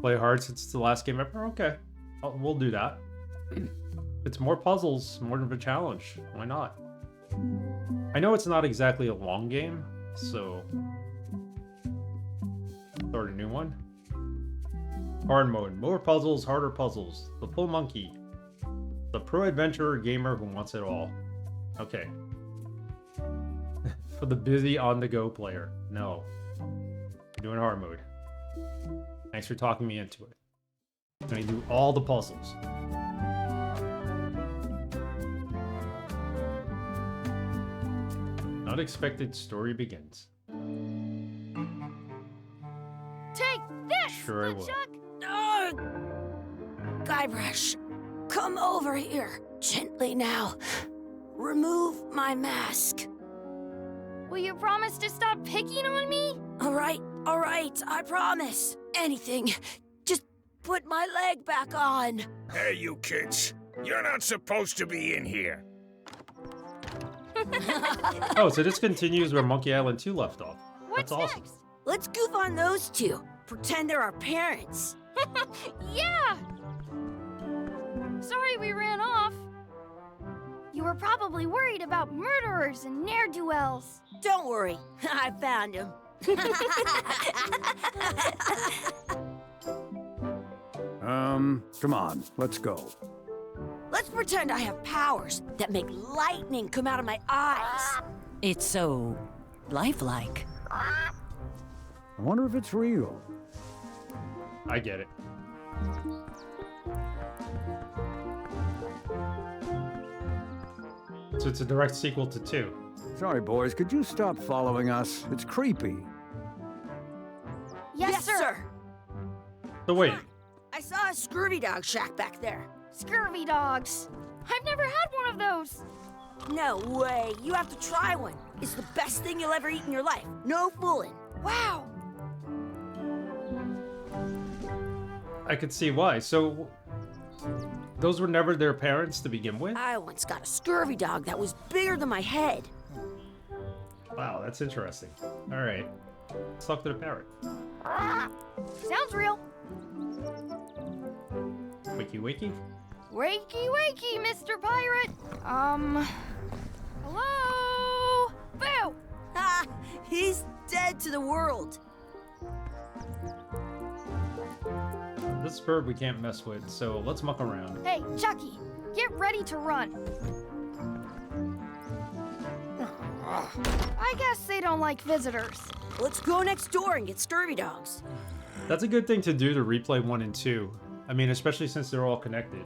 Play hard since it's the last game ever? Okay. We'll do that. It's more puzzles, more of a challenge. Why not? I know it's not exactly a long game, so... Start a new one. Hard mode. More puzzles, harder puzzles. The full monkey. The pro adventurer gamer who wants it all. Okay. For the busy on-the-go player. No. We're doing hard mode. Thanks for talking me into it. I'm gonna do all the puzzles. Unexpected story begins. Take this, Sure I will. Woodchuck! Guybrush, come over here. Gently now. Remove my mask. Will you promise to stop picking on me? All right, I promise. Anything. Just put my leg back on. Hey, you kids. You're not supposed to be in here. Oh, so this continues where Monkey Island 2 left off. What's That's awesome. next? Let's goof on those two. Pretend they're our parents. Yeah! Sorry we ran off. You were probably worried about murderers and ne'er-do-wells. Don't worry, I found him. Come on, let's go. Let's pretend I have powers that make lightning come out of my eyes. It's so lifelike. I wonder if it's real. I get it. So it's a direct sequel to 2. Sorry, boys, could you stop following us? It's creepy. Yes, sir. So wait, I saw a scurvy dog shack back there. Scurvy dogs. I've never had one of those. No way. You have to try one. It's the best thing you'll ever eat in your life. No fooling. Wow. I could see why. So those were never their parents to begin with? I once got a scurvy dog that was bigger than my head. Wow, that's interesting. All right, let's talk to the parrot. Sounds real. Wakey, wakey. Wakey, wakey, Mr. Pirate. Hello? Boo! Ha! He's dead to the world. This bird we can't mess with, so let's muck around. Hey, Chucky, get ready to run. I guess they don't like visitors. Let's go next door and get scurvy dogs. That's a good thing to do to replay 1 and 2. I mean, especially since they're all connected.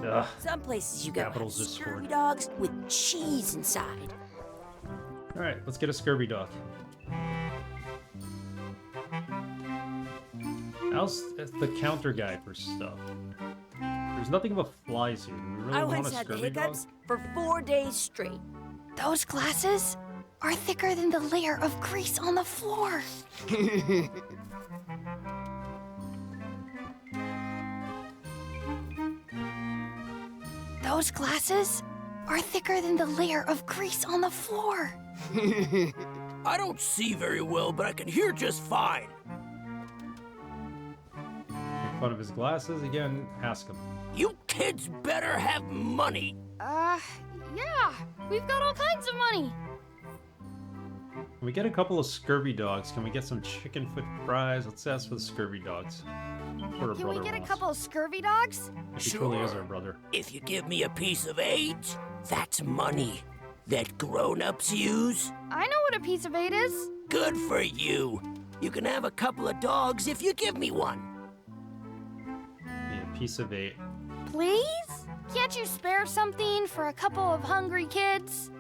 Ugh. Some places you go have Capital's just scurvy for- dogs with cheese inside. All right, let's get a scurvy dog. How's the counter guy for stuff? There's nothing but flies here. Do we really I want a once had the scurvy dog? hiccups for 4 days straight. Those glasses are thicker than the layer of grease on the floor. Those glasses are thicker than the layer of grease on the floor. I don't see very well, but I can hear just fine. Make fun of his glasses again. Ask him. You kids better have money. Yeah, we've got all kinds of money. Can we get a couple of scurvy dogs? Can we get some chicken foot fries? Let's ask for the scurvy dogs. What our Can we brother get a wants. couple of scurvy dogs? If he truly is our brother. If you give me a piece of AIDS, that's money that grown-ups use. I know what a piece of 8 is. Good for you. You can have a couple of dogs if you give me one. Yeah, piece of 8. Please? Can't you spare something for a couple of hungry kids?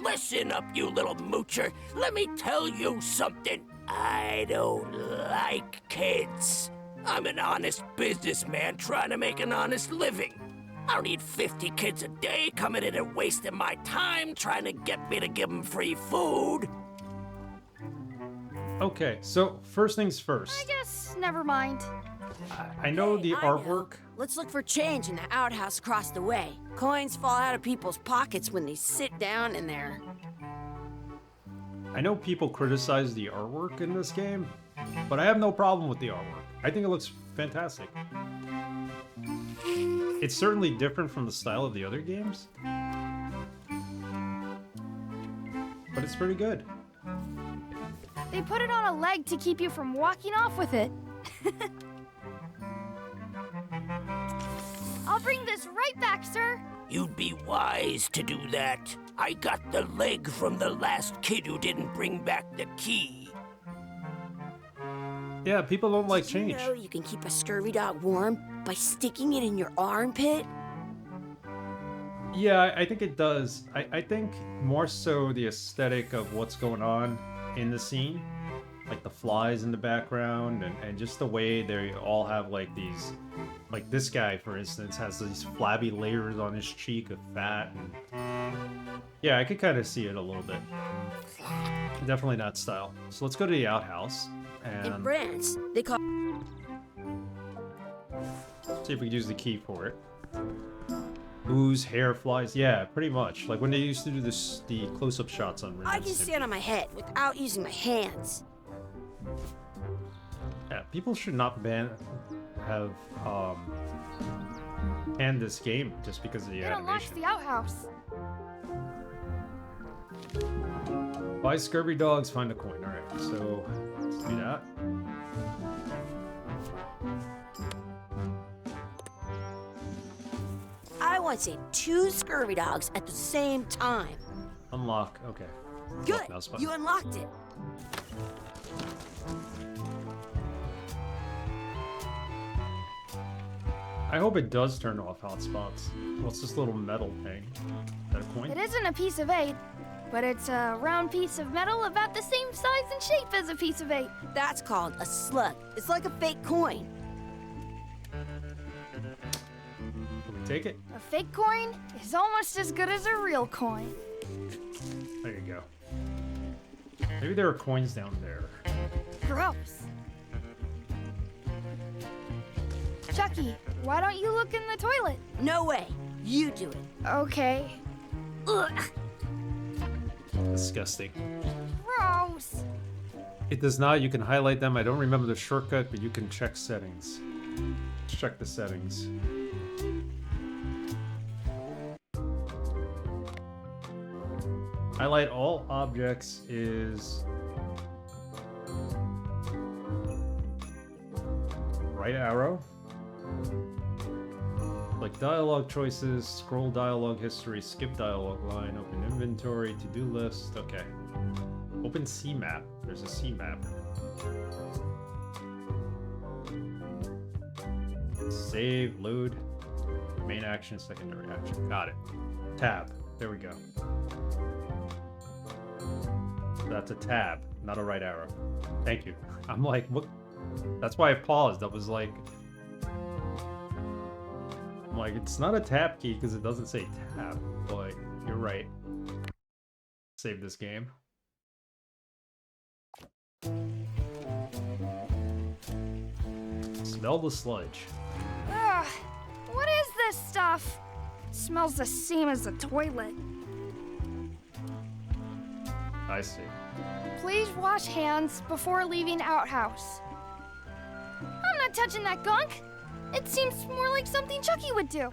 Listen up, you little moocher. Let me tell you something. I don't like kids. I'm an honest businessman trying to make an honest living. I don't need 50 kids a day coming in and wasting my time trying to get me to give them free food. Okay, so first things first. I guess never mind. I know the artwork. Let's look for change in the outhouse across the way. Coins fall out of people's pockets when they sit down in there. I know people criticize the artwork in this game, but I have no problem with the artwork. I think it looks fantastic. It's certainly different from the style of the other games, but it's pretty good. They put it on a leg to keep you from walking off with it. I'll bring this right back, sir. You'd be wise to do that. I got the leg from the last kid who didn't bring back the key. Yeah, people don't like change. You know you can keep a scurvy dog warm by sticking it in your armpit? Yeah, I think it does. I think more so the aesthetic of what's going on in the scene. Like the flies in the background and just the way they all have like these... Like this guy, for instance, has these flabby layers on his cheek of fat. And... Yeah, I could kind of see it a little bit. Definitely not style. So let's go to the outhouse. In And France, they call... see if we can use the key for it. Ooze, hair, flies. Yeah, pretty much. Like when they used to do this, the close-up shots on Ren I and can Stimpy. stand on my head without using my hands. Yeah, people should not have banned this game just because of the It unlocks animation. the outhouse. Buy scurvy dogs, find a coin. Alright, so let's do that. I want to say 2 scurvy dogs at the same time. Unlock, okay. Good, Unlock mouse button. you unlocked it. I hope it does turn off hotspots. What's this little metal thing? Is that a coin? It isn't a piece of 8, but it's a round piece of metal about the same size and shape as a piece of 8. That's called a slug. It's like a fake coin. Can we take it? A fake coin is almost as good as a real coin. There you go. Maybe there are coins down there. Gross. Chucky, why don't you look in the toilet? No way. You do it. Okay. Ugh. Disgusting. Gross. It does not. You can highlight them. I don't remember the shortcut, but you can check settings. Let's check the settings. Highlight all objects is right arrow. Like dialogue choices, scroll dialogue history, skip dialogue line, open inventory, to-do list. Okay. Open C map. There's a C map. Save, load, main action, secondary action. Got it. Tab. There we go. That's a tab, not a right arrow. Thank you. I'm like, what? That's why I paused. I was like, it's not a tab key because it doesn't say tab. But you're right. Save this game. Smell the sludge. Ugh, what is this stuff? It smells the same as the toilet. I see. Please wash hands before leaving outhouse. I'm not touching that gunk. It seems more like something Chucky would do.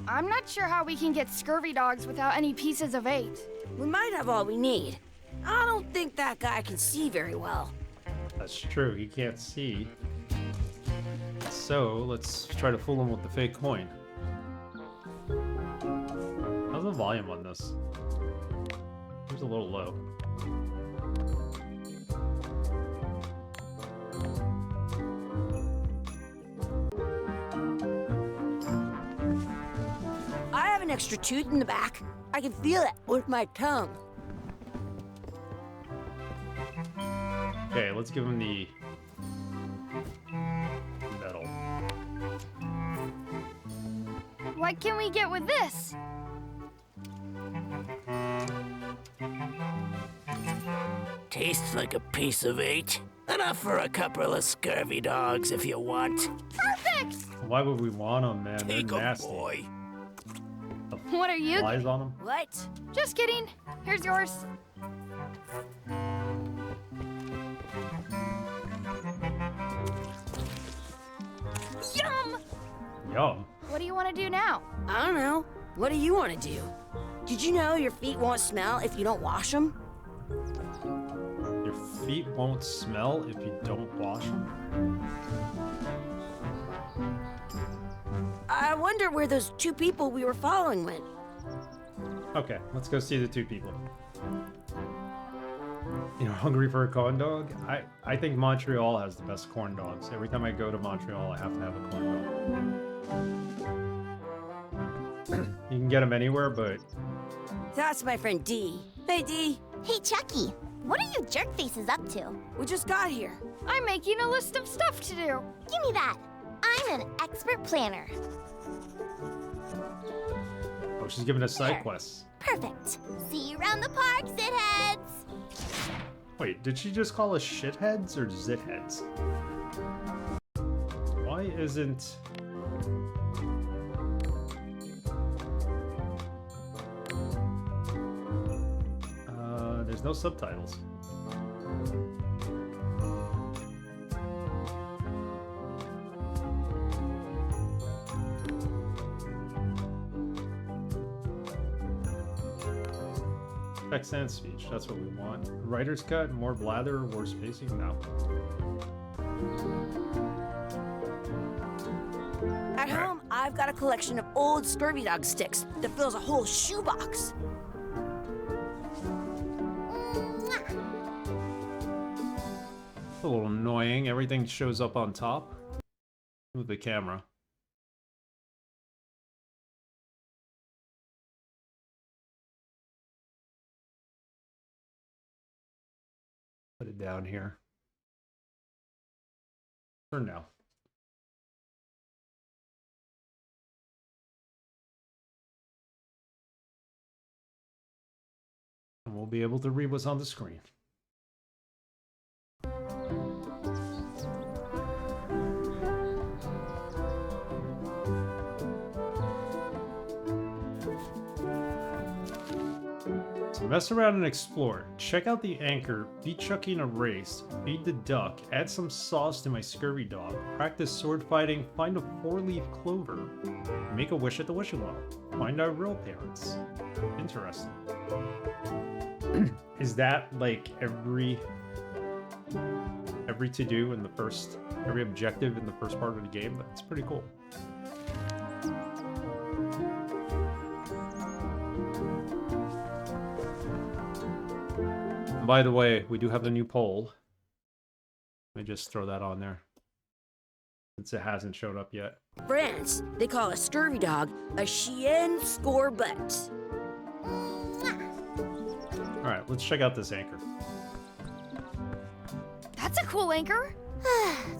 I'm not sure how we can get scurvy dogs without any pieces of 8. We might have all we need. I don't think that guy can see very well. That's true. He can't see. So let's try to fool him with the fake coin. How's the volume on this? Seems a little low. I have an extra tooth in the back. I can feel it with my tongue. Okay, let's give him the metal. What can we get with this? Tastes like a piece of 8. Enough for a couple of scurvy dogs if you want. Perfect! Why would we want them, man? They're Take 'em, nasty. boy. the What are you flies getting? on them. What? Just kidding. Here's yours. Yum! Yum. What do you want to do now? I don't know. What do you want to do? Did you know your feet won't smell if you don't wash them? Your feet won't smell if you don't wash them. I wonder where those two people we were following went. Okay, let's go see the two people. You know, hungry for a corn dog? I think Montreal has the best corn dogs. Every time I go to Montreal, I have to have a corn dog. You can get them anywhere, but That's my friend Dee. Hey, Dee. Hey, Chucky, what are you jerk faces up to? We just got here. I'm making a list of stuff to do. Give me that. I'm an expert planner. oh, she's giving us side quests. Perfect. See you around the park, shitheads. Wait, did she just call us shitheads or zitheads? Why isn't... there's no subtitles. Text and speech, that's what we want. Writer's cut, more blather, worse pacing? No. At home, I've got a collection of old Scurvy Dog sticks that fills a whole shoebox. A little annoying, everything shows up on top. Move the camera. Put it down here. For now. And we'll be able to read what's on the screen. Mess around and explore. Check out the anchor, beat Chucky in a race, feed the duck, add some sauce to my scurvy dog, practice sword fighting, find a four-leaf clover, make a wish at the wishing well, find our real parents. Interesting. Is that like every to-do in the first, every objective in the first part of the game? That's pretty cool. By the way, we do have the new poll. Let me just throw that on there, since it hasn't showed up yet. France, they call a Scurvy Dog a chien scorbut. Alright, let's check out this anchor. That's a cool anchor.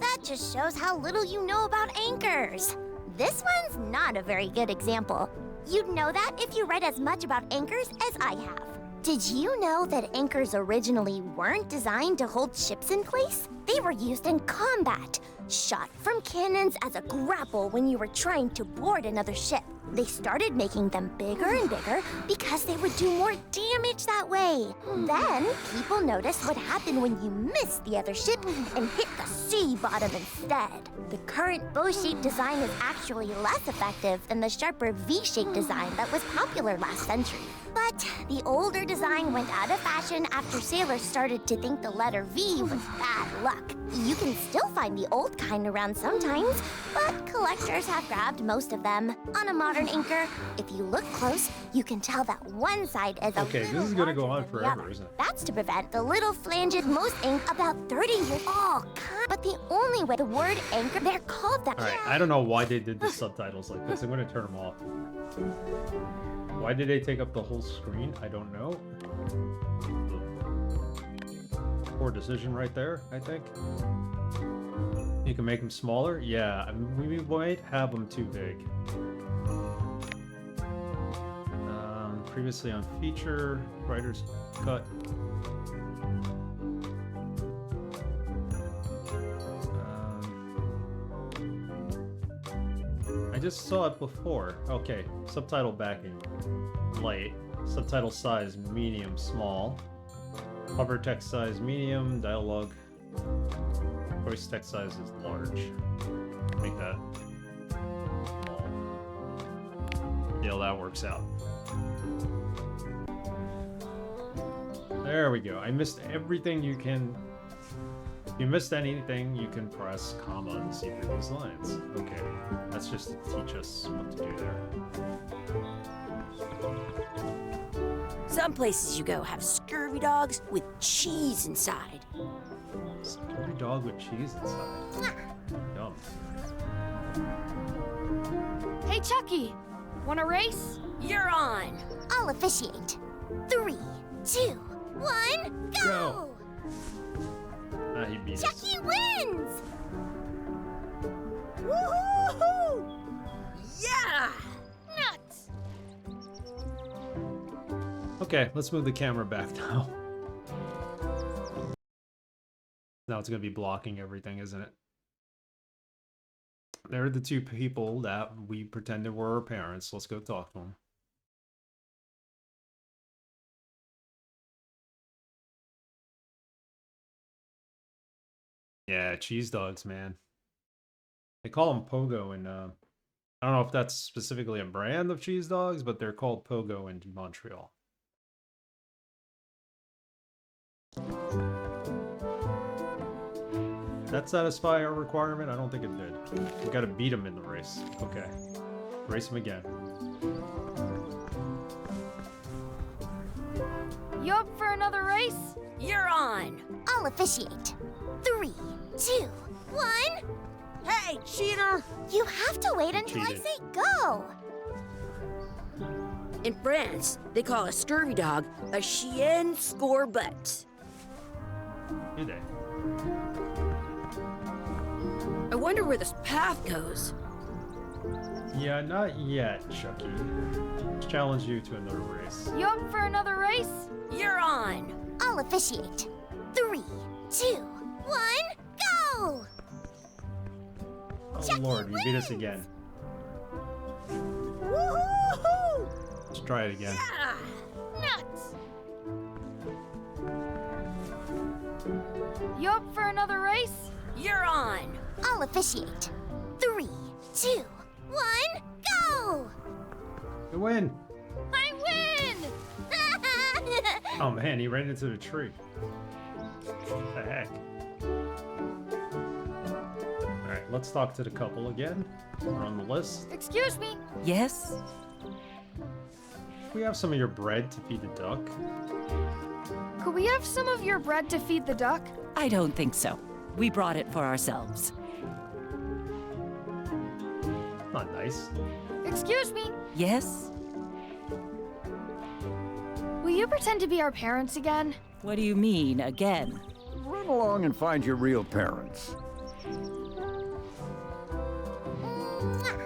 That just shows how little you know about anchors. This one's not a very good example. You'd know that if you read as much about anchors as I have. Did you know that anchors originally weren't designed to hold ships in place? They were used in combat, shot from cannons as a grapple when you were trying to board another ship. They started making them bigger and bigger because they would do more damage that way. Then, people noticed what happened when you missed the other ship and hit the sea bottom instead. The current bow-shaped design is actually less effective than the sharper V-shaped design that was popular last century. But the older design went out of fashion after sailors started to think the letter V was bad luck. You can still find the old kind around sometimes, but collectors have grabbed most of them. On a modern anchor, if you look close, you can tell that one side is a Okay, little this is gonna go larger on than the forever, other. isn't it? That's to prevent the little flanged most ink about 30 years. But the only way the word anchor, they're called that. Alright, I don't know why they did the subtitles like this. I'm gonna turn them off. Why did they take up the whole screen? I don't know. Poor decision right there, I think. You can make them smaller? Yeah, I mean, we might have them too big. Previously on feature, writer's cut. I just saw it before. Okay, subtitle backing light, subtitle size medium small, cover text size medium, dialogue voice text size is large. Make that small. Yeah, that works out. There we go. I missed everything you can. If you missed anything, you can press comma and see through these lines. Okay, that's just to teach us what to do there. Some places you go have scurvy dogs with cheese inside. Scurvy dog with cheese inside. Yum. Hey, Chucky, wanna race? You're on. I'll officiate. 3, 2, 1, go! Go. Ah, he beat us. Chucky wins! Woohoo! Yeah! Nuts! Okay, let's move the camera back now. Now it's gonna be blocking everything, isn't it? There are the two people that we pretended were our parents. Let's go talk to them. Yeah, cheese dogs, man. They call them Pogo, and I don't know if that's specifically a brand of cheese dogs, but they're called Pogo in Montreal. That satisfy our requirement? I don't think it did. We gotta beat him in the race. Okay. Race him again. You up for another race? You're on. I'll officiate. 3, 2, 1. Hey, cheater! You have to wait until I Cheated. say go. In France, they call a scurvy dog a chien scorbut. Do they? I wonder where this path goes. Yeah, not yet, Chucky. Let's challenge you to another race. You up for another race? You're on. I'll officiate. 3, 2, 1, go! Oh Chucky Lord, you beat us wins! again. Woohoo! Let's try it again. Yeah! Nuts! You up for another race? You're on. I'll officiate. 3, 2, 1, go! You win! I win! Oh man, he ran into the tree. What the heck? Alright, let's talk to the couple again. We're on the list. Excuse me. Yes? We have some of your bread to feed the duck. Could we have some of your bread to feed the duck? I don't think so. We brought it for ourselves. Not nice. Excuse me. Yes? Will you pretend to be our parents again? What do you mean, again? Run along and find your real parents.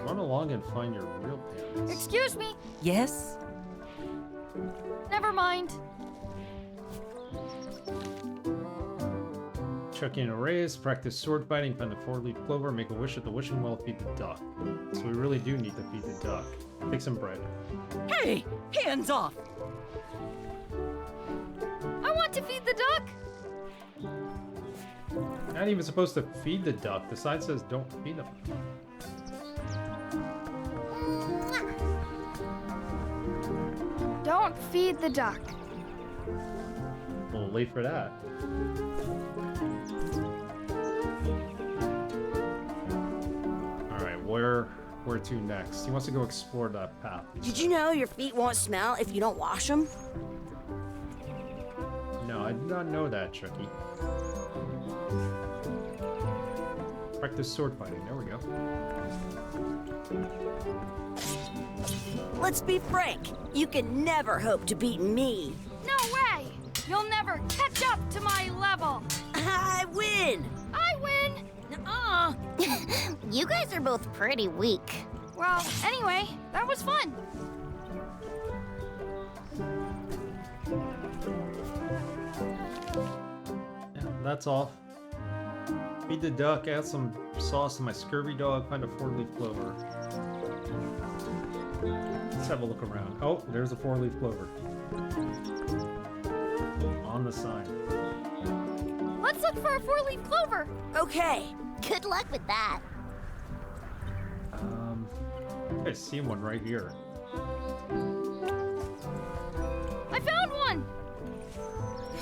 Run along and find your real parents. Excuse me. Yes? Never mind. Chucky in a race, practice sword fighting, find the 4-leaf clover, make a wish at the wishing well, feed the duck. So we really do need to feed the duck. Take some bread. Hey! Hands off! I want to feed the duck. Not even supposed to feed the duck. The sign says don't feed them. Don't feed the duck. A little late for that. Alright, where to next? He wants to go explore that path. Did you know your feet won't smell if you don't wash them? No, I did not know that, Chucky. Practice sword fighting. There we go. Let's be frank. You can never hope to beat me. No way. You'll never catch up to my level. I win. I win. Nuh-uh. You guys are both pretty weak. Well, anyway, that was fun. Yeah, that's all. Feed the duck, add some sauce to my scurvy dog, find a 4-leaf clover. Let's have a look around. Oh, there's a 4-leaf clover. On the sign. Let's look for a 4-leaf clover. Okay. Good luck with that. I see one right here. I found one.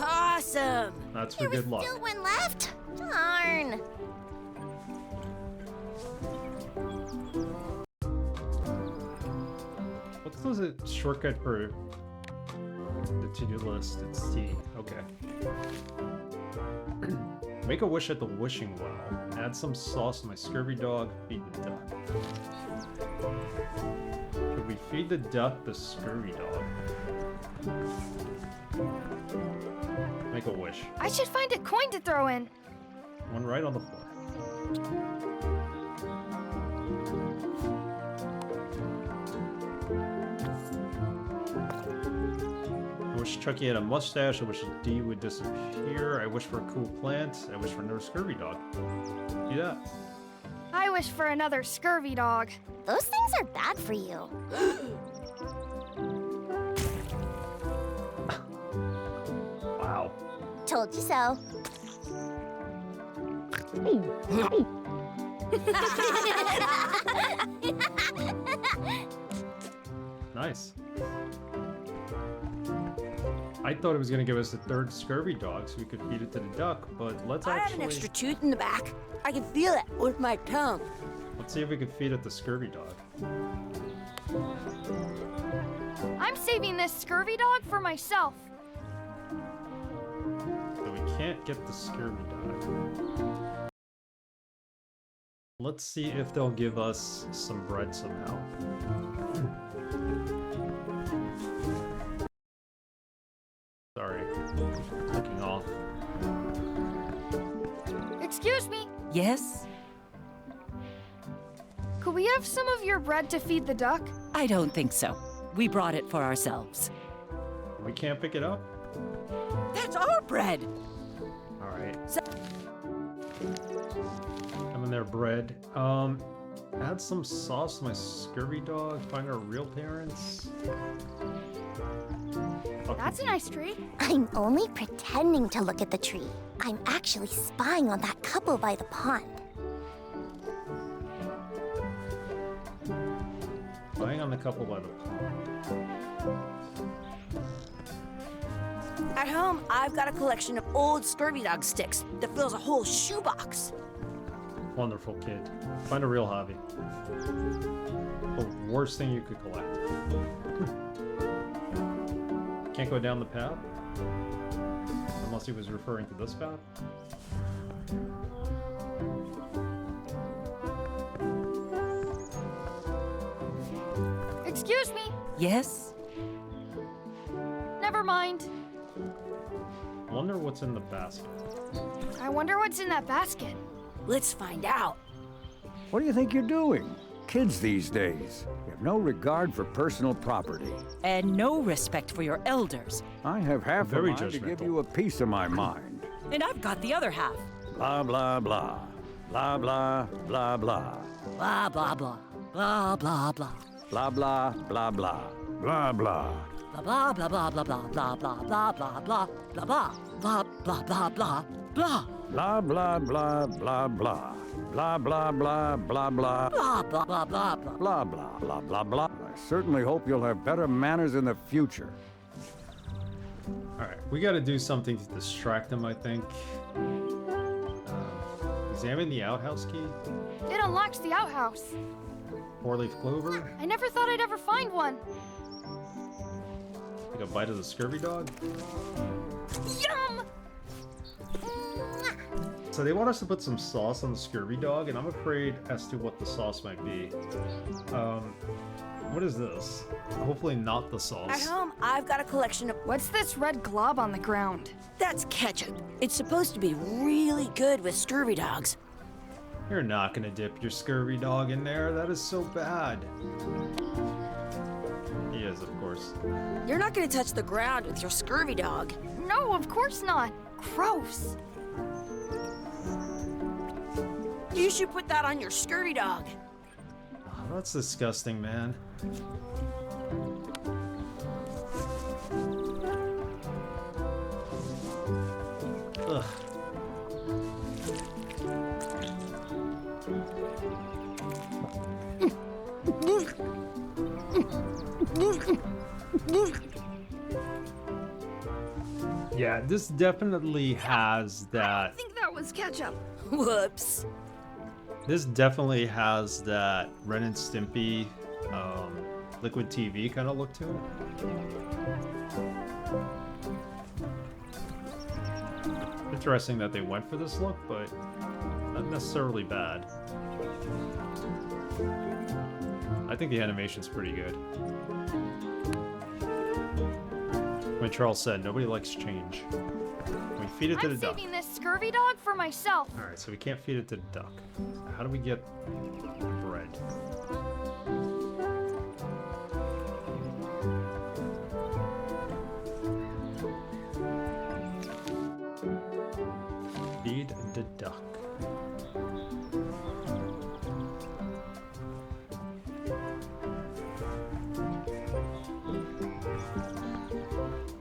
Awesome. That's for There was good luck. still one left? Darn. What's the shortcut for the to-do list? It's T. Okay. Make a wish at the wishing well. Add some sauce to my scurvy dog. Feed the duck. Should we feed the duck the scurvy dog? Make a wish. I should find a coin to throw in. One right on the floor. I wish Chucky had a mustache. I wish D would disappear. I wish for a cool plant. I wish for another scurvy dog. Do that. I wish for another scurvy dog. Those things are bad for you. Wow. Told you so. Nice. I thought it was gonna give us a third scurvy dog so we could feed it to the duck, but let's I have actually... an extra tooth in the back. I can feel it with my tongue. Let's see if we can feed it the scurvy dog. I'm saving this scurvy dog for myself. So we can't get the scurvy dog. Let's see if they'll give us some bread somehow. Sorry, clicking off. Excuse me. Yes? Could we have some of your bread to feed the duck? I don't think so. We brought it for ourselves. We can't pick it up? That's our bread! Alright. I'm in there, bread. Add some sauce to my scurvy dog. Find our real parents. That's a nice tree. I'm only pretending to look at the tree. I'm actually spying on that couple by the pond. Lying on the couple by the pond. At home, I've got a collection of old scurvy dog sticks that fills a whole shoebox. Wonderful kid. Find a real hobby. The worst thing you could collect. Can't go down the path? Unless he was referring to this path? Excuse me. Yes? Never mind. Wonder what's in the basket. I wonder what's in that basket. Let's find out. What do you think you're doing? Kids these days, you have no regard for personal property. And no respect for your elders. I have half a Very mind to give judgmental. you a piece of my mind. And I've got the other half. Blah, blah, blah. Blah, blah, blah, blah. Blah, blah, blah. Blah, blah, blah. Blah, blah, blah, blah. Blah, blah. Blah, blah, blah, blah, blah, blah, blah, blah, blah, blah, blah, blah, blah, blah, blah, blah, blah. Blah, blah, blah, blah, blah. Blah, blah, blah, blah, blah. Blah, blah, blah, blah, blah. Blah, blah, blah, blah, blah. I certainly hope you'll have better manners in the future. Alright, we gotta do something to distract him, I think. Examine the outhouse key. It unlocks the outhouse. 4-leaf clover. I never thought I'd ever find one. Take a bite of the scurvy dog. Yum! So they want us to put some sauce on the scurvy dog, and I'm afraid as to what the sauce might be. What is this? Hopefully not the At sauce. home, I've got a collection of... What's this red glob on the ground? That's ketchup. It's supposed to be really good with scurvy dogs. You're not gonna dip your scurvy dog in there. That is so bad. He is, of course. You're not gonna touch the ground with your scurvy dog. No, of course not. Gross. You should put that on your scurvy dog. How That's disgusting, man. Ugh. Yeah, this definitely has I that. think that was ketchup. Whoops. This definitely has that Ren and Stimpy, Liquid TV kind of look to it. Interesting that they went for this look, but not necessarily bad. I think the animation's pretty good. When Charles said, nobody likes change. We feed it to the I'm duck. saving this scurvy dog for myself. Alright, so we can't feed it to the duck. So how do we get bread? Feed the duck.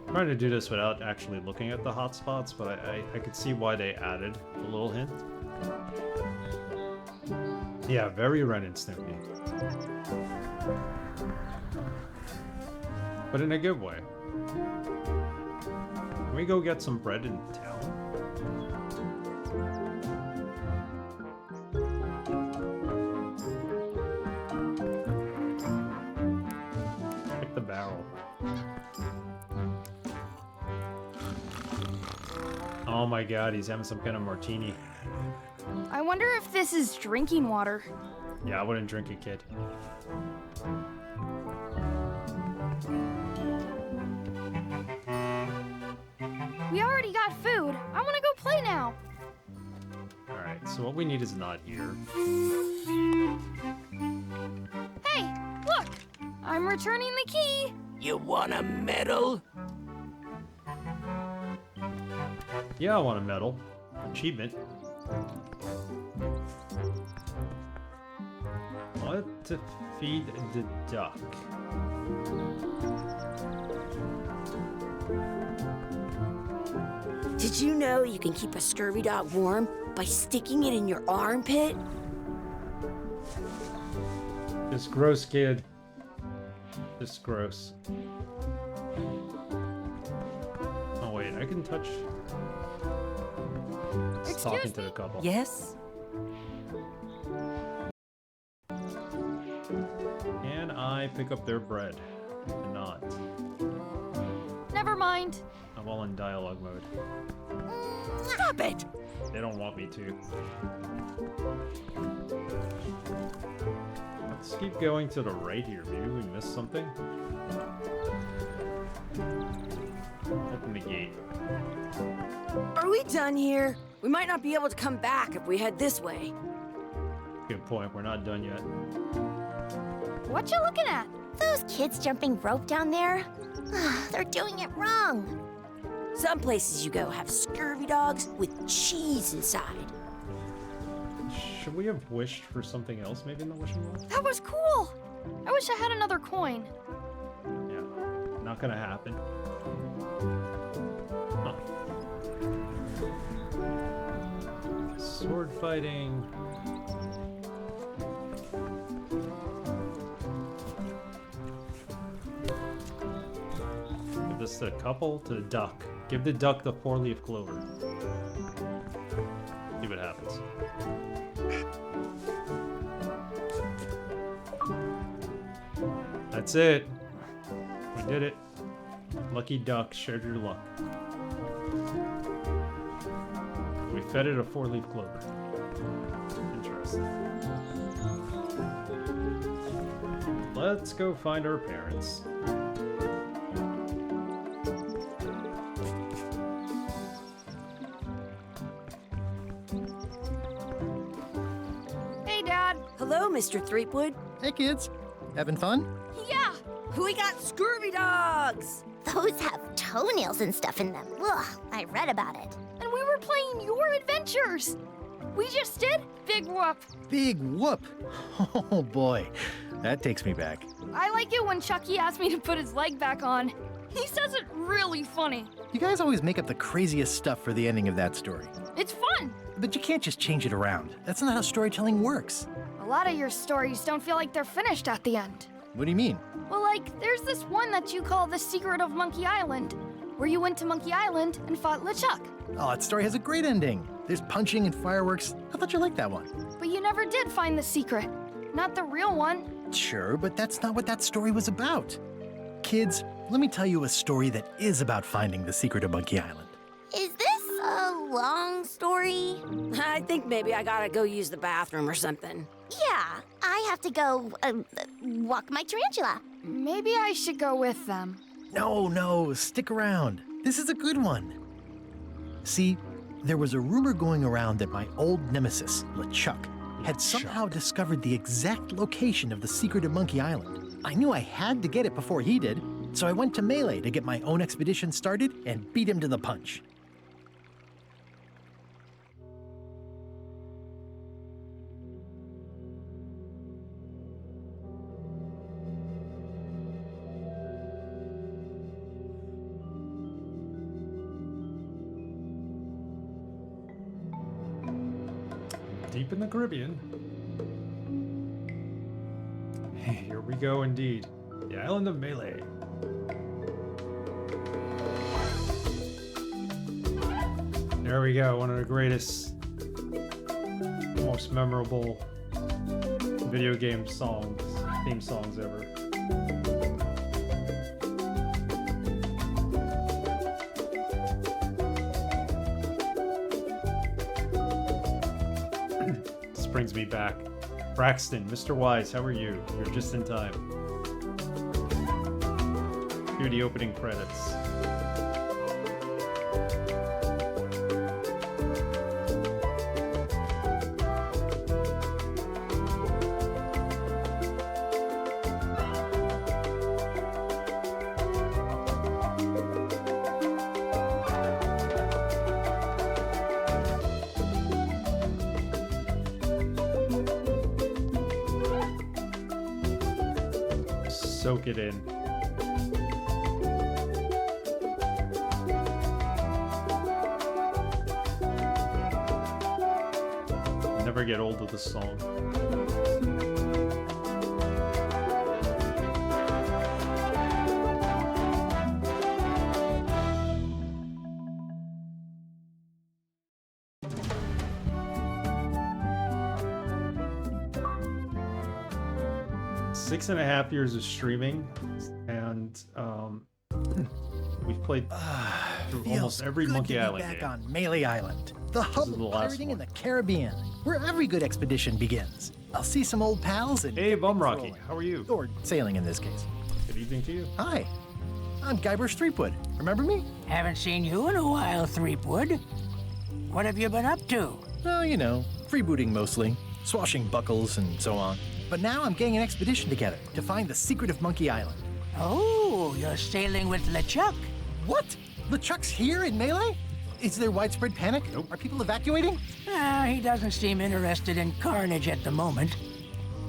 I'm trying to do this without actually looking at the hotspots, but I could see why they added a little hint. Yeah, very Ren and Stimpy. But in a good way. Can we go get some bread in town? Pick the barrel. Oh my god, he's having some kind of martini. I wonder if this is drinking water. Yeah, I wouldn't drink it, kid. We already got food. I want to go play now. Alright, so what we need is not here. Hey, look! I'm returning the key. You want a medal? Yeah, I want a medal. Achievement. What to feed the duck? Did you know you can keep a scurvy dog warm by sticking it in your armpit? This gross kid. This gross. Oh wait, I can touch. It's talking Excuse to the me? couple. Yes? Can I pick up their bread? Not. Never mind. I'm all in dialogue mode. Stop it! They don't want me to. Let's keep going to the right here. Maybe we missed something. Open the gate. Are we done here? We might not be able to come back if we head this way. Good point. We're not done yet. What you looking at? Those kids jumping rope down there? They're doing it wrong. Some places you go have scurvy dogs with cheese inside. Should we have wished for something else maybe in the wishing well? That was cool. I wish I had another coin. Yeah. Not gonna happen. Huh. Sword fighting. Give this to the couple, to the duck. Give the duck the 4-leaf clover. See what happens. That's it. We did it. Lucky duck shared your luck. We fed it a 4-leaf clover. Interesting. Let's go find our parents. Hey, Dad. Hello, Mr. Threepwood. Hey kids, having fun? Yeah. We got scurvy dogs! Those have toenails and stuff in them. Ugh, I read about it. And we were playing your adventures. We just did? Big whoop. Big whoop. Oh boy, that takes me back. I like it when Chucky asked me to put his leg back on. He says it really funny. You guys always make up the craziest stuff for the ending of that story. It's fun. But you can't just change it around. That's not how storytelling works. A lot of your stories don't feel like they're finished at the end. What do you mean? Well, like, there's this one that you call The Secret of Monkey Island, where you went to Monkey Island and fought LeChuck. Oh, that story has a great ending. There's punching and fireworks. I thought you liked that one. But you never did find the secret. Not the real one. Sure, but that's not what that story was about. Kids, let me tell you a story that is about finding the secret of Monkey Island. Is this a long story? I think maybe I gotta go use the bathroom or something. Yeah, I have to go walk my tarantula. Maybe I should go with them. No, stick around. This is a good one. See, there was a rumor going around that my old nemesis, LeChuck, had somehow discovered the exact location of the secret of Monkey Island. I knew I had to get it before he did, so I went to Melee to get my own expedition started and beat him to the punch. Deep in the Caribbean. Here we go indeed. The island of Melee. There we go, one of the greatest, most memorable video game songs, theme songs ever. This brings me back. Braxton, Mr. Wise, how are you? You're just in time. Cue the opening credits. Soak it in. Never get old of this song. Six and a half years of streaming, and we've played through almost every Monkey Island back game. on Melee Island, the hub is the of last pirating in one. the Caribbean, where every good expedition begins. I'll see some old pals and Hey, get Bum things Rocky, rolling. how are you? Or sailing in this case. Good evening to you. Hi, I'm Guybrush Threepwood. Remember me? Haven't seen you in a while, Threepwood. What have you been up to? Oh, you know, freebooting mostly, swashing buckles and so on. But now I'm getting an expedition together to find the secret of Monkey Island. Oh, you're sailing with LeChuck. What? LeChuck's here in Melee? Is there widespread panic? Nope. Are people evacuating? He doesn't seem interested in carnage at the moment.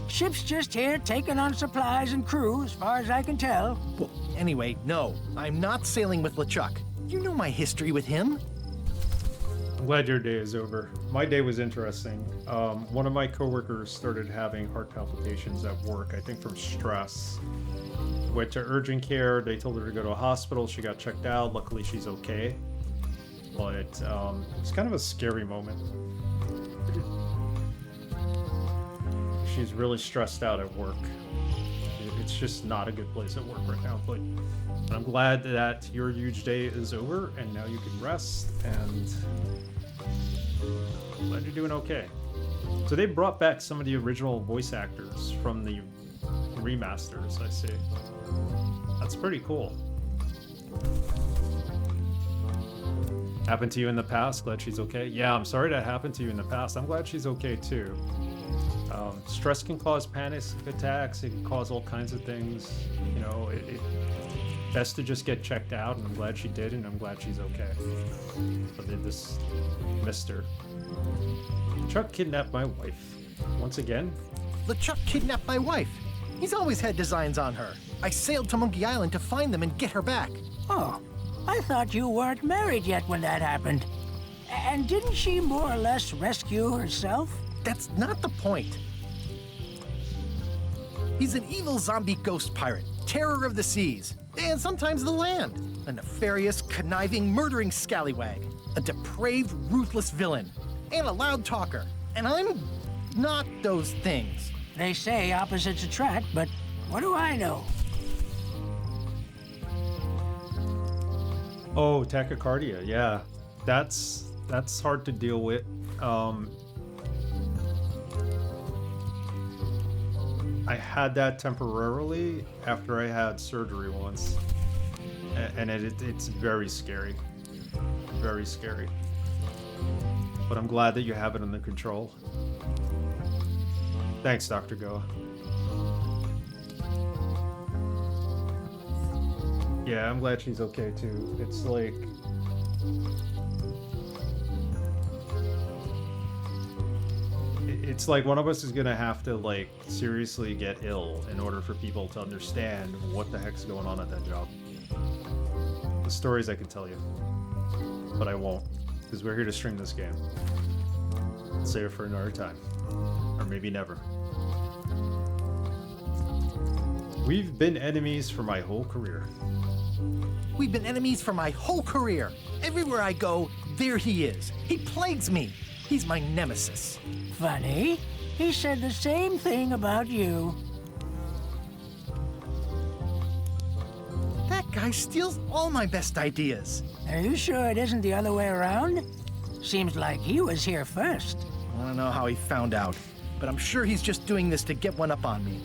Ship's just here taking on supplies and crew, as far as I can tell. Well, anyway, no, I'm not sailing with LeChuck. You know my history with him. I'm glad your day is over. My day was interesting. One of my coworkers started having heart palpitations at work, I think from stress. Went to urgent care. They told her to go to a hospital. She got checked out. Luckily, she's okay. But it's kind of a scary moment. She's really stressed out at work. It's just not a good place at work right now. But I'm glad that your huge day is over and now you can rest, and I'm glad you're doing okay. So they brought back some of the original voice actors from the remasters, I see. That's pretty cool. Happened to you in the past? Glad she's okay. Yeah, I'm sorry that happened to you in the past. I'm glad she's okay too. Stress can cause panic attacks. It can cause all kinds of things. You know, best to just get checked out, and I'm glad she did, and I'm glad she's okay. But they just missed her. Chuck kidnapped my wife. Once again? LeChuck kidnapped my wife. He's always had designs on her. I sailed to Monkey Island to find them and get her back. Oh, I thought you weren't married yet when that happened. And didn't she more or less rescue herself? That's not the point. He's an evil zombie ghost pirate, terror of the seas, and sometimes the land. A nefarious, conniving, murdering scallywag. A depraved, ruthless villain. And a loud talker. And I'm not those things. They say opposites attract, but what do I know? Oh, tachycardia. Yeah, that's hard to deal with. I had that temporarily after I had surgery once, and it's very scary. Very scary. But I'm glad that you have it under control. Thanks, Dr. Goa. Yeah, I'm glad she's okay too. It's like... It's like one of us is gonna have to like seriously get ill in order for people to understand what the heck's going on at that job. The stories I can tell you, but I won't, because we're here to stream this game. Save it for another time, or maybe never. We've been enemies for my whole career. We've been enemies for my whole career. Everywhere I go, there he is. He plagues me. He's my nemesis. Funny. He said the same thing about you. That guy steals all my best ideas. Are you sure it isn't the other way around? Seems like he was here first. I don't know how he found out, but I'm sure he's just doing this to get one up on me.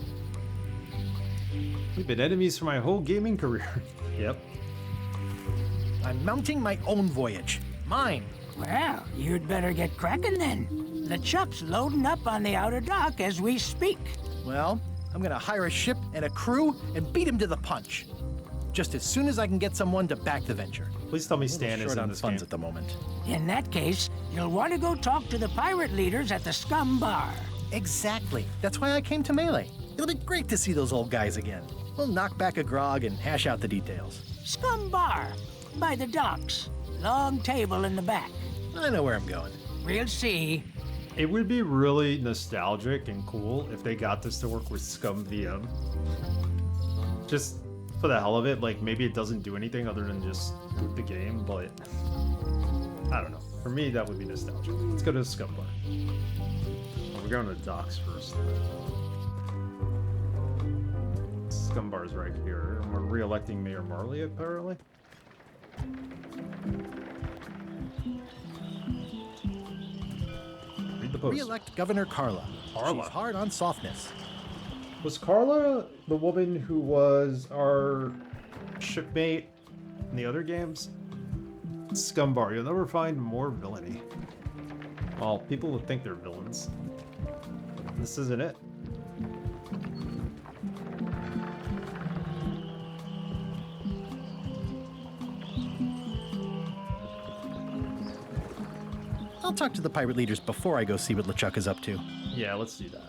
We've been enemies for my whole gaming career. Yep. I'm mounting my own voyage. Mine. Well, you'd better get cracking then. The Chuck's loading up on the outer dock as we speak. Well, I'm gonna hire a ship and a crew and beat him to the punch. Just as soon as I can get someone to back the venture. Please tell me Stan is short in on this funds game. at the moment. In that case, you'll want to go talk to the pirate leaders at the Scum Bar. Exactly. That's why I came to Melee. It'll be great to see those old guys again. We'll knock back a grog and hash out the details. Scum Bar, by the docks. Long table in the back. I know where I'm going. We'll see. It would be really nostalgic and cool if they got this to work with Scum VM. Just for the hell of it, like maybe it doesn't do anything other than just boot the game, but I don't know. For me, that would be nostalgic. Let's go to the Scum Bar. Oh, we're going to the docks first. Scum Bar's right here. We're re-electing Mayor Marley, apparently. Read the post. Re-elect Governor Carla. Carla. She's hard on softness. Was Carla the woman who was our shipmate in the other games? Scum Bar, you'll never find more villainy. Well, people would think they're villains. This isn't it. I'll talk to the pirate leaders before I go see what LeChuck is up to. Yeah, let's do that.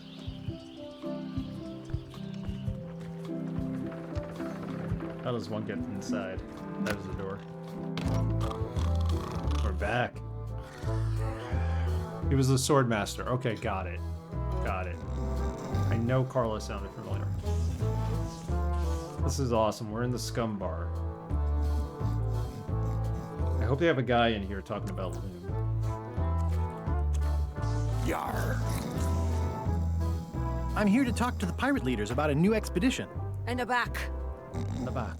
How does one get inside? That is the door. We're back. He was the sword master. Okay, got it. Got it. I know Carla sounded familiar. This is awesome. We're in the Scum Bar. I hope they have a guy in here talking about Loom. Yarr. I'm here to talk to the pirate leaders about a new expedition. In the back. In the back.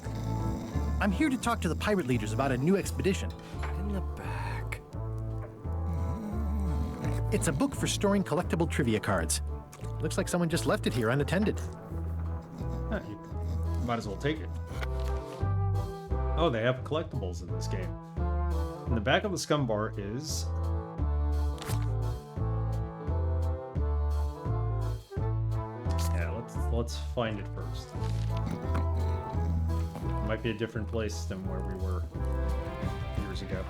I'm here to talk to the pirate leaders about a new expedition. In the back. It's a book for storing collectible trivia cards. Looks like someone just left it here unattended. You might as well take it. Oh, they have collectibles in this game. In the back of the Scum Bar is... Yeah, let's find it first. It might be a different place than where we were years ago.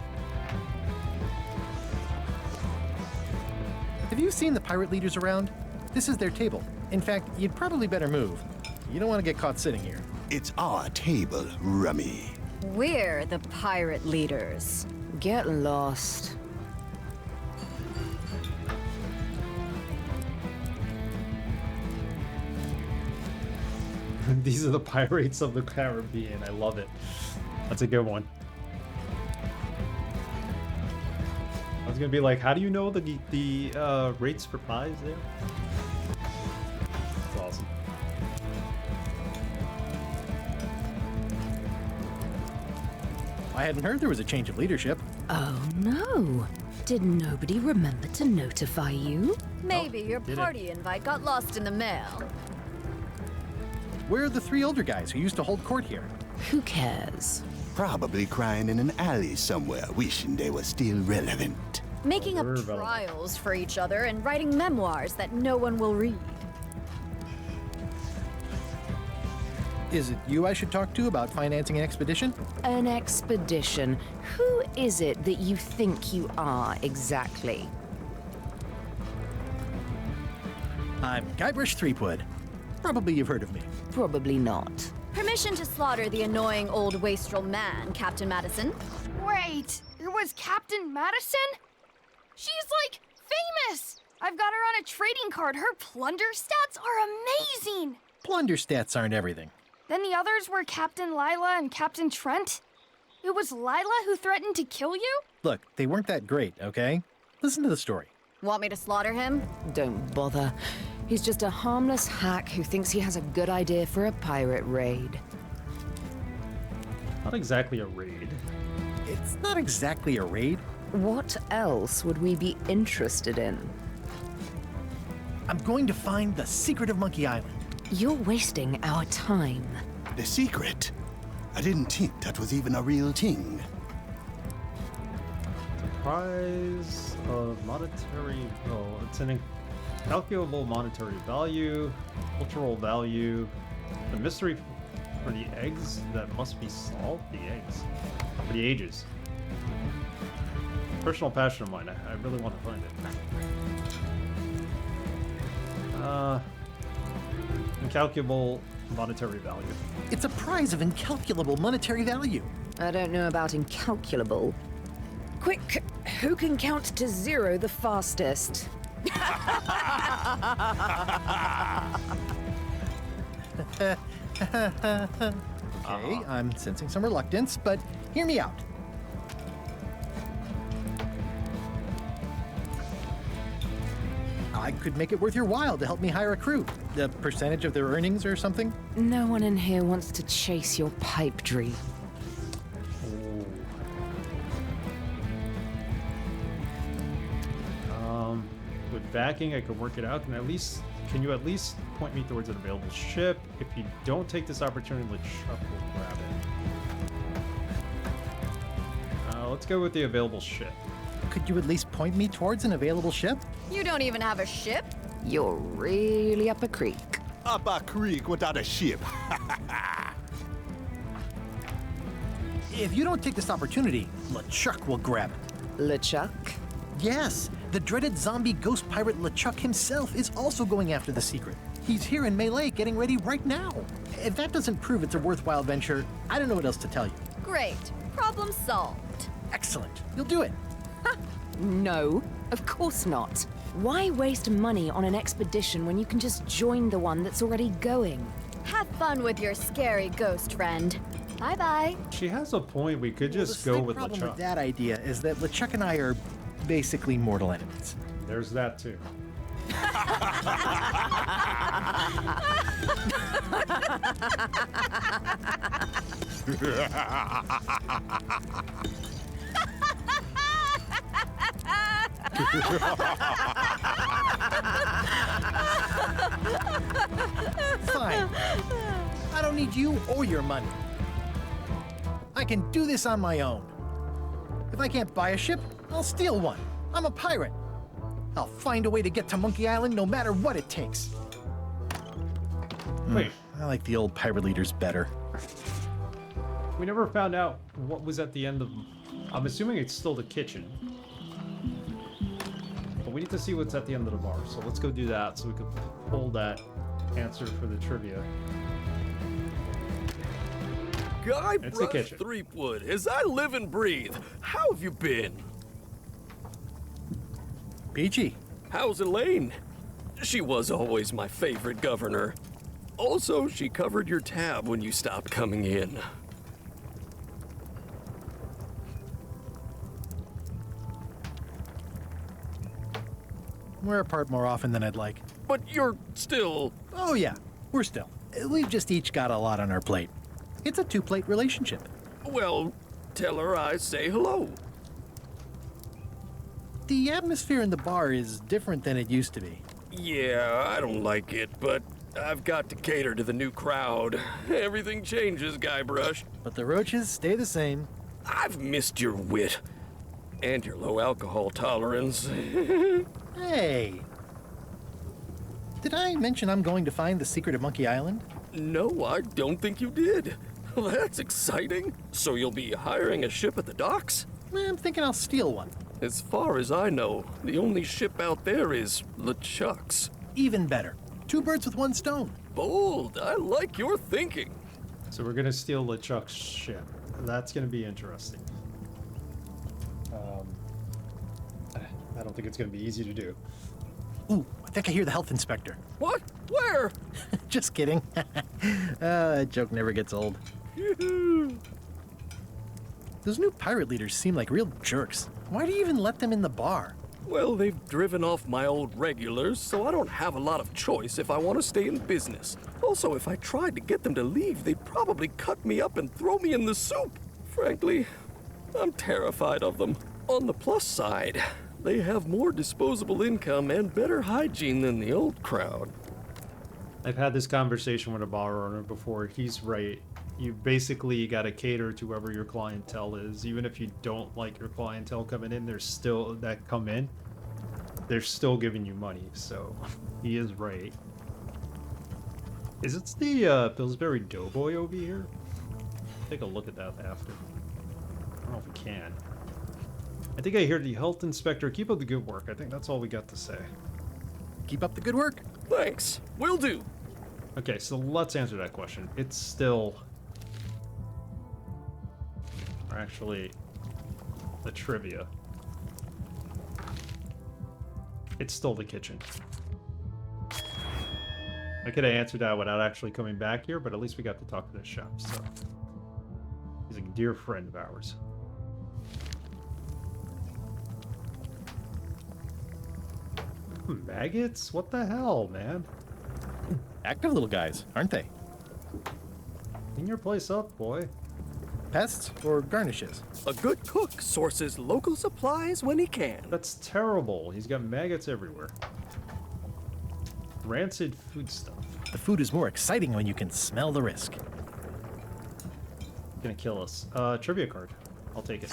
Have you seen the pirate leaders around? This is their table. In fact, you'd probably better move. You don't want to get caught sitting here. It's our table, Rummy. We're the pirate leaders. Get lost. These are the Pirates of the Caribbean. I love it. That's a good one. I was gonna be like, how do you know the rates for pies there? That's awesome. I hadn't heard there was a change of leadership. Oh no. Did nobody remember to notify you? Maybe your party invite got lost in the mail. Where are the 3 older guys who used to hold court here? Who cares? Probably crying in an alley somewhere, wishing they were still relevant. Making up trials for each other and writing memoirs that no one will read. Is it you I should talk to about financing an expedition? An expedition? Who is it that you think you are exactly? I'm Guybrush Threepwood. Probably you've heard of me. Probably not. Permission to slaughter the annoying old wastrel man, Captain Madison. Wait, it was Captain Madison? She's like famous! I've got her on a trading card. Her plunder stats are amazing! Plunder stats aren't everything. Then the others were Captain Lila and Captain Trent. It was Lila who threatened to kill you? Look, they weren't that great, okay? Listen to the story. Want me to slaughter him? Don't bother. He's just a harmless hack who thinks he has a good idea for a pirate raid. Not exactly a raid. It's not exactly a raid. What else would we be interested in? I'm going to find the secret of Monkey Island. You're wasting our time. The secret? I didn't think that was even a real thing. Prize of monetary. Oh, it's an incalculable monetary value, cultural value, the mystery for the eggs that must be solved. The eggs for the ages. Personal passion of mine. I really want to find it. Incalculable monetary value. It's a prize of incalculable monetary value. I don't know about incalculable. Quick, who can count to 0 the fastest? Okay, I'm sensing some reluctance, but hear me out. I could make it worth your while to help me hire a crew. A percentage of their earnings or something? No one in here wants to chase your pipe dream. With backing, I could work it out, and can you at least point me towards an available ship? If you don't take this opportunity, LeChuck will grab it. Let's go with the available ship. Could you at least point me towards an available ship? You don't even have a ship? You're really up a creek. Up a creek without a ship. If you don't take this opportunity, LeChuck will grab it. LeChuck? Yes, the dreaded zombie ghost pirate LeChuck himself is also going after the secret. He's here in Melee getting ready right now. If that doesn't prove it's a worthwhile venture, I don't know what else to tell you. Great. Problem solved. Excellent. You'll do it. No, of course not. Why waste money on an expedition when you can just join the one that's already going? Have fun with your scary ghost friend. Bye-bye. She has a point. We could just go with The problem LeChuck. with that idea is that LeChuck and I are basically mortal enemies. There's that too. Fine. I don't need you or your money. I can do this on my own. If I can't buy a ship, I'll steal one. I'm a pirate. I'll find a way to get to Monkey Island no matter what it takes. Wait. I like the old pirate leaders better. We never found out what was at the end of... I'm assuming it's still the kitchen. But we need to see what's at the end of the bar, so let's go do that so we can pull that answer for the trivia. Guybrush Threepwood, as I live and breathe, how have you been? Peachy. How's Elaine? She was always my favorite governor. Also, she covered your tab when you stopped coming in. We're apart more often than I'd like. But you're still... Oh yeah, we're still. We've just each got a lot on our plate. It's a two-plate relationship. Well, tell her I say hello. The atmosphere in the bar is different than it used to be. Yeah, I don't like it, but I've got to cater to the new crowd. Everything changes, Guybrush. But the roaches stay the same. I've missed your wit. And your low alcohol tolerance. Hey! Did I mention I'm going to find the secret of Monkey Island? No, I don't think you did. That's exciting. So you'll be hiring a ship at the docks? I'm thinking I'll steal one. As far as I know, the only ship out there is LeChuck's. Even better. 2 birds with 1 stone. Bold. I like your thinking. So we're gonna steal LeChuck's ship. That's gonna be interesting. I don't think it's gonna be easy to do. Ooh, I think I hear the health inspector. What? Where? Just kidding. That joke never gets old. Those new pirate leaders seem like real jerks. Why do you even let them in the bar? Well, they've driven off my old regulars, so I don't have a lot of choice if I want to stay in business. Also, if I tried to get them to leave, they'd probably cut me up and throw me in the soup. Frankly, I'm terrified of them. On the plus side, they have more disposable income and better hygiene than the old crowd. I've had this conversation with a bar owner before. He's right. You basically got to cater to whoever your clientele is. Even if you don't like your clientele coming in, they're still giving you money. So he is right. Is it the Pillsbury Doughboy over here? Take a look at that after. I don't know if we can. I think I hear the health inspector. Keep up the good work. I think that's all we got to say. Keep up the good work. Thanks. Will do. Okay, so let's answer that question. It's still... or actually, the trivia. It's still the kitchen. I could have answered that without actually coming back here, but at least we got to talk to the chef, so... he's a dear friend of ours. Maggots? What the hell, man? Active little guys, aren't they? Clean your place up, boy. Pests or garnishes? A good cook sources local supplies when he can. That's terrible. He's got maggots everywhere. Rancid food stuff. The food is more exciting when you can smell the risk. Gonna kill us. Trivia card. I'll take it.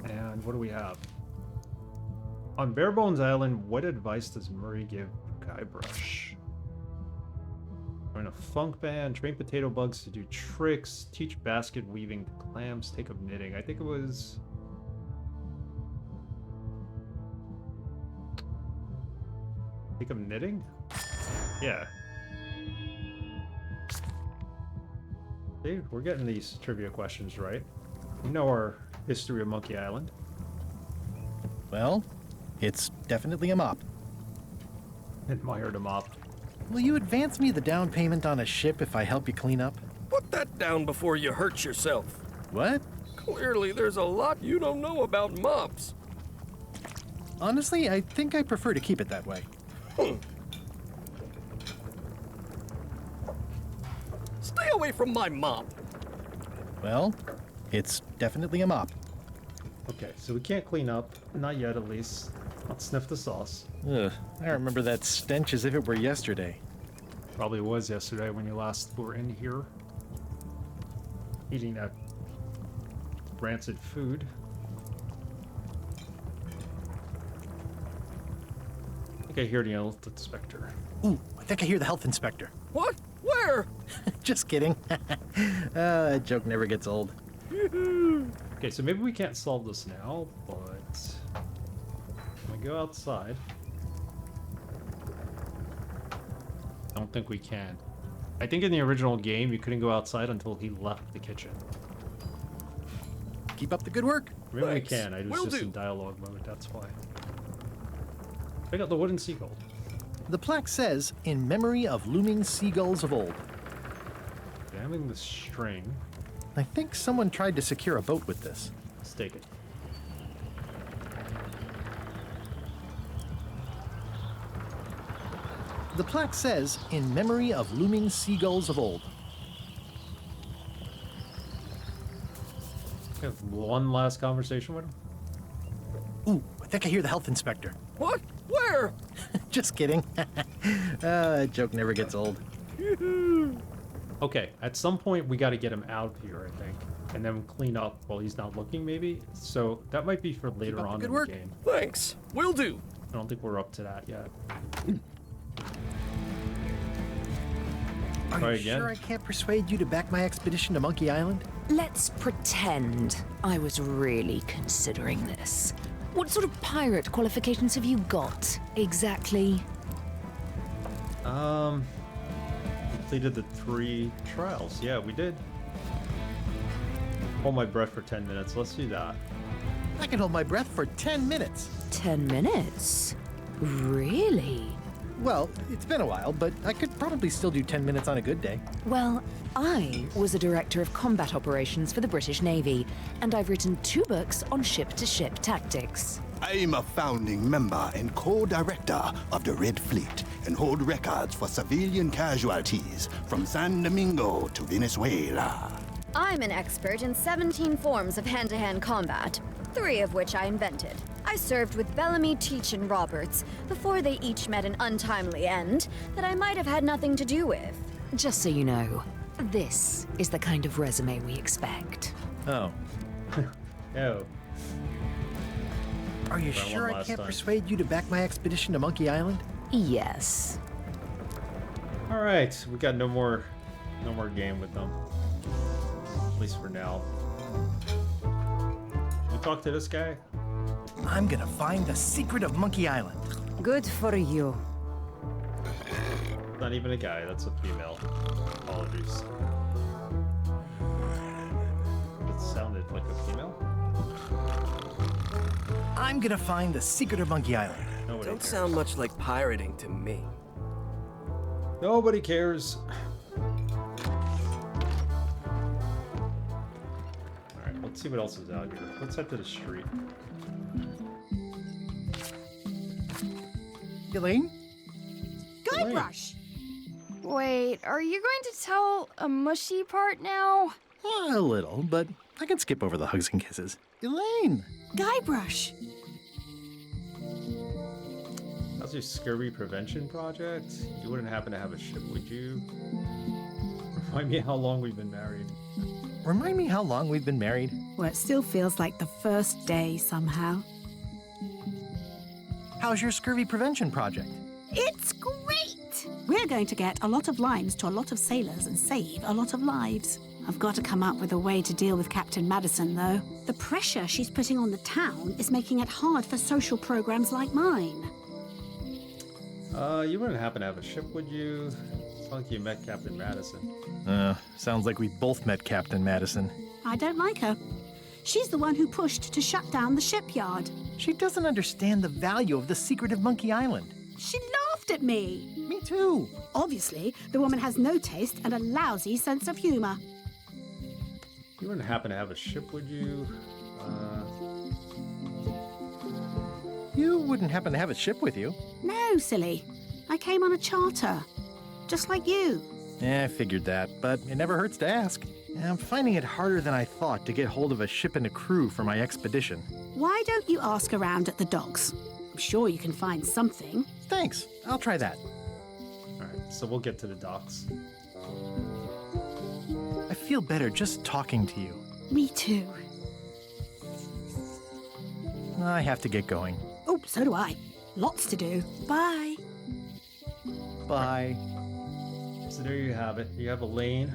And what do we have? On Barebones Island, what advice does Murray give Guybrush? Join a funk band, train potato bugs to do tricks, teach basket weaving to clams, take up knitting. I think it was... take up knitting? Yeah. See, we're getting these trivia questions right. We know our history of Monkey Island. Well, it's definitely a mop. Admired a mop. Will you advance me the down payment on a ship if I help you clean up? Put that down before you hurt yourself. What? Clearly, there's a lot you don't know about mops. Honestly, I think I prefer to keep it that way. Stay away from my mop. Well, it's definitely a mop. Okay, so we can't clean up. Not yet, at least. Let's sniff the sauce. Ugh, I remember that stench as if it were yesterday. Probably was yesterday when you last were in here. Eating that rancid food. I think I hear the health inspector. Ooh, I think I hear the health inspector. What? Where? Just kidding. That joke never gets old. Okay, so maybe we can't solve this now, but... go outside. I don't think we can. I think in the original game, you couldn't go outside until he left the kitchen. Keep up the good work. Maybe we can. I was just in dialogue mode, that's why. Pick up the wooden seagull. The plaque says, in memory of looming seagulls of old. Jamming the string. I think someone tried to secure a boat with this. Let's take it. The plaque says, in memory of looming seagulls of old. We have one last conversation with him. Ooh, I think I hear the health inspector. What? Where? Just kidding. That joke never gets old. Okay, at some point we got to get him out of here, I think, and then clean up while he's not looking, maybe. So that might be for later on in the game. Thanks. Will do. I don't think we're up to that yet. Are you sure I can't persuade you to back my expedition to Monkey Island? Let's pretend I was really considering this. What sort of pirate qualifications have you got, exactly? Completed the 3 trials. Yeah, we did. Hold my breath for 10 minutes. Let's do that. I can hold my breath for 10 minutes. 10 minutes? Really? Well, it's been a while, but I could probably still do 10 minutes on a good day. Well, I was a director of combat operations for the British Navy, and I've written 2 books on ship-to-ship tactics. I'm a founding member and co-director of the Red Fleet and hold records for civilian casualties from San Domingo to Venezuela. I'm an expert in 17 forms of hand-to-hand combat, 3 of which I invented. I served with Bellamy, Teach, and Roberts before they each met an untimely end that I might have had nothing to do with. Just so you know, this is the kind of resume we expect. Oh. Oh. Are you sure I can't persuade you to back my expedition to Monkey Island? Yes. All right, we got no more game with them. At least for now. You talk to this guy? I'm gonna find the secret of Monkey Island. Good for you. Not even a guy, that's a female. Apologies. It sounded like a female. I'm gonna find the secret of Monkey Island. Nobody Don't cares. sound much like pirating to me. Nobody cares. Alright, let's see what else is out here. Let's head to the street. Elaine? Guybrush! Wait, are you going to tell a mushy part now? A little, but I can skip over the hugs and kisses. Elaine! Guybrush! How's your scurvy prevention project? You wouldn't happen to have a ship, would you? Remind me how long we've been married. Remind me how long we've been married? Well, it still feels like the first day somehow. How's your scurvy prevention project? It's great! We're going to get a lot of limes to a lot of sailors and save a lot of lives. I've got to come up with a way to deal with Captain Madison, though. The pressure she's putting on the town is making it hard for social programs like mine. You wouldn't happen to have a ship, would you? It's like you met Captain Madison. Sounds like we both met Captain Madison. I don't like her. She's the one who pushed to shut down the shipyard. She doesn't understand the value of the secret of Monkey Island. She laughed at me. Me too. Obviously, the woman has no taste and a lousy sense of humor. You wouldn't happen to have a ship, would you? You wouldn't happen to have a ship with you? No, silly. I came on a charter. Just like you. Yeah, I figured that, but it never hurts to ask. I'm finding it harder than I thought to get hold of a ship and a crew for my expedition. Why don't you ask around at the docks? I'm sure you can find something. Thanks. I'll try that. Alright, so we'll get to the docks. I feel better just talking to you. Me too. I have to get going. Oh, so do I. Lots to do. Bye. Bye. So there you have it. You have Elaine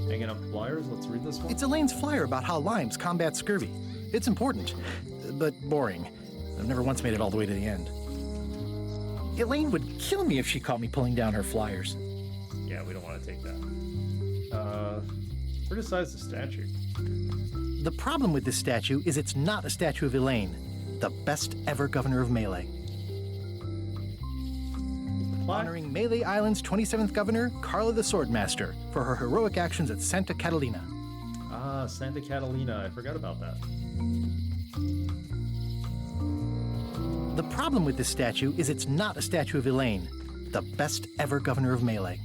hanging up flyers. Let's read this one. It's Elaine's flyer about how limes combat scurvy. It's important, but boring. I've never once made it all the way to the end. Elaine would kill me if she caught me pulling down her flyers. Yeah, we don't want to take that. Criticize the statue. The problem with this statue is it's not a statue of Elaine, the best ever governor of Melee. Honoring Melee Island's 27th governor, Carla the Swordmaster, for her heroic actions at Santa Catalina. Ah, Santa Catalina. I forgot about that. The problem with this statue is it's not a statue of Elaine, the best ever governor of Melee.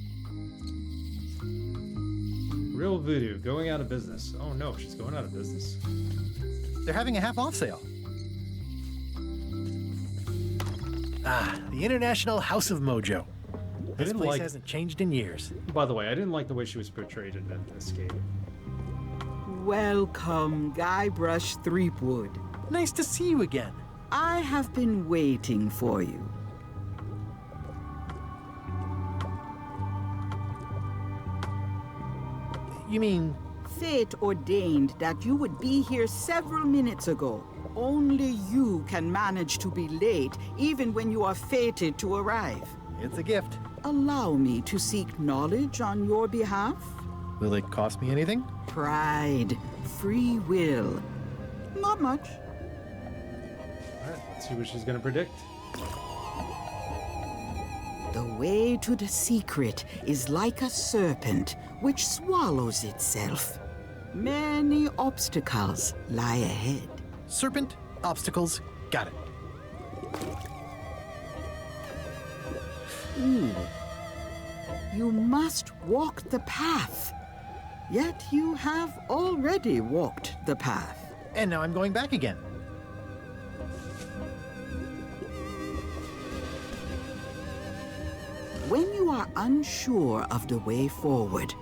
Real Voodoo, going out of business. Oh no, she's going out of business. They're having a half-off sale. Ah, the International House of Mojo. This place hasn't changed in years. By the way, I didn't like the way she was portrayed in this game. Welcome, Guybrush Threepwood. Nice to see you again. I have been waiting for you. You mean? Fate ordained that you would be here several minutes ago. Only you can manage to be late, even when you are fated to arrive. It's a gift. Allow me to seek knowledge on your behalf. Will it cost me anything? Pride, free will. Not much. Alright, let's see what she's gonna predict. The way to the secret is like a serpent which swallows itself. Many obstacles lie ahead. Serpent, obstacles, got it. You must walk the path. Yet you have already walked the path. And now I'm going back again. When you are unsure of the way forward,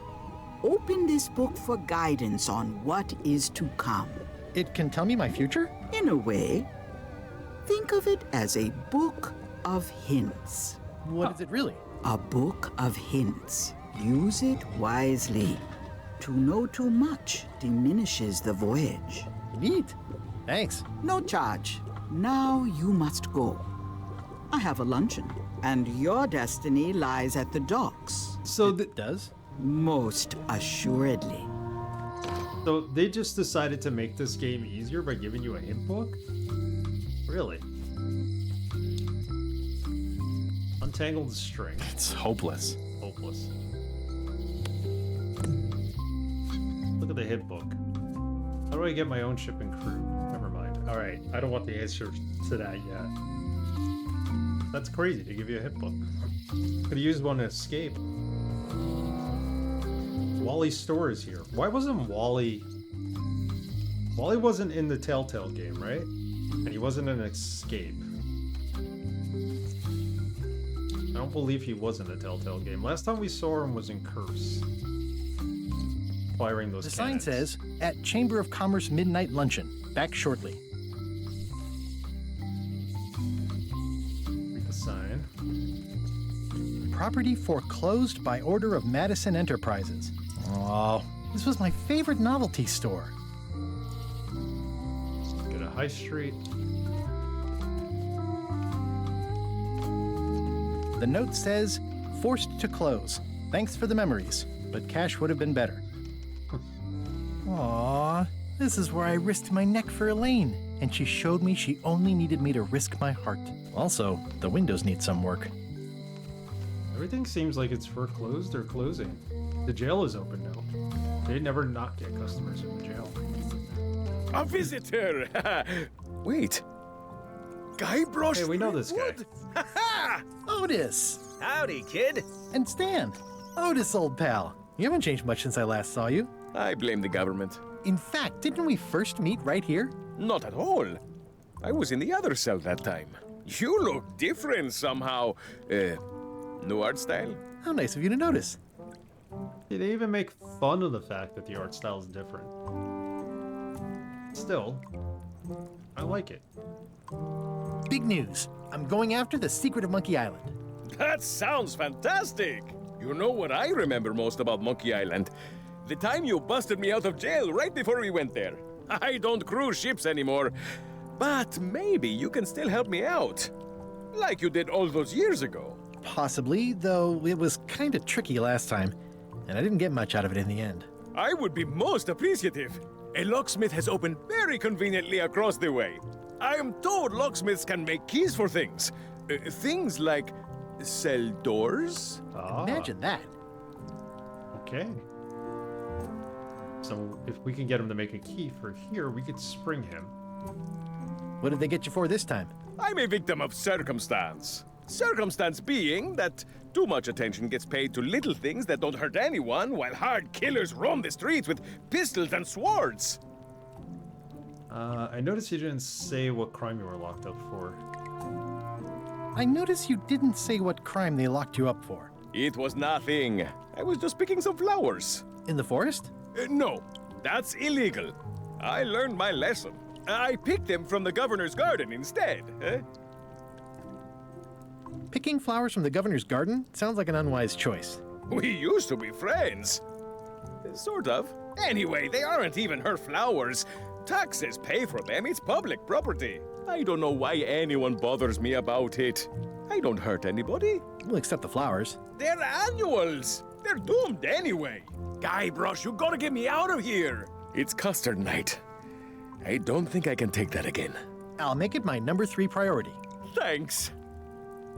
open this book for guidance on what is to come. It can tell me my future? In a way. Think of it as a book of hints. What is it really? A book of hints. Use it wisely. To know too much diminishes the voyage. Neat. Thanks. No charge. Now you must go. I have a luncheon, and your destiny lies at the docks. So it does? Most assuredly. So they just decided to make this game easier by giving you a hint book? Really? Untangled string. It's hopeless. Hopeless. Look at the hint book. How do I get my own ship and crew? Never mind. Alright, I don't want the answer to that yet. That's crazy to give you a hint book. Could've used one to escape. Wally's store is here. Why wasn't Wally... Wally wasn't in the Telltale game, right? And he wasn't in Escape. I don't believe he was in the Telltale game. Last time we saw him was in Curse. Firing those The cannons. sign says, at Chamber of Commerce Midnight Luncheon. Back shortly. Read the sign. Property foreclosed by order of Madison Enterprises. Oh, this was my favorite novelty store. Go to High Street. The note says, forced to close. Thanks for the memories, but cash would have been better. Aww, this is where I risked my neck for Elaine, and she showed me she only needed me to risk my heart. Also, the windows need some work. Everything seems like it's foreclosed or closing. The jail is open now. They never not get customers in the jail. A visitor! Wait. Guybrush. Hey, we know this guy. Otis! Howdy, kid. And Stan. Otis, old pal. You haven't changed much since I last saw you. I blame the government. In fact, didn't we first meet right here? Not at all. I was in the other cell that time. You look different somehow. New art style? How nice of you to notice. They even make fun of the fact that the art style is different. Still, I like it. Big news. I'm going after the secret of Monkey Island. That sounds fantastic. You know what I remember most about Monkey Island? The time you busted me out of jail right before we went there. I don't cruise ships anymore. But maybe you can still help me out. Like you did all those years ago. Possibly, though it was kind of tricky last time, and I didn't get much out of it in the end. I would be most appreciative. A locksmith has opened very conveniently across the way. I am told locksmiths can make keys for things. Things like cell doors. Imagine that. Okay. So if we can get him to make a key for here, we could spring him. What did they get you for this time? I'm a victim of circumstance. Circumstance being that too much attention gets paid to little things that don't hurt anyone, while hard killers roam the streets with pistols and swords. I noticed you didn't say what crime you were locked up for. I noticed you didn't say what crime they locked you up for. It was nothing. I was just picking some flowers. In the forest? No, that's illegal. I learned my lesson. I picked them from the governor's garden instead. Picking flowers from the governor's garden sounds like an unwise choice. We used to be friends. Sort of. Anyway, they aren't even her flowers. Taxes pay for them. It's public property. I don't know why anyone bothers me about it. I don't hurt anybody. We'll accept the flowers. They're annuals. They're doomed anyway. Guybrush, you gotta get me out of here. It's custard night. I don't think I can take that again. I'll make it my number 3 priority. Thanks.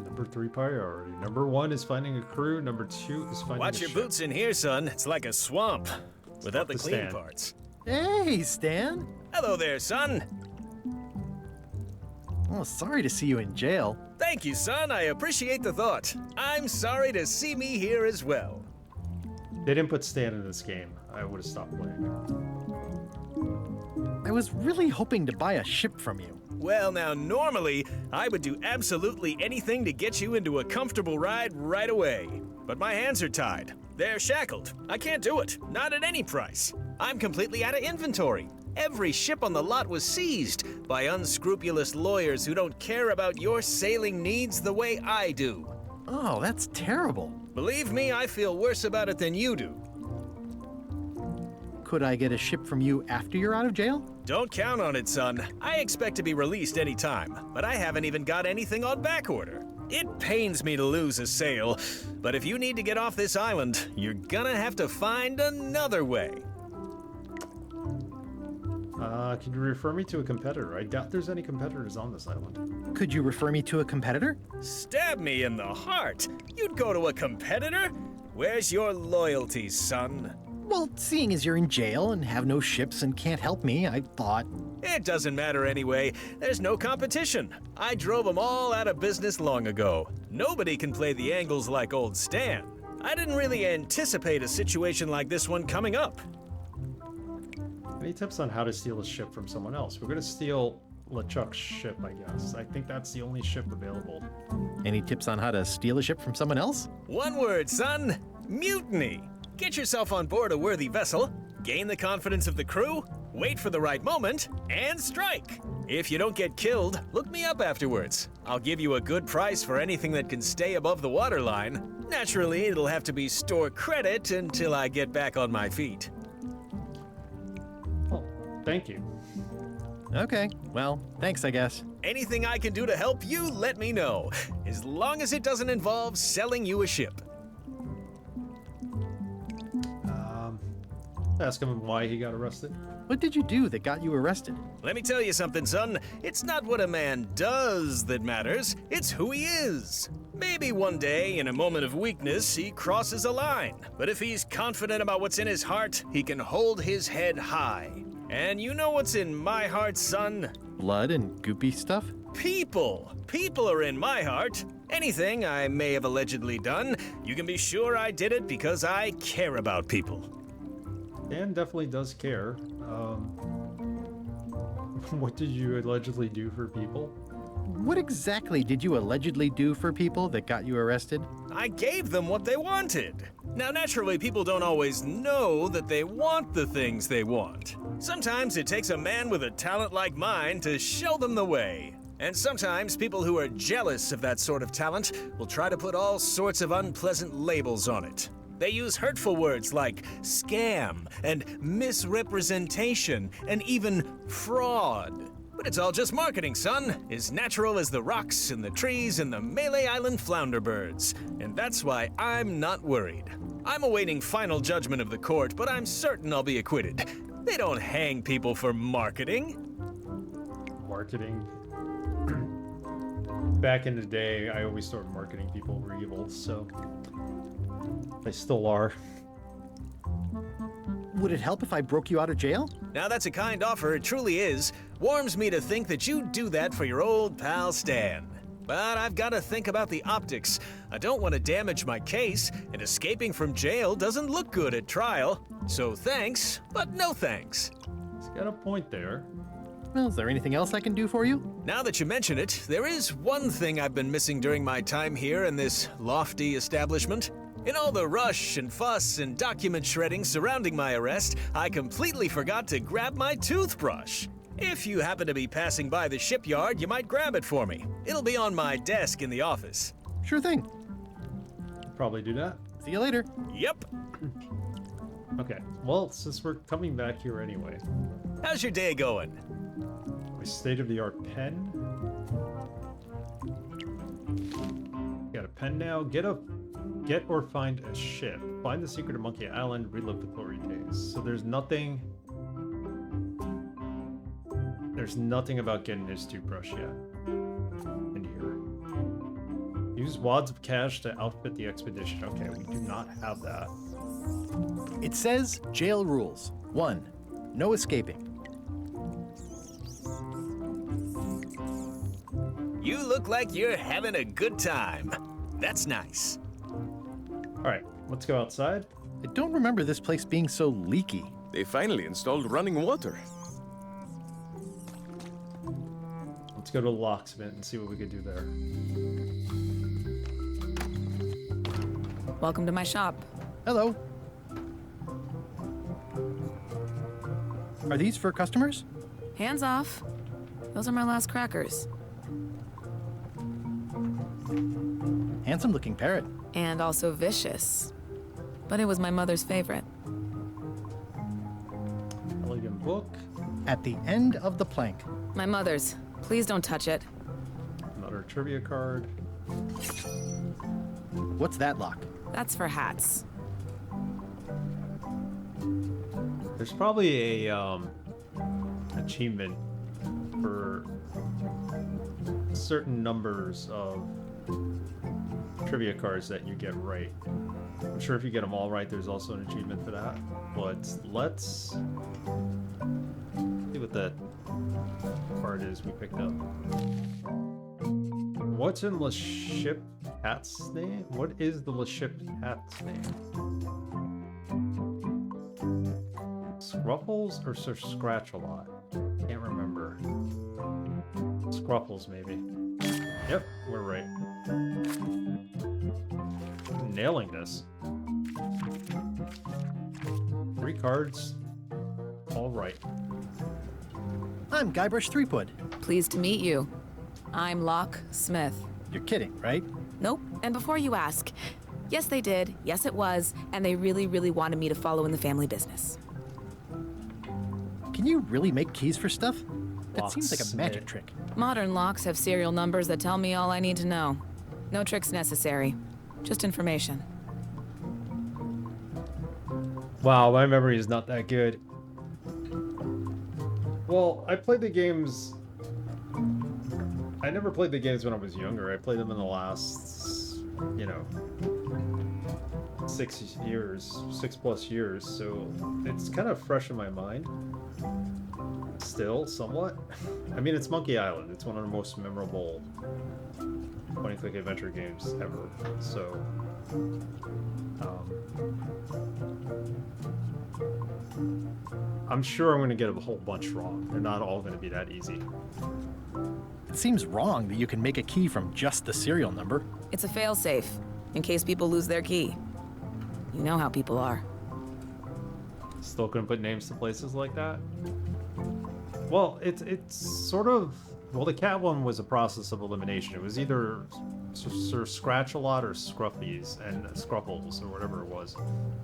Number 3 priority. Number 1 is finding a crew. Number 2 is finding Watch a your ship. boots in here, son. It's like a swamp. Without the clean Stan. parts. Hey, Stan. Hello there, son. Oh, sorry to see you in jail. Thank you, son. I appreciate the thought. I'm sorry to see me here as well. They didn't put Stan in this game. I would have stopped playing. I was really hoping to buy a ship from you. Well, now, normally, I would do absolutely anything to get you into a comfortable ride right away. But my hands are tied. They're shackled. I can't do it. Not at any price. I'm completely out of inventory. Every ship on the lot was seized by unscrupulous lawyers who don't care about your sailing needs the way I do. Oh, that's terrible. Believe me, I feel worse about it than you do. Could I get a ship from you after you're out of jail? Don't count on it, son. I expect to be released any time, but I haven't even got anything on back order. It pains me to lose a sail, but if you need to get off this island, you're gonna have to find another way. Could you refer me to a competitor? I doubt there's any competitors on this island. Could you refer me to a competitor? Stab me in the heart. You'd go to a competitor? Where's your loyalty, son? Well, seeing as you're in jail and have no ships and can't help me, I thought... It doesn't matter anyway. There's no competition. I drove them all out of business long ago. Nobody can play the angles like old Stan. I didn't really anticipate a situation like this one coming up. Any tips on how to steal a ship from someone else? We're gonna steal LeChuck's ship, I guess. I think that's the only ship available. Any tips on how to steal a ship from someone else? One word, son. Mutiny. Get yourself on board a worthy vessel, gain the confidence of the crew, wait for the right moment, and strike. If you don't get killed, look me up afterwards. I'll give you a good price for anything that can stay above the waterline. Naturally, it'll have to be store credit until I get back on my feet. Oh, thank you. Okay, well, thanks, I guess. Anything I can do to help you, let me know. As long as it doesn't involve selling you a ship. Ask him why he got arrested. What did you do that got you arrested? Let me tell you something, son. It's not what a man does that matters, it's who he is. Maybe one day, in a moment of weakness, he crosses a line. But if he's confident about what's in his heart, he can hold his head high. And you know what's in my heart, son? Blood and goopy stuff? People. People are in my heart. Anything I may have allegedly done, you can be sure I did it because I care about people. Dan definitely does care. What did you allegedly do for people? What exactly did you allegedly do for people that got you arrested? I gave them what they wanted. Now, naturally, people don't always know that they want the things they want. Sometimes it takes a man with a talent like mine to show them the way. And sometimes people who are jealous of that sort of talent will try to put all sorts of unpleasant labels on it. They use hurtful words like scam and misrepresentation and even fraud. But it's all just marketing, son. As natural as the rocks and the trees and the Melee Island flounder birds. And that's why I'm not worried. I'm awaiting final judgment of the court, but I'm certain I'll be acquitted. They don't hang people for marketing. Marketing? Back in the day, I always thought marketing people were evil, so they still are. Would it help if I broke you out of jail? Now that's a kind offer, it truly is. Warms me to think that you'd do that for your old pal Stan. But I've got to think about the optics. I don't want to damage my case, and escaping from jail doesn't look good at trial. So thanks, but no thanks. He's got a point there. Well, is there anything else I can do for you? Now that you mention it, there is one thing I've been missing during my time here in this lofty establishment. In all the rush and fuss and document shredding surrounding my arrest, I completely forgot to grab my toothbrush. If you happen to be passing by the shipyard, you might grab it for me. It'll be on my desk in the office. Sure thing. Probably do that. See you later. Yep. Okay, well, since we're coming back here anyway. How's your day going? My state-of-the-art pen. Got a pen now. Get or find a ship. Find the secret of Monkey Island. Relive the glory days. So there's nothing about getting his toothbrush yet in here. Use wads of cash to outfit the expedition. Okay, we do not have that. It says jail rules. 1. No escaping. You look like you're having a good time. That's nice. Alright, let's go outside. I don't remember this place being so leaky. They finally installed running water. Let's go to the locksmith and see what we could do there. Welcome to my shop. Hello. Are these for customers? Hands off. Those are my last crackers. Handsome looking parrot. And also vicious. But it was my mother's favorite. Elegant book. At the end of the plank. My mother's. Please don't touch it. Another trivia card. What's that lock? That's for hats. There's probably a achievement for certain numbers of trivia cards that you get right. I'm sure if you get them all right, there's also an achievement for that. But let's see what that card is we picked up. What's in the ship hat's name? What is the ship hat's name? Scruffles or Sir Scratch-a-Lot? Can't remember. Scruffles, maybe. Yep, we're right. Nailing this. 3 cards. All right. I'm Guybrush Threepwood. Pleased to meet you. I'm Locke Smith. You're kidding, right? Nope. And before you ask, yes they did, yes it was, and they really, really wanted me to follow in the family business. Can you really make keys for stuff? That seems like a Locksmith. magic trick. Modern locks have serial numbers that tell me all I need to know. No tricks necessary. Just information. Wow, my memory is not that good. Well, I played the games... I never played the games when I was younger. I played them in the last, 6 years, 6+ years, so it's kind of fresh in my mind. Still, somewhat. I mean, it's Monkey Island. It's one of the most memorable point-and-click adventure games ever, so... I'm sure I'm going to get a whole bunch wrong. They're not all going to be that easy. It seems wrong that you can make a key from just the serial number. It's a failsafe, in case people lose their key. You know how people are. Still couldn't put names to places like that? Well, it's sort of... Well, the cat one was a process of elimination. It was either Sir Scratch-a-Lot or Scruffies and Scruffles or whatever it was.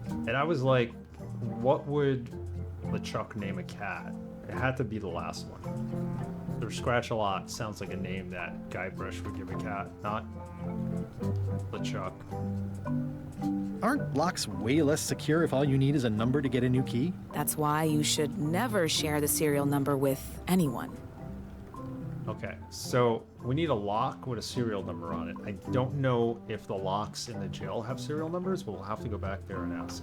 And I was like, what would LeChuck name a cat? It had to be the last one. Or Scratch-a-Lot sounds like a name that Guybrush would give a cat, not LeChuck. Aren't locks way less secure if all you need is a number to get a new key? That's why you should never share the serial number with anyone. Okay, so we need a lock with a serial number on it. I don't know if the locks in the jail have serial numbers, but we'll have to go back there and ask.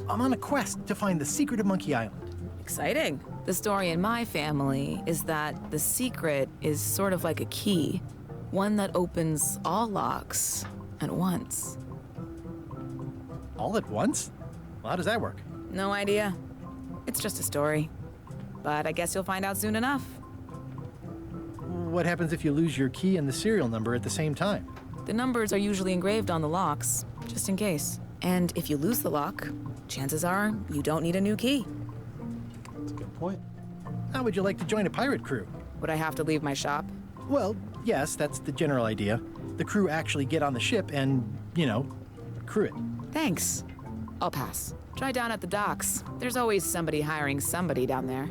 I'm on a quest to find the secret of Monkey Island. Exciting. The story in my family is that the secret is sort of like a key, one that opens all locks at once. All at once? Well, how does that work? No idea. It's just a story. But I guess you'll find out soon enough. What happens if you lose your key and the serial number at the same time? The numbers are usually engraved on the locks, just in case. And if you lose the lock, chances are you don't need a new key. That's a good point. How would you like to join a pirate crew? Would I have to leave my shop? Well, yes, that's the general idea. The crew actually get on the ship and, crew it. Thanks. I'll pass. Try down at the docks. There's always somebody hiring somebody down there.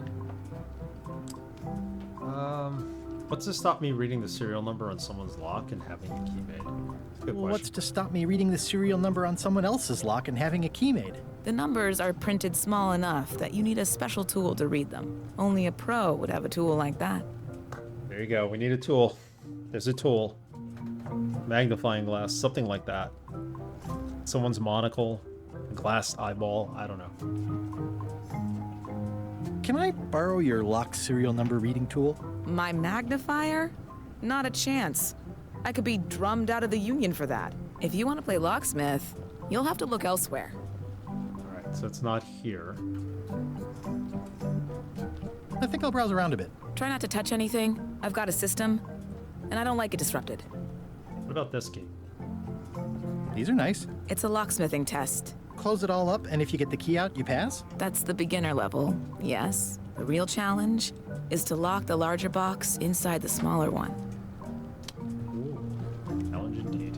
What's to stop me reading the serial number on someone's lock and having a key made? Good question. What's to stop me reading the serial number on someone else's lock and having a key made? The numbers are printed small enough that you need a special tool to read them. Only a pro would have a tool like that. There you go. We need a tool. There's a tool. Magnifying glass, something like that. Someone's monocle, a glass eyeball, I don't know. Can I borrow your lock serial number reading tool? My magnifier? Not a chance. I could be drummed out of the union for that. If you want to play locksmith, you'll have to look elsewhere. Alright, so it's not here. I think I'll browse around a bit. Try not to touch anything. I've got a system, and I don't like it disrupted. What about this key? These are nice. It's a locksmithing test. Close it all up, and if you get the key out, you pass? That's the beginner level, yes. The real challenge is to lock the larger box inside the smaller one. Ooh, challenge indeed.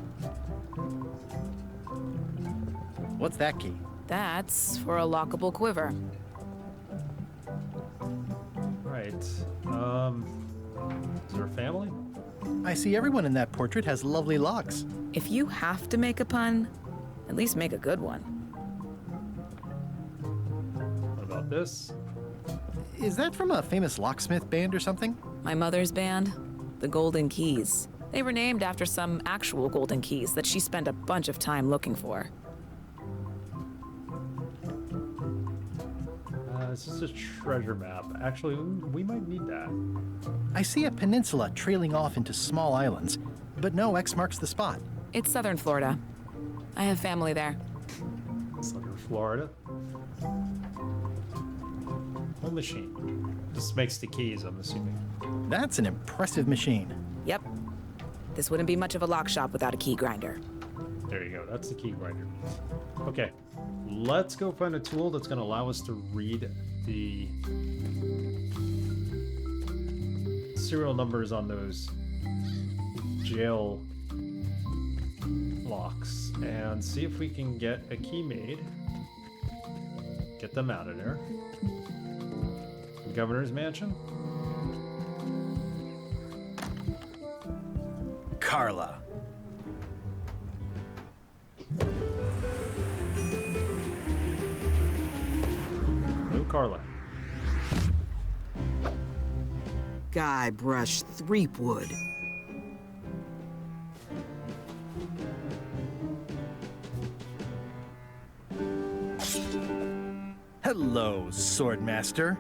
What's that key? That's for a lockable quiver. Right. Is there a family? I see everyone in that portrait has lovely locks. If you have to make a pun, at least make a good one. What about this? Is that from a famous locksmith band or something? My mother's band, the Golden Keys. They were named after some actual golden keys that she spent a bunch of time looking for. This is a treasure map. Actually, we might need that. I see a peninsula trailing off into small islands, but no X marks the spot. It's southern Florida. I have family there. Southern Florida. Whole machine. Just makes the keys, I'm assuming. That's an impressive machine. Yep. This wouldn't be much of a lock shop without a key grinder. There you go. That's the key grinder. Okay. Let's go find a tool that's going to allow us to read the serial numbers on those jail locks and see if we can get a key made. Get them out of there. The governor's mansion. Carla. No Carla. Guybrush Threepwood. Hello, Swordmaster.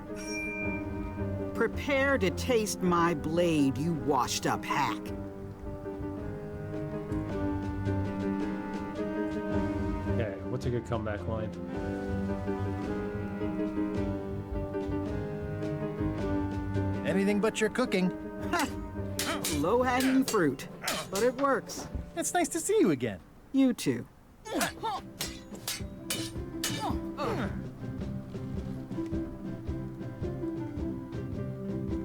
Prepare to taste my blade, you washed-up hack. Okay, what's a good comeback line? Anything but your cooking. Low-hanging fruit, but it works. It's nice to see you again. You too.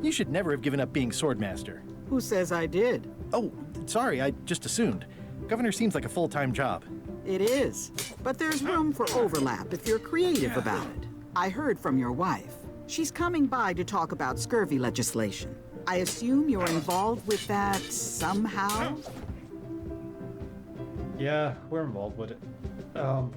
You should never have given up being Swordmaster. Who says I did? Oh, sorry, I just assumed. Governor seems like a full-time job. It is, but there's room for overlap if you're creative about it. I heard from your wife. She's coming by to talk about scurvy legislation. I assume you're involved with that somehow? Yeah, we're involved with it.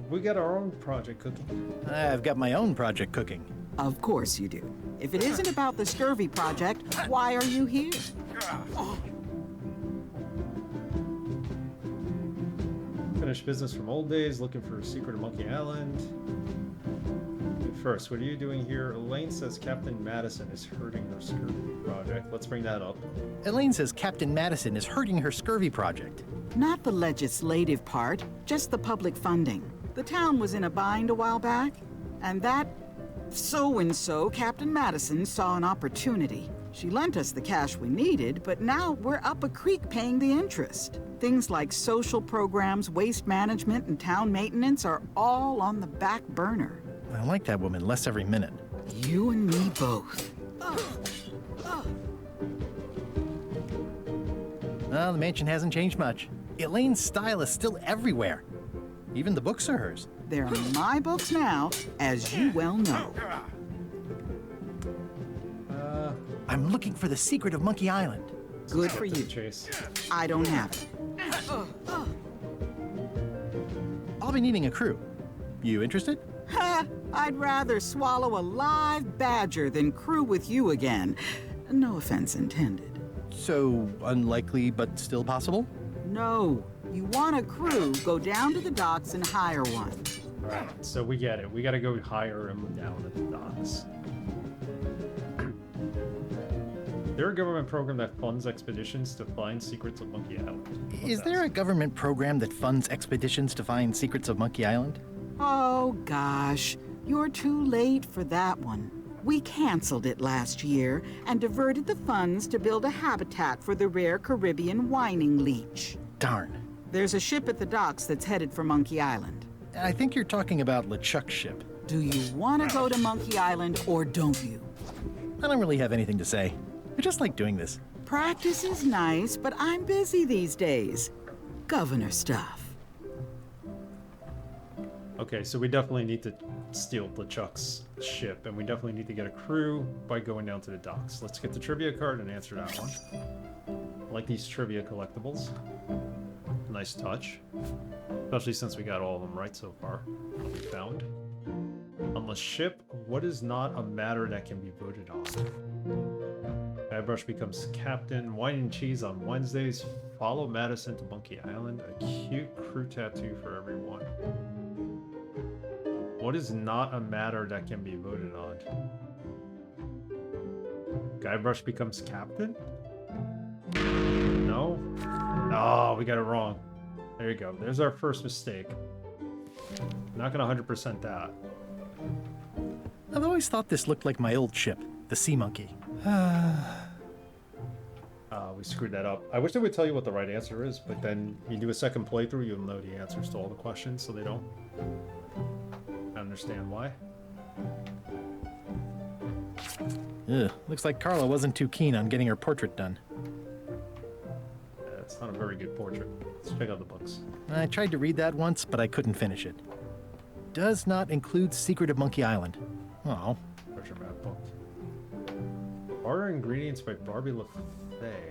We got our own project cooking. I've got my own project cooking. Of course you do. If it isn't about the scurvy project, why are you here? Finished business from old days, looking for a secret of Monkey Island. First, what are you doing here? Elaine says Captain Madison is hurting her scurvy project. Let's bring that up. Elaine says Captain Madison is hurting her scurvy project. Not the legislative part, just the public funding. The town was in a bind a while back, and that so-and-so, Captain Madison, saw an opportunity. She lent us the cash we needed, but now we're up a creek paying the interest. Things like social programs, waste management, and town maintenance are all on the back burner. I like that woman less every minute. You and me both. Well, the mansion hasn't changed much. Elaine's style is still everywhere. Even the books are hers. They're my books now, as you well know. I'm looking for the secret of Monkey Island. Good for you. Chase. I don't have it. I'll be needing a crew. You interested? Ha! I'd rather swallow a live badger than crew with you again. No offense intended. So, unlikely but still possible? No. You want a crew, go down to the docks and hire one. Alright, so we get it. We gotta go hire him down at the docks. There a government program that funds expeditions to find secrets of Monkey Island? Is there a government program that funds expeditions to find secrets of Monkey Island? Oh, gosh. You're too late for that one. We canceled it last year and diverted the funds to build a habitat for the rare Caribbean whining leech. Darn. There's a ship at the docks that's headed for Monkey Island. I think you're talking about LeChuck's ship. Do you want to go to Monkey Island or don't you? I don't really have anything to say. I just like doing this. Practice is nice, but I'm busy these days. Governor stuff. Okay, so we definitely need to steal LeChuck's ship, and we definitely need to get a crew by going down to the docks. Let's get the trivia card and answer that one. I like these trivia collectibles. Nice touch. Especially since we got all of them right so far. What we found. On the ship, what is not a matter that can be voted on? Guybrush becomes captain. Wine and cheese on Wednesdays. Follow Madison to Monkey Island. A cute crew tattoo for everyone. What is not a matter that can be voted on? Guybrush becomes captain? No? Oh, we got it wrong. There you go. There's our first mistake. Not gonna 100% that. I've always thought this looked like my old ship, the Sea Monkey. We screwed that up. I wish they would tell you what the right answer is, but then you do a second playthrough, you'll know the answers to all the questions, so they don't. I understand why. Ugh, looks like Carla wasn't too keen on getting her portrait done. It's not a very good portrait. Let's check out the books. I tried to read that once, but I couldn't finish it. Does not include Secret of Monkey Island. Oh. Treasure map book. Order ingredients by Barbie LaFay.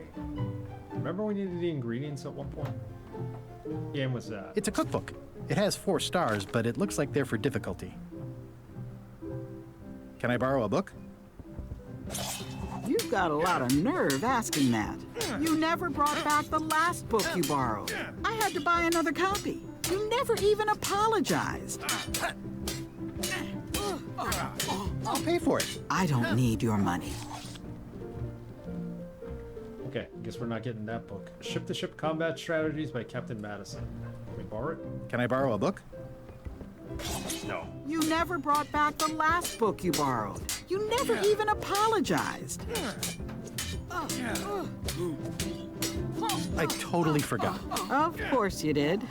Remember we needed the ingredients at one point? What game was that? It's a cookbook. It has 4 stars, but it looks like they're for difficulty. Can I borrow a book? You've got a lot of nerve asking that. You never brought back the last book you borrowed. I had to buy another copy. You never even apologized. I'll pay for it. I don't need your money. Okay, guess we're not getting that book. Ship-to-Ship Combat Strategies by Captain Madison. Can we borrow it? Can I borrow a book? No. You never brought back the last book you borrowed. You never even apologized. I totally forgot. Of course you did.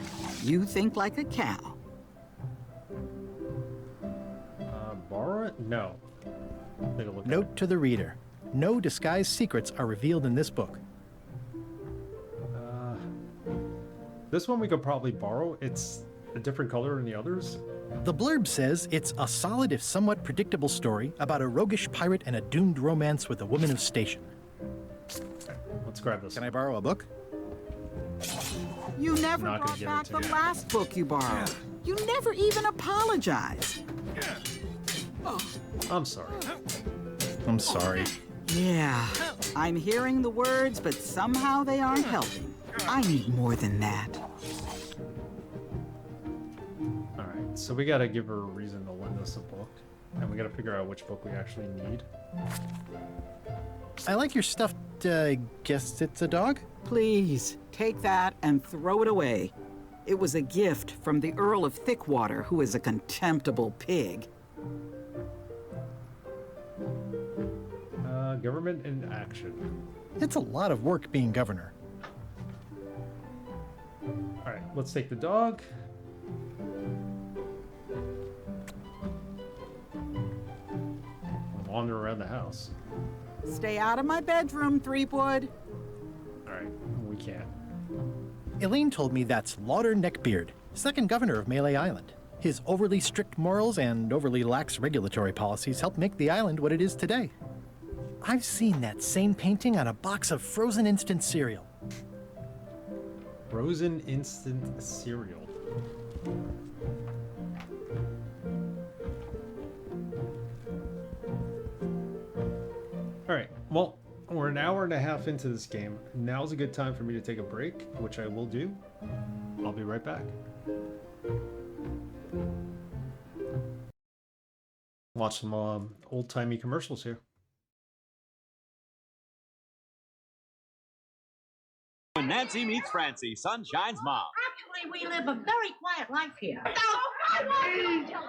You think like a cow. Borrow it? No. Take a look. Note to the reader. No disguised secrets are revealed in this book. This one we could probably borrow. It's a different color than the others. The blurb says it's a solid if somewhat predictable story about a roguish pirate and a doomed romance with a woman of station. Let's grab this. Can I borrow a book? You never Not gonna brought give it back to the you. last book you borrowed. You never even apologized. I'm sorry. I'm sorry. Yeah, I'm hearing the words, but somehow they aren't helping. I need more than that. Alright, so we gotta give her a reason to lend us a book. And we gotta figure out which book we actually need. I like your stuffed, guess it's a dog? Please, take that and throw it away. It was a gift from the Earl of Thickwater, who is a contemptible pig. Government in action. It's a lot of work being governor. Alright, let's take the dog. Wander around the house. Stay out of my bedroom, Threepwood. Alright, we can't. Elaine told me that's Lauder Neckbeard, second governor of Melee Island. His overly strict morals and overly lax regulatory policies helped make the island what it is today. I've seen that same painting on a box of frozen instant cereal. Frozen instant cereal. Alright, well, we're an hour and a half into this game. Now's a good time for me to take a break, which I will do. I'll be right back. Watch some old-timey commercials here. When Nancy meets Francie, Sunshine's mom. Actually, we live a very quiet life here. And what do you call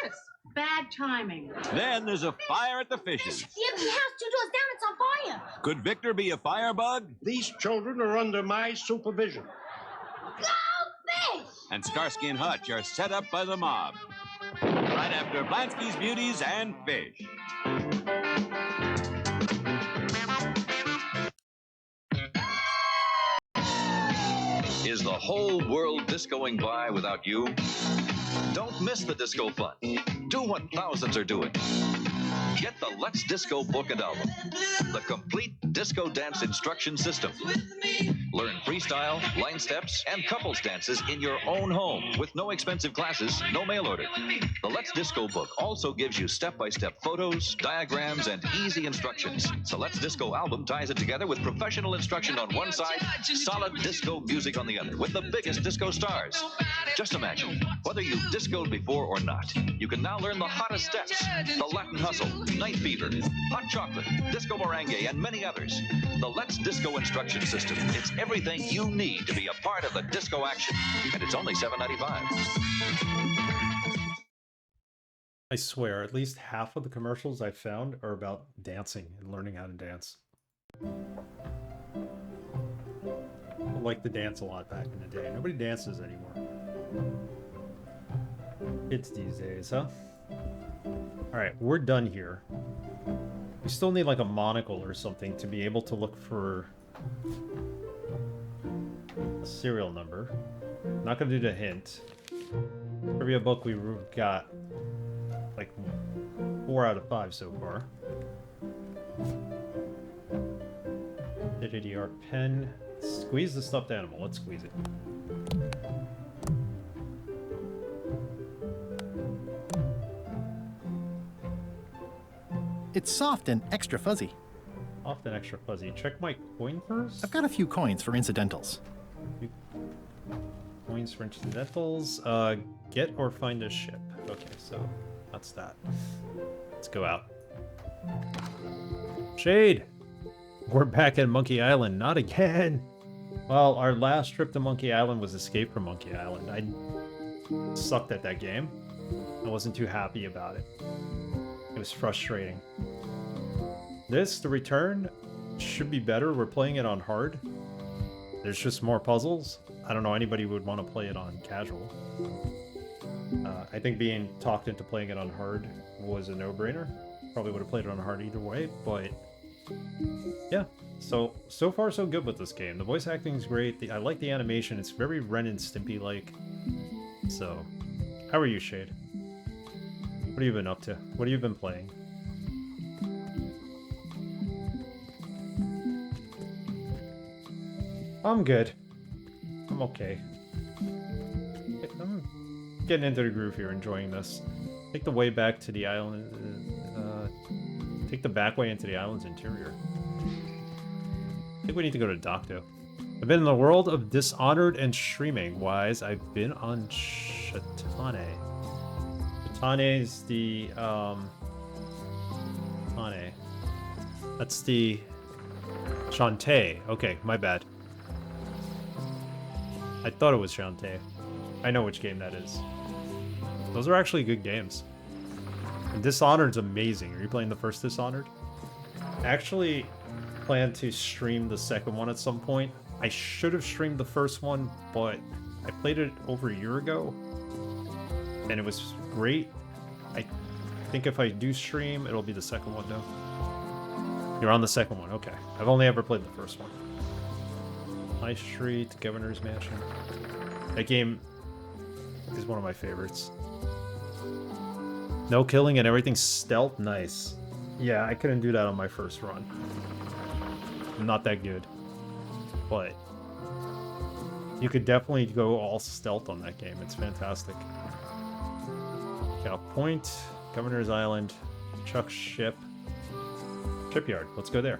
this? Bad timing. Then there's a fire at the fishes. The empty house 2 doors down, it's on fire. Could Victor be a firebug? These children are under my supervision. Go fish! And Starsky and Hutch are set up by the mob. Right after Blansky's Beauties and Fish. Is the whole world discoing by without you? Don't miss the disco fun. Do what thousands are doing. Get the Let's Disco book and album, the complete disco dance instruction system. Learn freestyle, line steps, and couples dances in your own home with no expensive classes, no mail order. The Let's Disco book also gives you step-by-step photos, diagrams, and easy instructions. The Let's Disco album ties it together with professional instruction on one side, solid disco music on the other, with the biggest disco stars. Just imagine, whether you've discoed before or not, you can now learn the hottest steps, the Latin hustle, night fever, hot chocolate, disco merengue, and many others. The Let's Disco instruction system. It's everything you need to be a part of the disco action. And it's only $7.95. I swear, at least half of the commercials I've found are about dancing and learning how to dance. I liked to dance a lot back in the day. Nobody dances anymore. It's these days, huh? Alright, we're done here. We still need like a monocle or something to be able to look for a serial number. Not gonna do the hint. Trivia book, we got like 4 out of 5 so far. DDR pen. Squeeze the stuffed animal. Let's squeeze it. It's soft and extra fuzzy. Soft and extra fuzzy. Check my coin purse. I've got a few coins for incidentals. Coins for incidentals. Get or find a ship. Okay, so that's that. Let's go out. Shade! We're back at Monkey Island. Not again! Well, our last trip to Monkey Island was Escape from Monkey Island. I sucked at that game. I wasn't too happy about it. It was frustrating. This, the return, should be better. We're playing it on hard. There's just more puzzles. I don't know anybody would want to play it on casual. I think being talked into playing it on hard was a no-brainer. Probably would have played it on hard either way, but yeah. So far so good with this game. The voice acting is great. I like the animation. It's very Ren and Stimpy-like. So How are you, Shade? What have you been up to? What have you been playing? I'm good. I'm okay. I'm getting into the groove here, enjoying this. Take the way back to the island. Take the back way into the island's interior. I think we need to go to Docto. I've been in the world of Dishonored and streaming wise. I've been on Shatane. Shatane is the Shatane. That's the Shantae. Okay, my bad. I thought it was Shantae. I know which game that is. Those are actually good games. And Dishonored's amazing. Are you playing the first Dishonored? I actually plan to stream the second one at some point. I should have streamed the first one, but I played it over a year ago. And it was great. I think if I do stream, it'll be the second one though. You're on the second one, okay. I've only ever played the first one. High Street, Governor's Mansion. That game is one of my favorites. No killing and everything stealth, nice. Yeah, I couldn't do that on my first run. I'm not that good. But you could definitely go all stealth on that game. It's fantastic. Cow Point, Governor's Island, Chuck's ship. Shipyard, let's go there.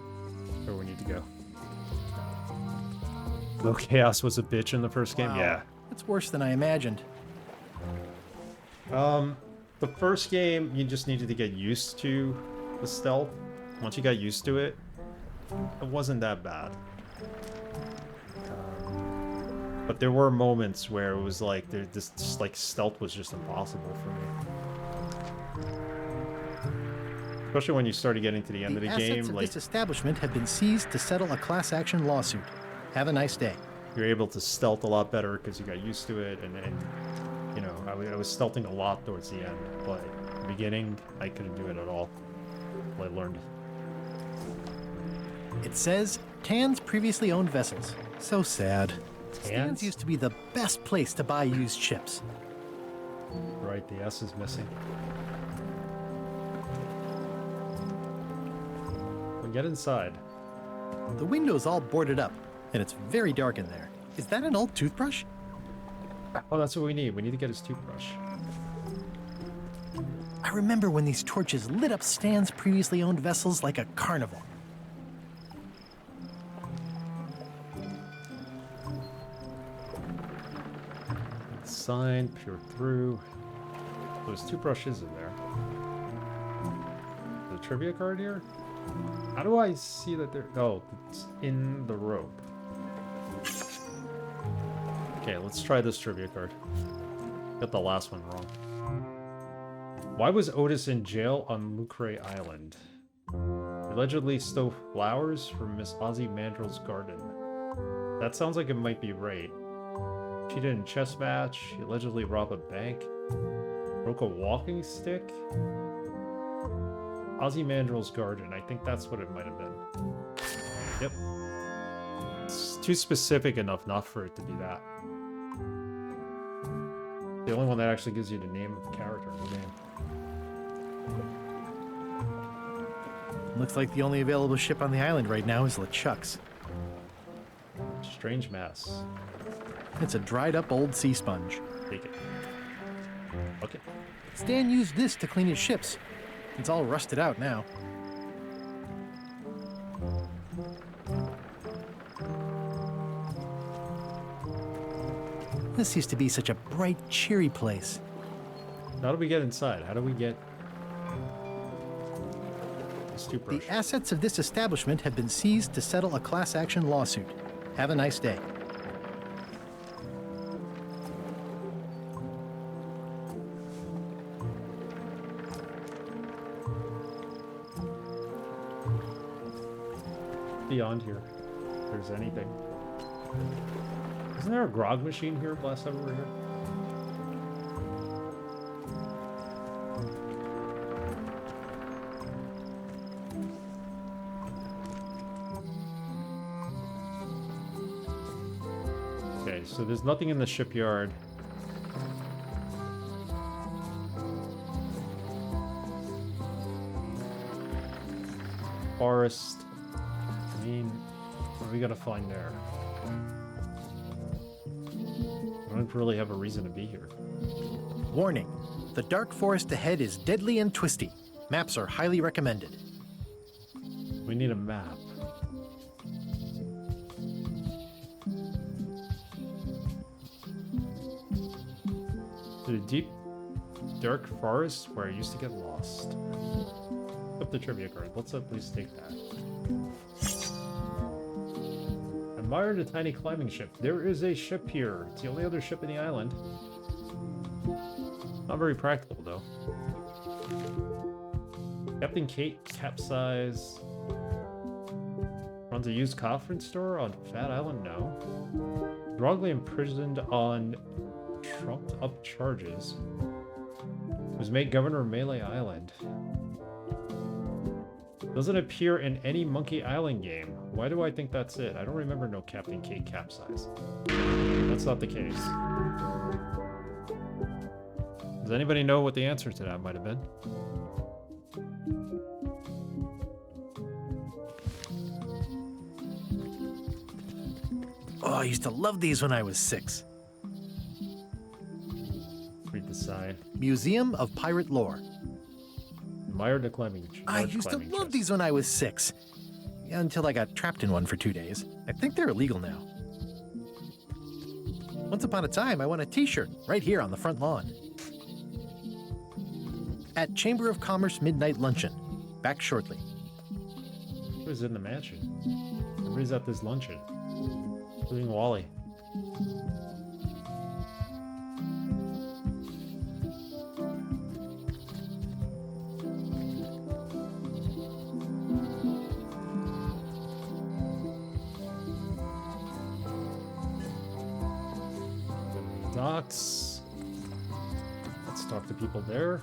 Where we need to go. Low Chaos was a bitch in the first game? Wow. Yeah. It's worse than I imagined. The first game, you just needed to get used to the stealth. Once you got used to it, it wasn't that bad. But there were moments where it was like, this like stealth was just impossible for me. Especially when you started getting to the end of the game. Assets of Like, this establishment have been seized to settle a class action lawsuit. Have a nice day. you're able to stealth a lot better because you got used to it, and you know, I was stealthing a lot towards the end, but at the beginning I couldn't do it at all. I learned. It says Tan's previously owned vessels. So sad. Tan's? Stan's used to be the best place to buy used ships. Right, the S is missing. Well, get inside. The window's all boarded up, and it's very dark in there. Is that an old toothbrush? Oh, that's what we need. We need to get his toothbrush. I remember when these torches lit up Stan's previously owned vessels like a carnival. Sign, peer through. There's toothbrushes in there. The trivia card here? How do I see that they're... Oh, it's in the rope. Okay, let's try this trivia card. Got the last one wrong. Why was Otis in jail on Lucre Island? He allegedly stole flowers from Miss Ozzy Mandrill's garden. That sounds like it might be right. Cheated in chess match. He allegedly robbed a bank. Broke a walking stick. Ozzy Mandrill's garden. I think that's what it might have been. Yep. It's too specific enough not for it to be that. The only one that actually gives you the name of the character in the game. Looks like the only available ship on the island right now is LeChuck's. Strange mess. It's a dried up old sea sponge. Take it. Okay. Stan used this to clean his ships. It's all rusted out now. This used to be such a bright, cheery place. How do we get inside? How do we get this toothbrush? The assets of this establishment have been seized to settle a class action lawsuit. Have a nice day. Beyond here, if there's anything. Isn't there a grog machine here last time we were here? Okay, so there's nothing in the shipyard. forest. I mean, what are we gonna find there? I don't really have a reason to be here. Warning, the dark forest ahead is deadly and twisty. Maps are highly recommended. We need a map. To the deep, dark forest where I used to get lost. Up the trivia card. Let's at least take that. Admire the tiny climbing ship. There is a ship here. It's the only other ship in the island. Not very practical, though. Captain Kate capsize. Runs a used conference store on Fat Island? No. Wrongly imprisoned on trumped up charges. Was made governor of Melee Island. Doesn't appear in any Monkey Island game. Why do I think that's it? I don't remember no Captain Kate capsize. That's not the case. Does anybody know what the answer to that might have been? Oh, I used to love these when I was 6. Read the sign. Museum of Pirate Lore. Admire the climbing. I used to love these when I was 6. Until I got trapped in one for 2 days. I think they're illegal now. Once upon a time, I won a t-shirt right here on the front lawn. At Chamber of Commerce Midnight Luncheon. Back shortly. Who's in the mansion? Everybody's at this luncheon. Including Wally. Docks. Let's talk to people there.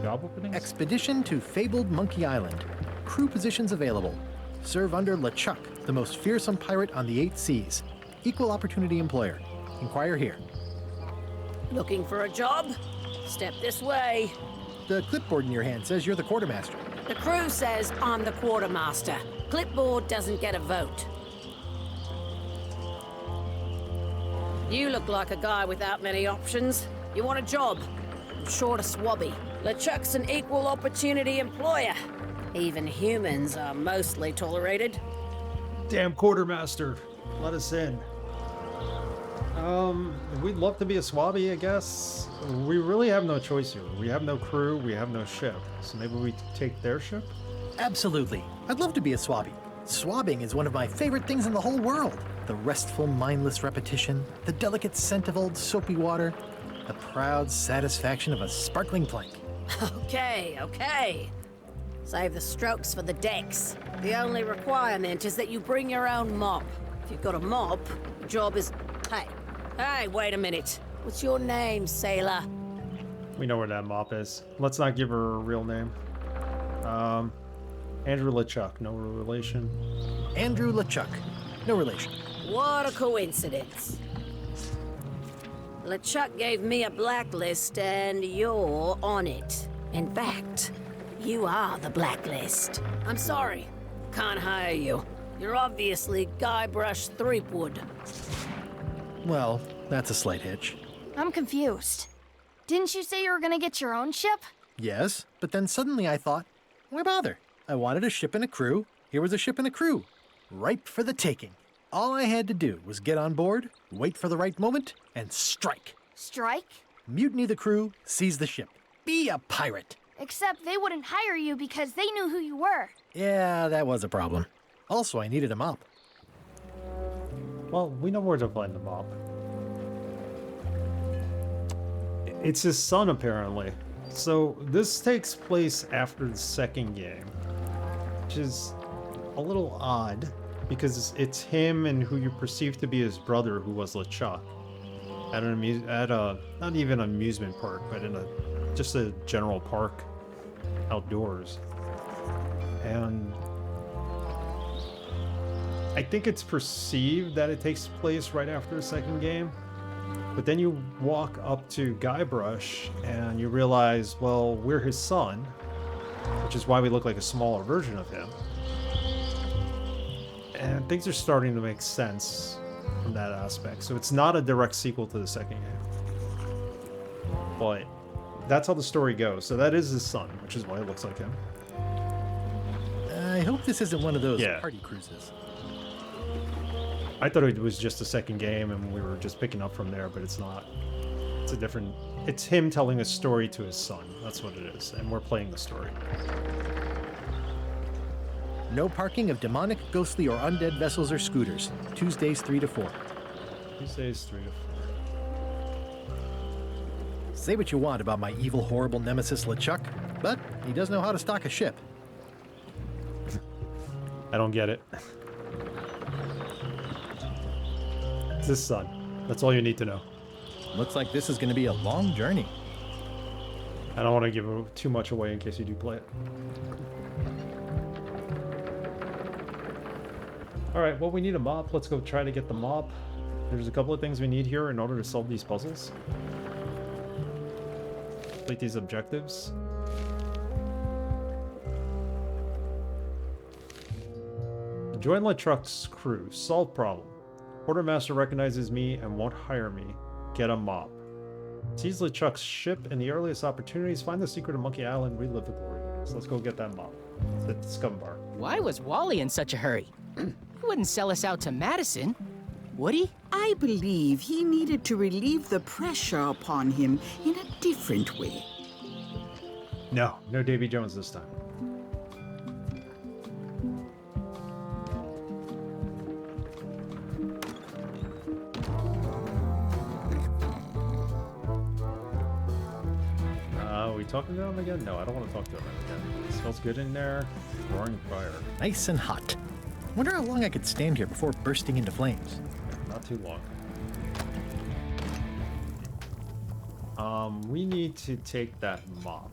Job openings? Expedition to fabled Monkey Island. Crew positions available. Serve under LeChuck, the most fearsome pirate on the 8 seas. Equal opportunity employer. Inquire here. Looking for a job? Step this way. The clipboard in your hand says you're the quartermaster. The crew says I'm the quartermaster. Clipboard doesn't get a vote. You look like a guy without many options. You want a job? I'm short a swabby. LeChuck's an equal opportunity employer. Even humans are mostly tolerated. Damn quartermaster. Let us in. We'd love to be a swabby, I guess. We really have no choice here. We have no crew, we have no ship. So maybe we take their ship? Absolutely. I'd love to be a swabby. Swabbing is one of my favorite things in the whole world. The restful, mindless repetition, the delicate scent of old soapy water, the proud satisfaction of a sparkling plank. Okay. Save the strokes for the decks. The only requirement is that you bring your own mop. If you've got a mop, the job is... Hey, wait a minute. What's your name, sailor? We know where that mop is. Let's not give her a real name. Andrew LeChuck, no relation. Andrew LeChuck, no relation. What a coincidence. LeChuck gave me a blacklist and you're on it. In fact, you are the blacklist. I'm sorry, can't hire you. You're obviously Guybrush Threepwood. Well, that's a slight hitch. I'm confused. Didn't you say you were gonna get your own ship? Yes, but then suddenly I thought, why bother? I wanted a ship and a crew. Here was a ship and a crew. Ripe for the taking. All I had to do was get on board, wait for the right moment, and strike. Strike? Mutiny the crew, seize the ship. Be a pirate. Except they wouldn't hire you because they knew who you were. Yeah, that was a problem. Also, I needed a mop. Well, we know where to find the mop. It's his son, apparently. So this takes place after the second game, which is a little odd because it's him and who you perceive to be his brother, who was LeChuck, at a not even an amusement park, but in just a general park outdoors. And I think it's perceived that it takes place right after the second game. But then you walk up to Guybrush and you realize, well, we're his son, which is why we look like a smaller version of him. And things are starting to make sense from that aspect. So it's not a direct sequel to the second game. But that's how the story goes. So that is his son, which is why it looks like him. I hope this isn't one of those party cruises. I thought it was just a second game and we were just picking up from there, but it's not. It's a different... It's him telling a story to his son. That's what it is. And we're playing the story. No parking of demonic, ghostly, or undead vessels or scooters. Tuesdays 3 to 4. Tuesdays 3 to 4. Say what you want about my evil, horrible nemesis LeChuck, but he does know how to stock a ship. I don't get it. It's his son. That's all you need to know. Looks like this is going to be a long journey. I don't want to give too much away in case you do play it. Alright, well, we need a mop. Let's go try to get the mop. There's a couple of things we need here in order to solve these puzzles. Complete these objectives. Join LeChuck's crew. Solve problem. Quartermaster recognizes me and won't hire me. Get a mop. Seize LeChuck's ship in the earliest opportunities. Find the secret of Monkey Island. Relive the glory. So let's go get that mop. It's at the scum bar. Why was Wally in such a hurry? He wouldn't sell us out to Madison, would he? I believe he needed to relieve the pressure upon him in a different way. No Davy Jones this time. Are we talking to him again? No, I don't want to talk to him again. It smells good in there. Roaring fire. Nice and hot. Wonder how long I could stand here before bursting into flames. Not too long. We need to take that mop.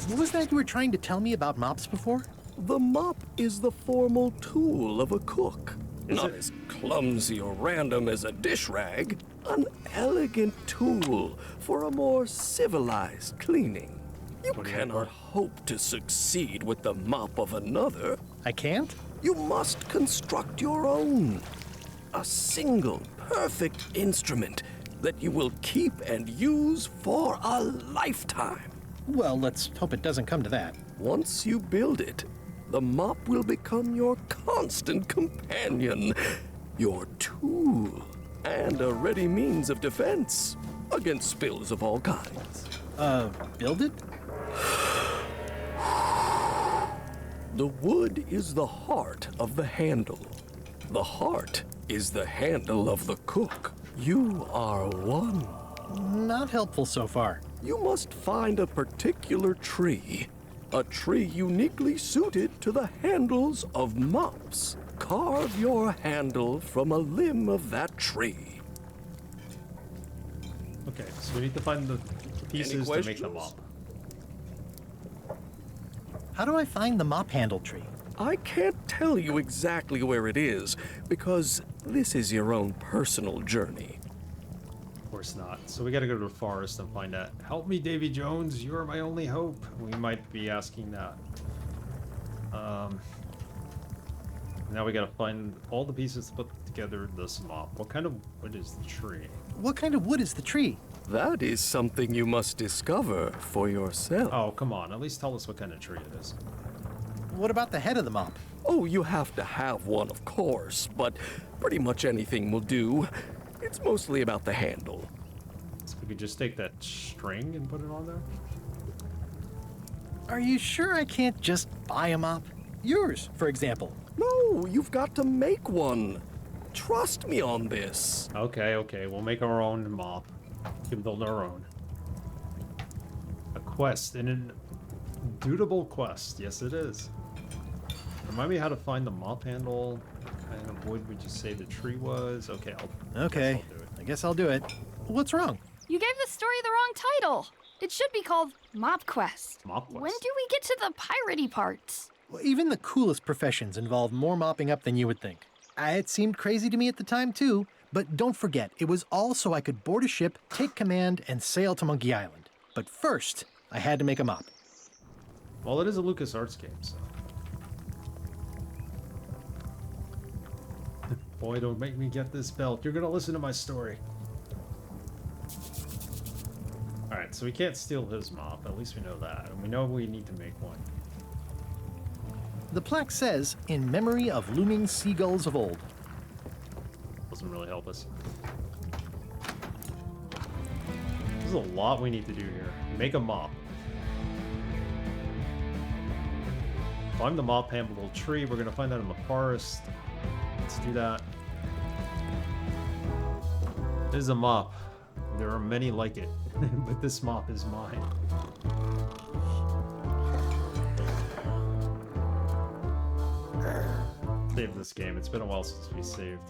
What was that you were trying to tell me about mops before? The mop is the formal tool of a cook. Is Not it? as clumsy or random as a dish rag. An elegant tool for a more civilized cleaning. You cannot hope to succeed with the mop of another. I can't? You must construct your own. A single, perfect instrument that you will keep and use for a lifetime. Well, let's hope it doesn't come to that. Once you build it, the mop will become your constant companion, your tool, and a ready means of defense against spills of all kinds. Build it? The wood is the heart of the handle. The heart is the handle of the cook. You are one. Not helpful so far. You must find a particular tree. A tree uniquely suited to the handles of mops. Carve your handle from a limb of that tree. Okay, so we need to find the pieces to make the mop. How do I find the mop handle tree? I can't tell you exactly where it is, because this is your own personal journey. Of course not. So we gotta go to the forest and find that. Help me, Davy Jones. You are my only hope. We might be asking that. Now we gotta find all the pieces to put together this mop. What kind of wood is the tree? What kind of wood is the tree? That is something you must discover for yourself. Oh, come on. At least tell us what kind of tree it is. What about the head of the mop? Oh, you have to have one, of course, but pretty much anything will do. It's mostly about the handle. So we could just take that string and put it on there? Are you sure I can't just buy a mop? Yours, for example. No, you've got to make one. Trust me on this. Okay. We'll make our own mop. We can build our own. A quest. An indubitable quest. Yes, it is. Remind me how to find the mop handle. What kind of wood would you say the tree was? Okay, I guess I'll do it. What's wrong? You gave the story the wrong title. It should be called Mop Quest. Mop Quest. When do we get to the piratey parts? Well, even the coolest professions involve more mopping up than you would think. It seemed crazy to me at the time, too, but don't forget, it was all so I could board a ship, take command, and sail to Monkey Island. But first, I had to make a mop. Well, it is a LucasArts game, so... Boy, don't make me get this belt. You're gonna listen to my story. Alright, so we can't steal his mop. At least we know that. And we know we need to make one. The plaque says, in memory of looming seagulls of old. Doesn't really help us. There's a lot we need to do here. Make a mop. Climb the mop handleable tree. We're gonna find that in the forest. Let's do that. This is a mop. There are many like it, but this mop is mine. Save this game. It's been a while since we saved.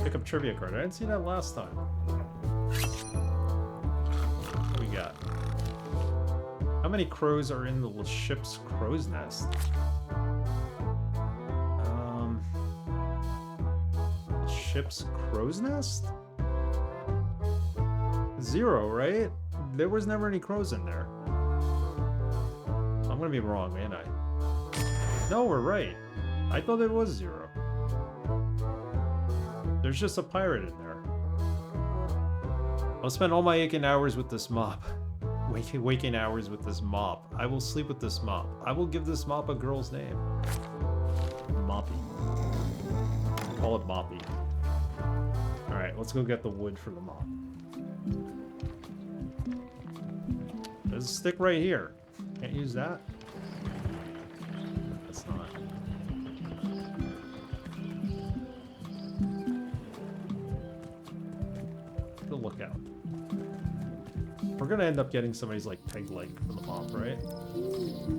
Pick up trivia card. I didn't see that last time. What we got? How many crows are in the ship's crow's nest? Ship's crow's nest? 0, right? There was never any crows in there. I'm gonna be wrong, ain't I? No, we're right. I thought it was 0. There's just a pirate in there. I'll spend all my aching hours with this mop. Waking hours with this mop. I will sleep with this mop. I will give this mop a girl's name. Moppy. Call it Moppy. Alright, let's go get the wood for the mop. There's a stick right here. Can't use that? That's not. Good lookout. We're gonna end up getting somebody's like peg leg for the mop, right?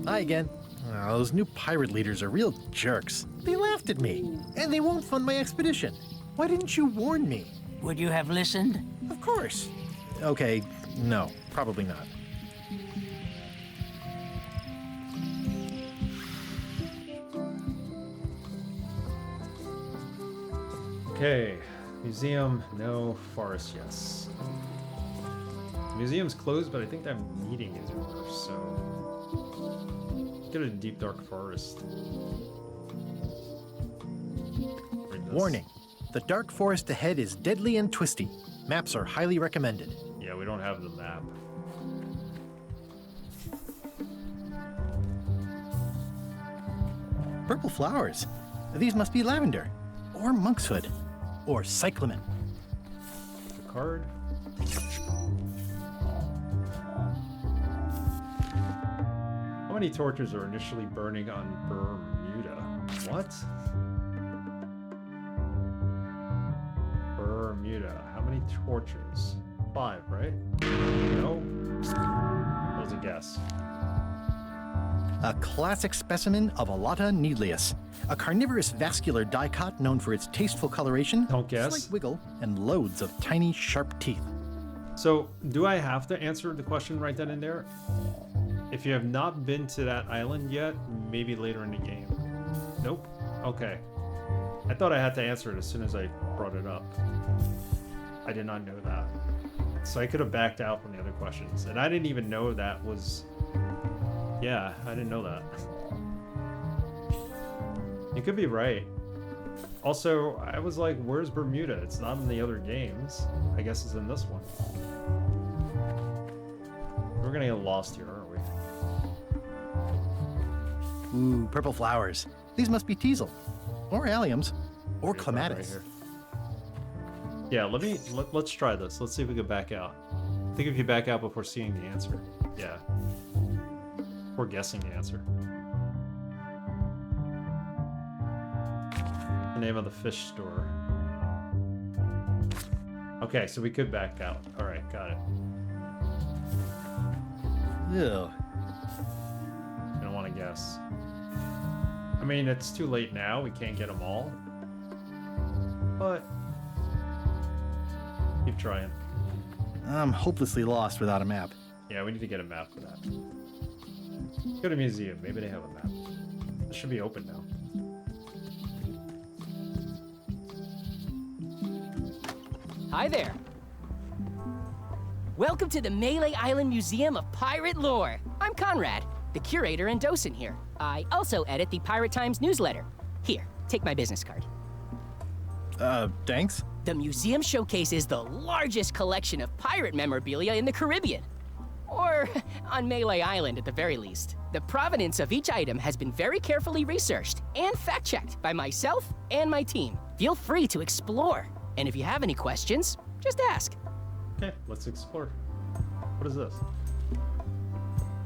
Hi again. Oh, those new pirate leaders are real jerks. They laughed at me, and they won't fund my expedition. Why didn't you warn me? Would you have listened? Of course. Okay, no, probably not. Okay, museum, no. Forest, yes. The museum's closed, but I think that meeting is over, so... Get a deep, dark forest. Warning. The dark forest ahead is deadly and twisty. Maps are highly recommended. Yeah, we don't have the map. Purple flowers. These must be lavender. Or monkshood. Or cyclamen. The card. How many torches are initially burning on Bermuda? What? Bermuda. How many torches? 5, right? No? That was a guess. A classic specimen of Alata needleus, a carnivorous vascular dicot known for its tasteful coloration, don't guess, slight wiggle, and loads of tiny, sharp teeth. So, do I have to answer the question right then and there? If you have not been to that island yet, maybe later in the game. Nope. Okay. I thought I had to answer it as soon as I brought it up. I did not know that. So I could have backed out from the other questions. And I didn't even know that was... Yeah, I didn't know that. You could be right. Also, I was like, where's Bermuda? It's not in the other games. I guess it's in this one. We're gonna get lost here, aren't we? Ooh, purple flowers. These must be teasel. Or alliums. Or clematis. Right yeah, let's try this. Let's see if we can back out. I think if you back out before seeing the answer. Yeah. Or guessing the answer. The name of the fish store. Okay, so we could back out. Alright, got it. Ew. I don't want to guess. I mean, it's too late now. We can't get them all. But keep trying. I'm hopelessly lost without a map. Yeah, we need to get a map for that. Go to a museum. Maybe they have a map. It should be open now. Hi there. Welcome to the Melee Island Museum of Pirate Lore. I'm Conrad, the curator and docent here. I also edit the Pirate Times newsletter. Here, take my business card. Thanks? The museum showcases the largest collection of pirate memorabilia in the Caribbean. Or on Melee Island at the very least. The provenance of each item has been very carefully researched and fact-checked by myself and my team. Feel free to explore. And if you have any questions, just ask. Okay, let's explore. What is this?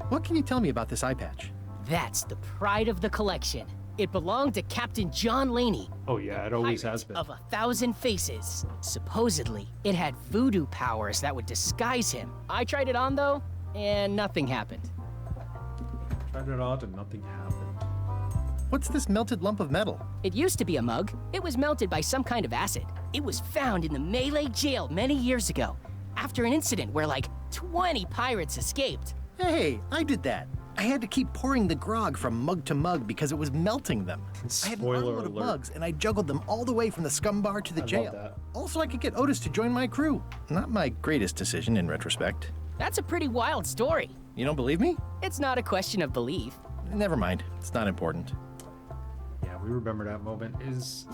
What can you tell me about this eye patch? That's the pride of the collection. It belonged to Captain John Laney. Oh yeah, it always has been. Of 1,000 faces. Supposedly, it had voodoo powers that would disguise him. I tried it on though, and nothing happened. Tried it on and nothing happened. What's this melted lump of metal? It used to be a mug. It was melted by some kind of acid. It was found in the Melee jail many years ago, after an incident where like 20 pirates escaped. Hey, I did that. I had to keep pouring the grog from mug to mug because it was melting them. I had an armload of mugs, and I juggled them all the way from the scum bar to the jail. Also, I could get Otis to join my crew. Not my greatest decision in retrospect. That's a pretty wild story. You don't believe me? It's not a question of belief. Never mind. It's not important. Yeah, we remember that moment. Is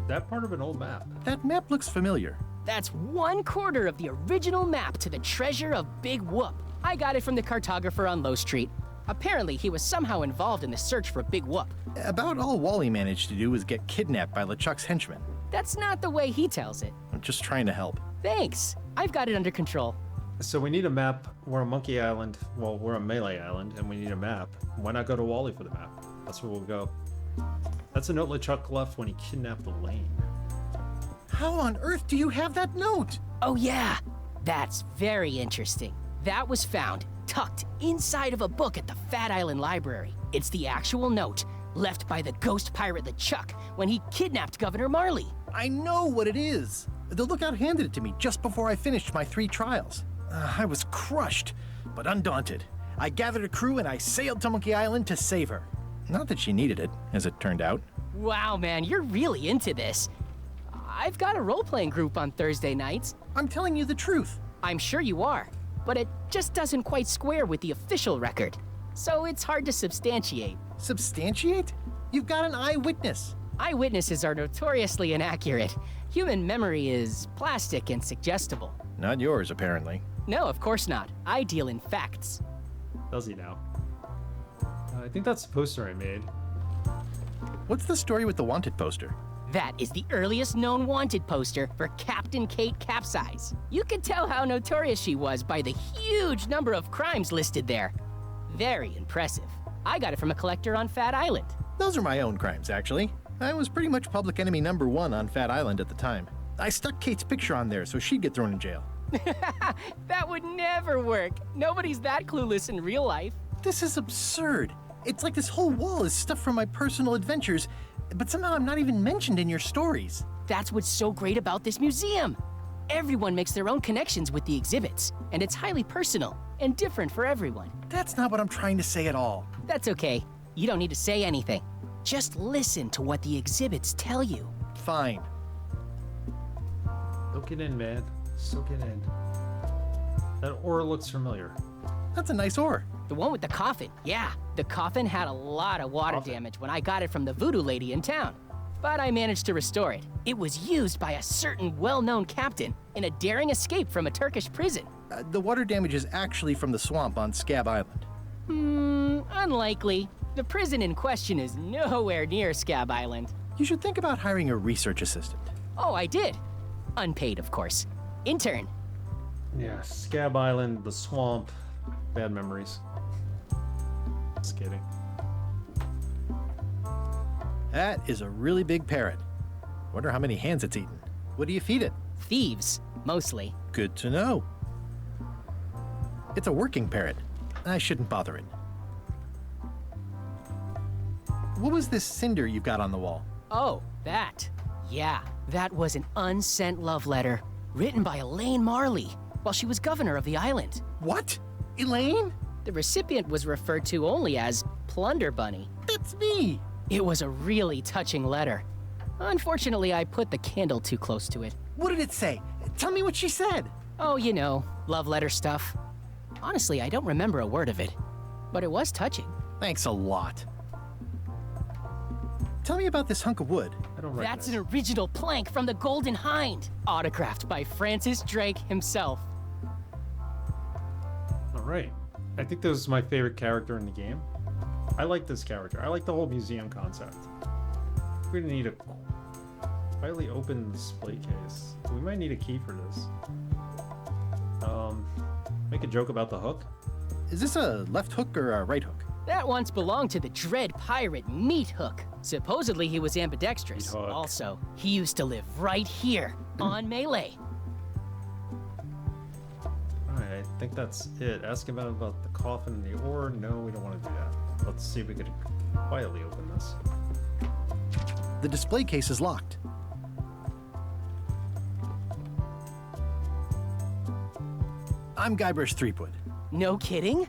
that part of an old map? That map looks familiar. That's 1/4 of the original map to the treasure of Big Whoop. I got it from the cartographer on Low Street. Apparently, he was somehow involved in the search for Big Whoop. About all Wally managed to do was get kidnapped by LeChuck's henchmen. That's not the way he tells it. I'm just trying to help. Thanks. I've got it under control. So we need a map. We're on Monkey Island. Well, we're on Melee Island, and we need a map. Why not go to Wally for the map? That's where we'll go. That's a note LeChuck left when he kidnapped Elaine. How on earth do you have that note? Oh yeah, that's very interesting. That was found tucked inside of a book at the Fat Island Library. It's the actual note left by the ghost pirate LeChuck when he kidnapped Governor Marley. I know what it is. The lookout handed it to me just before I finished my 3 trials. I was crushed, but undaunted. I gathered a crew and I sailed to Monkey Island to save her. Not that she needed it, as it turned out. Wow, man, you're really into this. I've got a role-playing group on Thursday nights. I'm telling you the truth. I'm sure you are, but it just doesn't quite square with the official record. So it's hard to substantiate. Substantiate? You've got an eyewitness. Eyewitnesses are notoriously inaccurate. Human memory is plastic and suggestible. Not yours, apparently. No, of course not. I deal in facts. Does he now? I think that's the poster I made. What's the story with the wanted poster? That is the earliest known wanted poster for Captain Kate Capsize. You can tell how notorious she was by the huge number of crimes listed there. Very impressive. I got it from a collector on Fat Island. Those are my own crimes, actually. I was pretty much public enemy #1 on Fat Island at the time. I stuck Kate's picture on there so she'd get thrown in jail. That would never work. Nobody's that clueless in real life. This is absurd. It's like this whole wall is stuff from my personal adventures, but somehow I'm not even mentioned in your stories. That's what's so great about this museum. Everyone makes their own connections with the exhibits, and it's highly personal and different for everyone. That's not what I'm trying to say at all. That's okay. You don't need to say anything. Just listen to what the exhibits tell you. Fine. Soak it in, man. Soak it in. That ore looks familiar. That's a nice ore. The one with the coffin, yeah. The coffin had a lot of water damage when I got it from the voodoo lady in town. But I managed to restore it. It was used by a certain well-known captain in a daring escape from a Turkish prison. The water damage is actually from the swamp on Scab Island. Unlikely. The prison in question is nowhere near Scab Island. You should think about hiring a research assistant. Oh, I did. Unpaid, of course. Intern. Yeah, Scab Island, the swamp. Bad memories. Just kidding. That is a really big parrot. Wonder how many hands it's eaten. What do you feed it? Thieves, mostly. Good to know. It's a working parrot. I shouldn't bother it. What was this cinder you've got on the wall? Oh, that. Yeah, that was an unsent love letter written by Elaine Marley while she was governor of the island. What? Elaine? The recipient was referred to only as Plunder Bunny. That's me. It was a really touching letter. Unfortunately, I put the candle too close to it. What did it say? Tell me what she said. Oh, you know, love letter stuff. Honestly, I don't remember a word of it, but it was touching. Thanks a lot. Tell me about this hunk of wood. That's an original plank from the Golden Hind, autographed by Francis Drake himself. All right. I think this is my favorite character in the game. I like this character. I like the whole museum concept. We're gonna need a quietly open display case. We might need a key for this. Make a joke about the hook. Is this a left hook or a right hook? That once belonged to the dread pirate Meat Hook. Supposedly he was ambidextrous. Also, he used to live right here on Melee. Alright, I think that's it. Ask about the coffin and the ore. No, we don't want to do that. Let's see if we can quietly open this. The display case is locked. I'm Guybrush Threepwood. No kidding?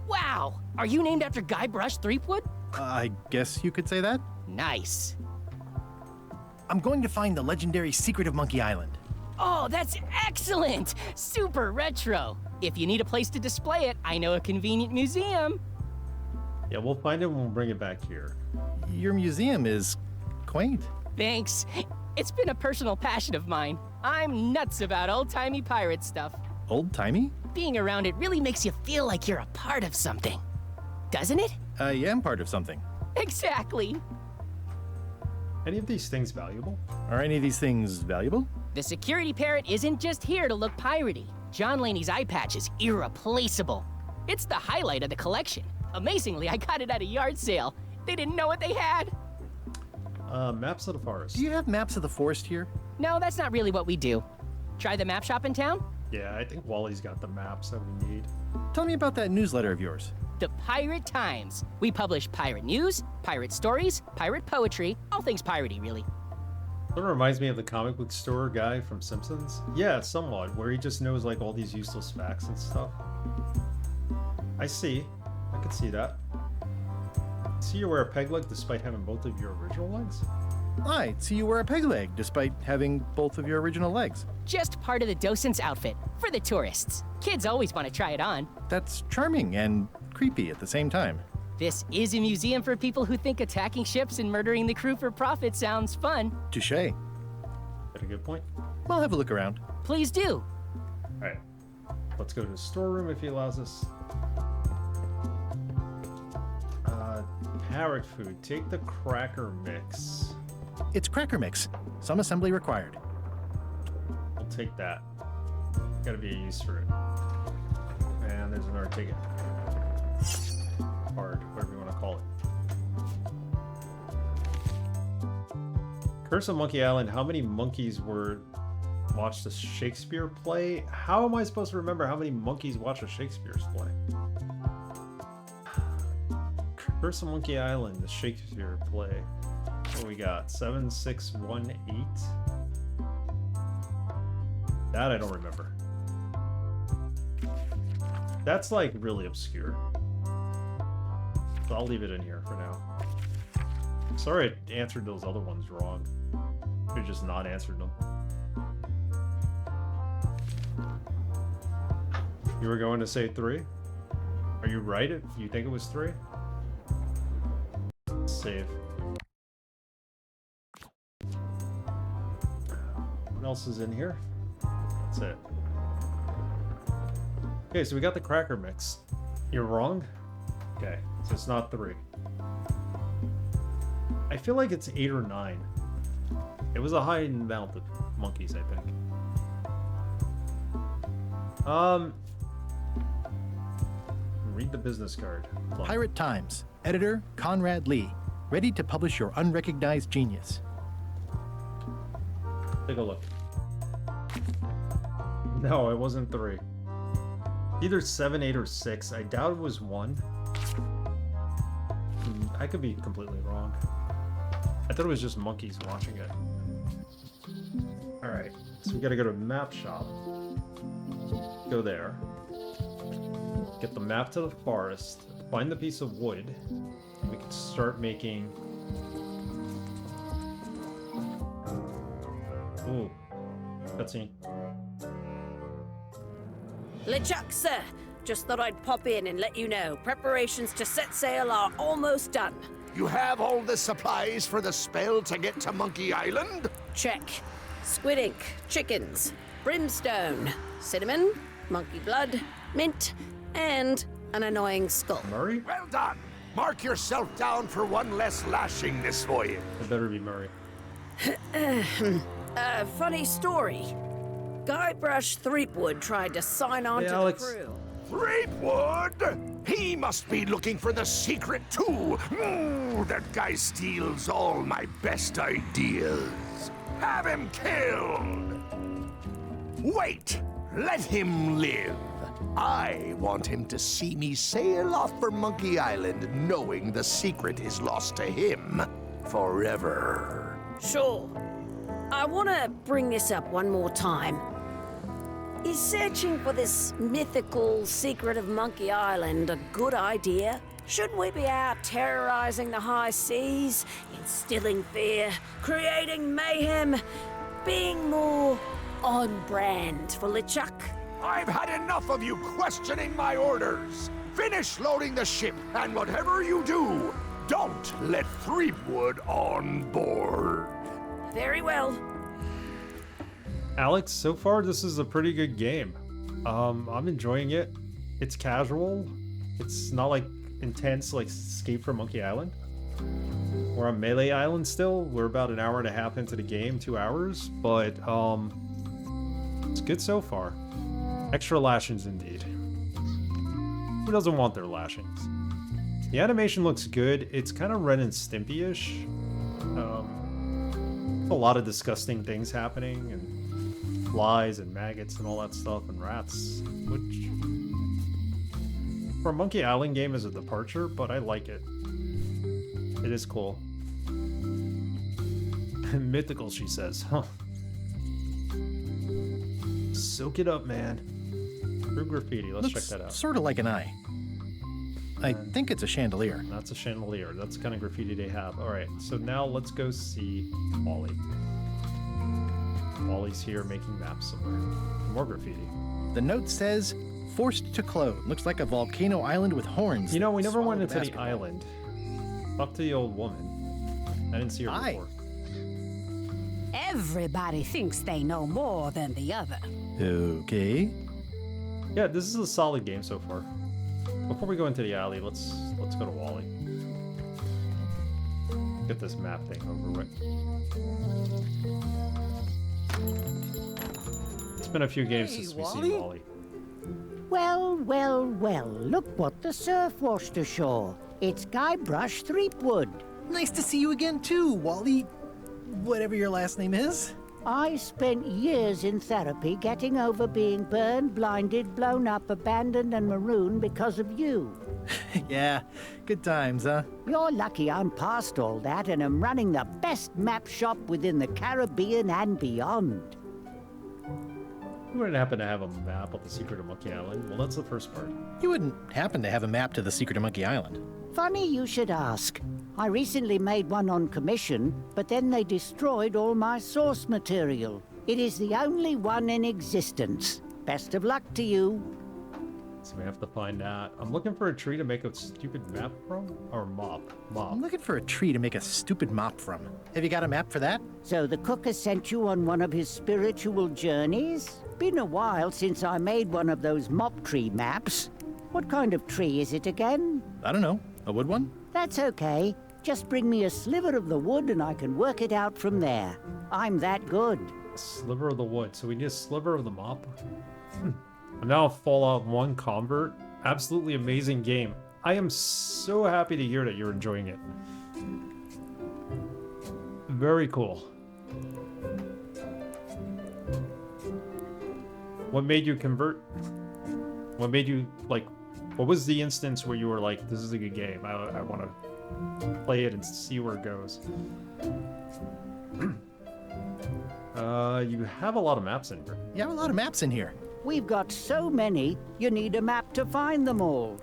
Wow! Are you named after Guybrush Threepwood? I guess you could say that. Nice. I'm going to find the legendary secret of Monkey Island. Oh, that's excellent! Super retro. If you need a place to display it, I know a convenient museum. Yeah, we'll find it when we'll bring it back here. Your museum is quaint. Thanks. It's been a personal passion of mine. I'm nuts about old-timey pirate stuff. Old-timey? Being around it really makes you feel like you're a part of something. Doesn't it? I am part of something. Exactly. Any of these things valuable? Are any of these things valuable? The security parrot isn't just here to look piratey. John Laney's eye patch is irreplaceable. It's the highlight of the collection. Amazingly, I got it at a yard sale. They didn't know what they had. Maps of the forest. Do you have maps of the forest here? No, that's not really what we do. Try the map shop in town? Yeah, I think Wally's got the maps that we need. Tell me about that newsletter of yours. The Pirate Times. We publish pirate news, pirate stories, pirate poetry, all things piratey, really. That reminds me of the comic book store guy from Simpsons. Yeah, somewhat, where he just knows like all these useless facts and stuff. I see. I can see that. See you wear a peg leg despite having both of your original legs? I see you wear a peg leg despite having both of your original legs. Just part of the docent's outfit for the tourists. Kids always want to try it on. That's charming and creepy at the same time. This is a museum for people who think attacking ships and murdering the crew for profit sounds fun. Touché. Got a good point. I'll have a look around. Please do. Alright. Let's go to the storeroom if he allows us. Parrot food. Take the cracker mix. It's cracker mix. Some assembly required. We'll take that. Gotta be a use for it. And there's another ticket. Card, whatever you want to call it. Curse of Monkey Island. How many monkeys watched a Shakespeare play? How am I supposed to remember how many monkeys watched a Shakespeare play? Curse of Monkey Island, the Shakespeare play. What do we got? 7618? That I don't remember. That's like really obscure. So I'll leave it in here for now. Sorry I answered those other ones wrong. Or just not answered them. You were going to say 3? Are you right if you think it was 3? Save. What else is in here? That's it. Okay, so we got the cracker mix. You're wrong? Okay, so it's not 3. I feel like it's 8 or 9. It was a high amount of monkeys, I think. Read the business card. Look. Pirate Times. Editor Conrad Lee. Ready to publish your unrecognized genius. Take a look. No, it wasn't 3. Either 7, 8, or 6. I doubt it was 1. I could be completely wrong. I thought it was just monkeys watching it. Alright, so we gotta go to map shop. Go there. Get the map to the forest. Find the piece of wood. We can start making... Ooh. Cutscene. LeChuck, sir. Just thought I'd pop in and let you know. Preparations to set sail are almost done. You have all the supplies for the spell to get to Monkey Island? Check. Squid ink, chickens, brimstone, cinnamon, monkey blood, mint, and an annoying skull. Murray? Well done. Mark yourself down for one less lashing this voyage. It better be Murray. Funny story. Guybrush Threepwood tried to sign on to Alex. the crew. Threepwood? He must be looking for the secret too. That guy steals all my best ideas. Have him killed. Wait, let him live. I want him to see me sail off for Monkey Island knowing the secret is lost to him forever. Sure. I want to bring this up one more time. Is searching for this mythical secret of Monkey Island a good idea? Shouldn't we be out terrorizing the high seas, instilling fear, creating mayhem, being more on brand for LeChuck? I've had enough of you questioning my orders. Finish loading the ship, and whatever you do, don't let Threepwood on board. Very well. Alex, so far this is a pretty good game. I'm enjoying it. It's casual. It's not like intense like Escape from Monkey Island. We're on Melee Island still. We're about an hour and a half into the game, 2 hours, but it's good so far. Extra lashings indeed. Who doesn't want their lashings? The animation looks good. It's kind of Ren and Stimpy-ish. A lot of disgusting things happening, and flies and maggots and all that stuff, and rats, which for a Monkey Island game is a departure, but I like it. It is cool. Mythical, she says. Huh. Soak it up, man. True graffiti. Let's check that out. Sort of like an eye. I think it's a chandelier. That's a chandelier. That's the kind of graffiti they have. All right, so now let's go see Wally. Wally's here making maps somewhere. More graffiti. The note says, forced to close. Looks like a volcano island with horns. You know, we never went Swallowed into the basketball. island. Up to the old woman. I didn't see her before. Everybody thinks they know more than the other. Okay. Yeah, this is a solid game so far. Before we go into the alley, let's go to Wally. Get this map thing over with. It's been a few games since we've seen Wally. Well, well, well, look what the surf washed ashore. It's Guybrush Threepwood. Nice to see you again too, Wally. Whatever your last name is. I spent years in therapy getting over being burned, blinded, blown up, abandoned, and marooned because of you. Yeah, good times, huh? You're lucky I'm past all that and am running the best map shop within the Caribbean and beyond. You wouldn't happen to have a map of the secret of Monkey Island? Well, that's the first part. You wouldn't happen to have a map to the secret of Monkey Island. Funny you should ask. I recently made one on commission, but then they destroyed all my source material. It is the only one in existence. Best of luck to you. So we have to find that. I'm looking for a tree to make a stupid map from? Or mop? I'm looking for a tree to make a stupid mop from. Have you got a map for that? So the cook has sent you on one of his spiritual journeys? Been a while since I made one of those mop tree maps. What kind of tree is it again? I don't know. A wood one? That's okay. Just bring me a sliver of the wood and I can work it out from there. I'm that good. A sliver of the wood. So we need a sliver of the mop? I'm now a Fallout 1 convert. Absolutely amazing game. I am so happy to hear that you're enjoying it. Very cool. What made you convert? What made you, like, what was the instance where you were like, this is a good game, I want to play it and see where it goes. You have a lot of maps in here. You have a lot of maps in here. We've got so many, you need a map to find them all.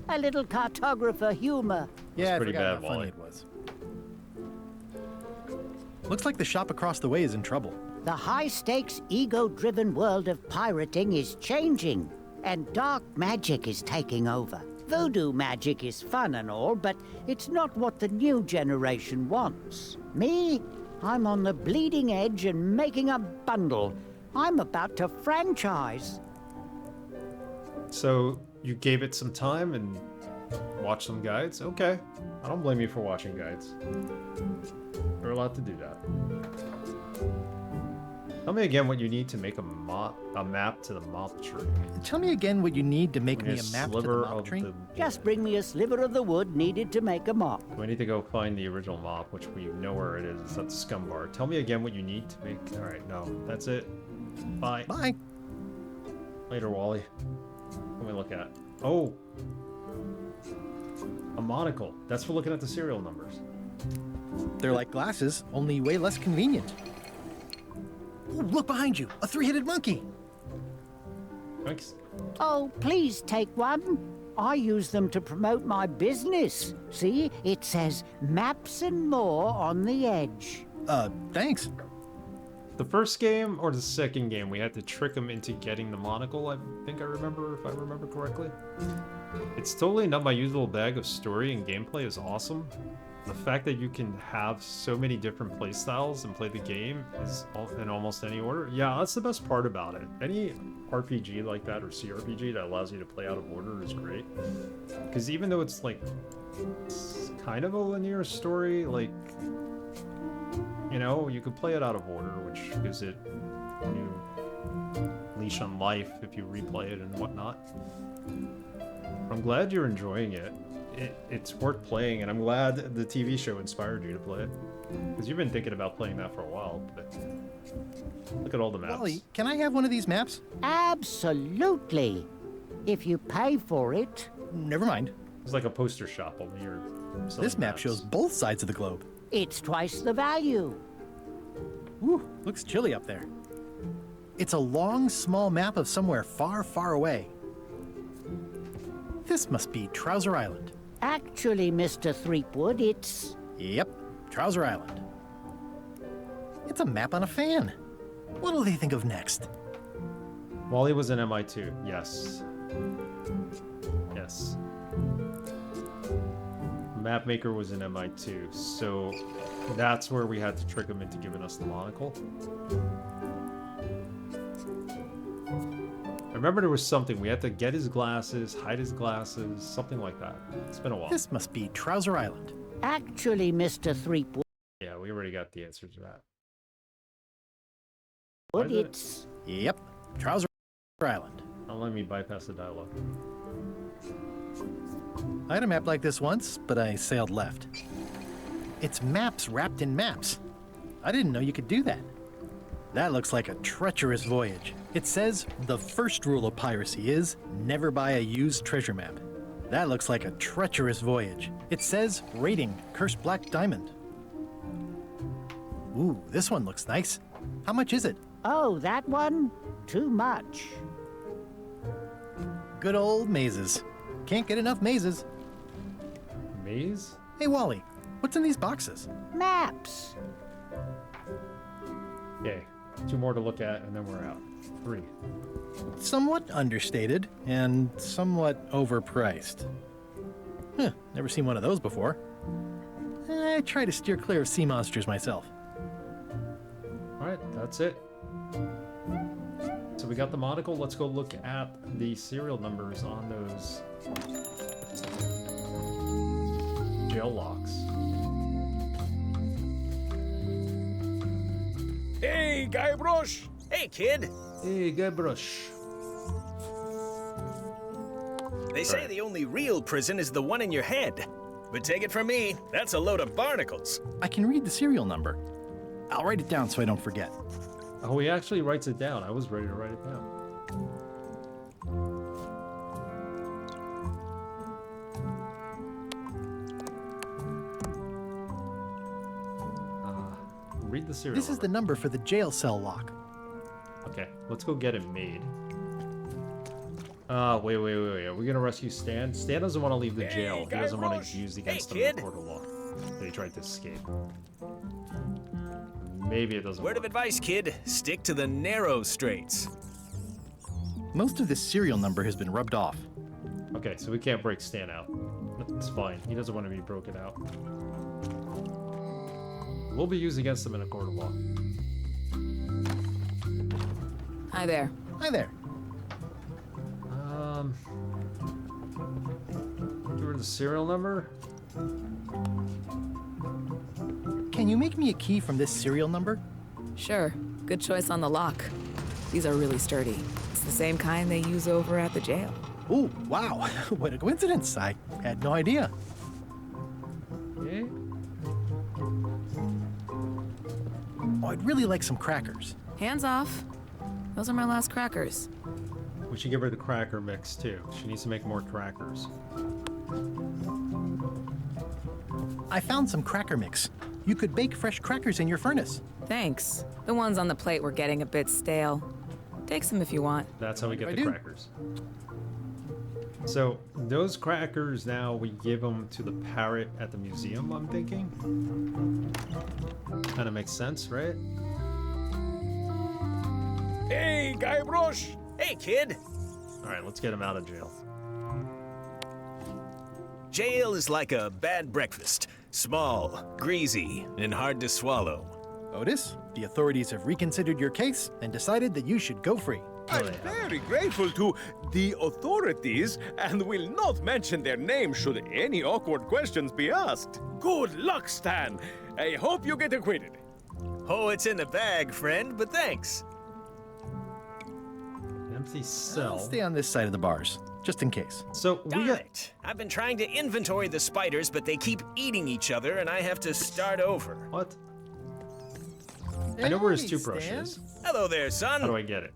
A little cartographer humor. Yeah, I pretty forgot bad, how funny Wally. it was. Looks like the shop across the way is in trouble. The high-stakes, ego-driven world of pirating is changing, and dark magic is taking over. Voodoo magic is fun and all, but it's not what the new generation wants. Me? I'm on the bleeding edge and making a bundle. I'm about to franchise. So you gave it some time and watched some guides? Okay. I don't blame you for watching guides. You're allowed to do that. Tell me again what you need to make a map to the mop tree. Tell me again what you need to make me a map to the sliver mop of tree. Just bring me a sliver of the wood needed to make a mop. We need to go find the original mop, which we know where it is. It's at the scum bar. Tell me again what you need to make... Alright, no. That's it. Bye. Bye. Later, Wally. Let me look at... Oh! A monocle. That's for looking at the serial numbers. They're like glasses, only way less convenient. Ooh, look behind you! A three-headed monkey! Thanks. Oh, please take one. I use them to promote my business. See, it says maps and more on the edge. Thanks. The first game or the second game, we had to trick him into getting the monocle, I think I remember, if I remember correctly. It's totally not my usual bag of story, and gameplay is awesome. The fact that you can have so many different playstyles and play the game is in almost any order. Yeah, that's the best part about it. Any RPG like that or CRPG that allows you to play out of order is great. Because even though it's like it's kind of a linear story, like, you know, you could play it out of order, which gives it a new leash on life if you replay it and whatnot. I'm glad you're enjoying it. It's worth playing, and I'm glad the TV show inspired you to play it. Because you've been thinking about playing that for a while, but look at all the maps. Wally, can I have one of these maps? Absolutely. If you pay for it. Never mind. It's like a poster shop, only you're selling This map maps. shows both sides of the globe. It's twice the value. Ooh, looks chilly up there. It's a long, small map of somewhere far, far away. This must be Trouser Island. Actually, Mr. Threepwood, it's... Yep, Trouser Island. It's a map on a fan. What'll they think of next? Wally was in MI2. Yes. Yes. Mapmaker was in MI2, so that's where we had to trick him into giving us the monocle. I remember there was something. We had to get his glasses, hide his glasses, something like that. It's been a while. This must be Trouser Island. Actually, Mr. Threepwood, Yeah, we already got the answer to that. Why is it's... Yep, Trouser Island. Don't let me bypass the dialogue. I had a map like this once, but I sailed left. It's maps wrapped in maps. I didn't know you could do that. That looks like a treacherous voyage. It says the first rule of piracy is never buy a used treasure map. That looks like a treacherous voyage. It says rating cursed black diamond. Ooh, this one looks nice. How much is it? Oh, that one? Too much. Good old mazes. Can't get enough mazes. Maze? Hey, Wally, what's in these boxes? Maps. Okay, 2 more to look at, and then we're out. 3. Somewhat understated and somewhat overpriced. Huh, never seen one of those before. I try to steer clear of sea monsters myself. Alright, that's it. So we got the monocle. Let's go look at the serial numbers on those jail locks. Hey, Guybrush! Hey, kid! Hey, Guybrush. They say the only real prison is the one in your head. But take it from me, that's a load of barnacles. I can read the serial number. I'll write it down so I don't forget. Oh, he actually writes it down. I was ready to write it down. read the serial This is number. the number for the jail cell lock. Okay, let's go get it made. Wait. Are we gonna rescue Stan? Stan doesn't want to leave the jail. He doesn't want to use against him in the court of law. So he tried to escape. Maybe it doesn't Word of work. advice, kid. Stick to the narrow straights. Most of this serial number has been rubbed off. Okay, so we can't break Stan out. It's fine. He doesn't want to be broken out. We'll be used against him in a court of law. Hi there. Hi there. Give her the serial number. Can you make me a key from this serial number? Sure. Good choice on the lock. These are really sturdy. It's the same kind they use over at the jail. Oh, wow. What a coincidence. I had no idea. Okay. Oh, I'd really like some crackers. Hands off. Those are my last crackers. We should give her the cracker mix too. She needs to make more crackers. I found some cracker mix. You could bake fresh crackers in your furnace. Thanks. The ones on the plate were getting a bit stale. Take some if you want. That's how we get I the do. crackers. So those crackers now we give them to the parrot at the museum, I'm thinking. Kind of makes sense, right? Hey, Guybrush! Hey, kid. All right, let's get him out of jail. Jail is like a bad breakfast. Small, greasy, and hard to swallow. Otis, the authorities have reconsidered your case and decided that you should go free. I'm very grateful to the authorities and will not mention their name should any awkward questions be asked. Good luck, Stan. I hope you get acquitted. Oh, it's in the bag, friend, but thanks. Empty I'll cell. stay on this side of the bars, just in case. So we Darn got. it. I've been trying to inventory the spiders, but they keep eating each other, and I have to start over. What? I know where his Hey, toothbrush Stan. is. Hello there, son. How do I get it?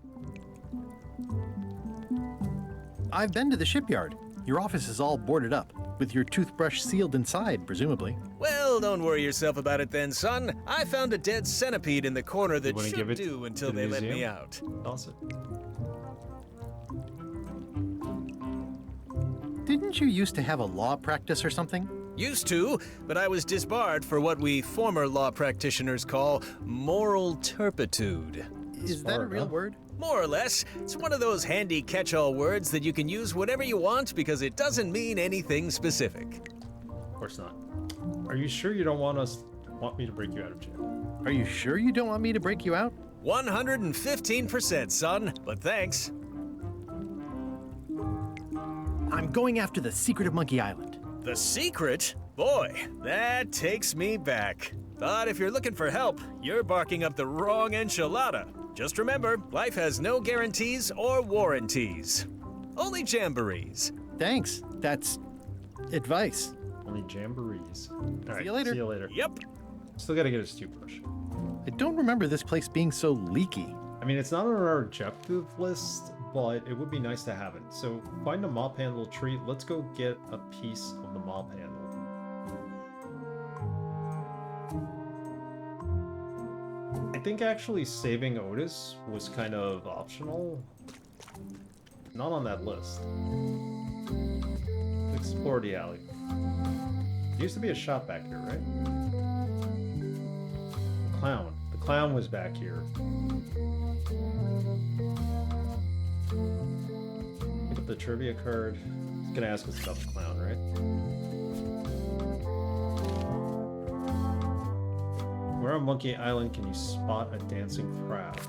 I've been to the shipyard. Your office is all boarded up, with your toothbrush sealed inside, presumably. Well, don't worry yourself about it then, son. I found a dead centipede in the corner that wanna give should it do until to the they let me museum? out. Toss it. Didn't you used to have a law practice or something? Used to, but I was disbarred for what we former law practitioners call moral turpitude. Is that a Disbarred, real huh? word? More or less, it's one of those handy catch-all words that you can use whatever you want because it doesn't mean anything specific. Of course not. Are you sure you don't want me to break you out of jail? Are you sure you don't want me to break you out? 115%, son, but thanks. I'm going after the secret of Monkey Island. The secret? Boy, that takes me back. But if you're looking for help, you're barking up the wrong enchilada. Just remember, life has no guarantees or warranties. Only jamborees. Thanks. That's advice. Only jamborees. All right. you later. See you later. Yep. Still gotta get his toothbrush. I don't remember this place being so leaky. I mean, it's not on our objective list, but it would be nice to have it. So find a mop handle tree. Let's go get a piece of the mop handle. I think actually saving Otis was kind of optional. Not on that list. Explore the alley. There used to be a shop back here, right? Clown. The clown was back here. Pick up the trivia card. It's gonna ask us about the clown, right? Where on Monkey Island can you spot a dancing crab?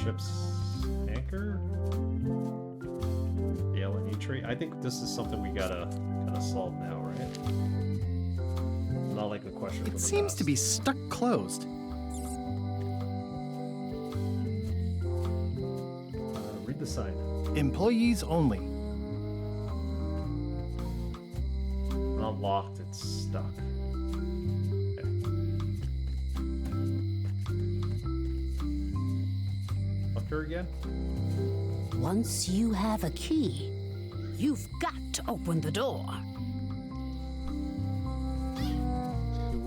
Ship's anchor? The LNE tree? I think this is something we gotta kind of solve now, right? Not like a question from It the seems past. to be stuck closed. Read the sign. Employees only. Not locked, it's stuck. Okay. Lock her again? Once you have a key, you've got to open the door.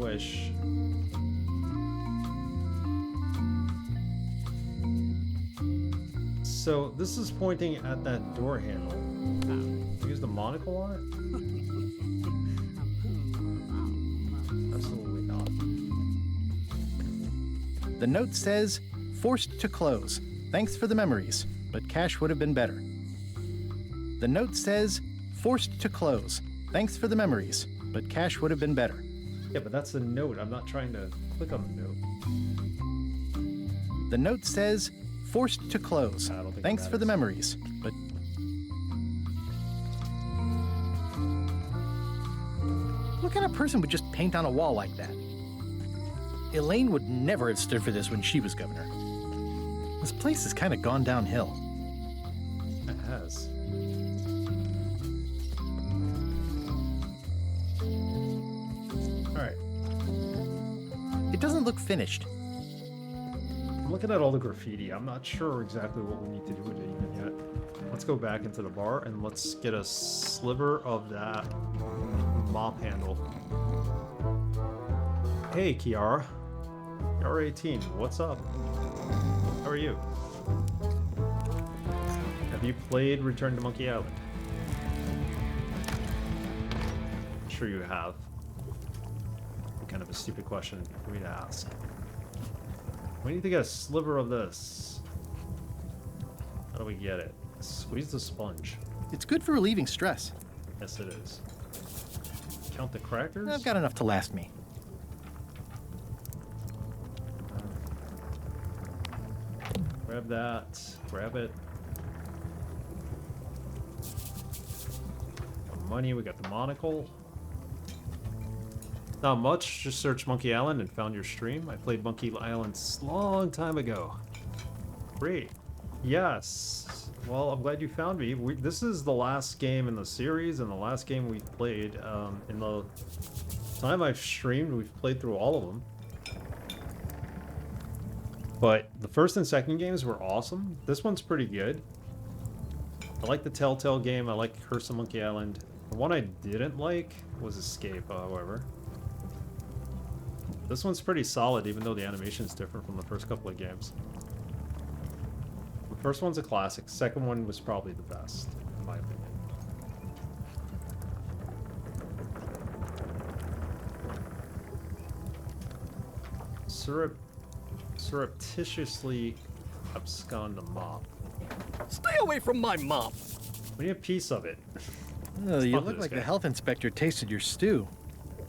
wish. So this is pointing at that door handle. Use the monocle on it? Absolutely not. The note says, forced to close. Thanks for the memories, but cash would have been better. The note says, forced to close. Thanks for the memories, but cash would have been better. Yeah, but that's the note. I'm not trying to click on the note. The note says, forced to close. Thanks for the memories, but... What kind of person would just paint on a wall like that? Elaine would never have stood for this when she was governor. This place has kind of gone downhill. It has. Alright. It doesn't look finished. I'm looking at all the graffiti. I'm not sure exactly what we need to do with it even yet. Let's go back into the bar and let's get a sliver of that mop handle. Hey, Kiara. You're 18. What's up? How are you? Have you played Return to Monkey Island? I'm sure you have. Kind of a stupid question for me to ask. We need to get a sliver of this. How do we get it? Squeeze the sponge. It's good for relieving stress. Yes, it is. Count the crackers? I've got enough to last me. Grab that. Grab it. Got money. We got the monocle. Not much. Just searched Monkey Island and found your stream. I played Monkey Island a long time ago. Great. Yes. Well, I'm glad you found me. This is the last game in the series and the last game we've played. In the time I've streamed, we've played through all of them. But the first and second games were awesome. This one's pretty good. I like the Telltale game. I like Curse of Monkey Island. The one I didn't like was Escape, however. This one's pretty solid, even though the animation's different from the first couple of games. The first one's a classic. Second one was probably the best, in my opinion. Surreptitiously abscond a mop. Stay away from my mop! We need a piece of it. Oh, you look like the health inspector tasted your stew.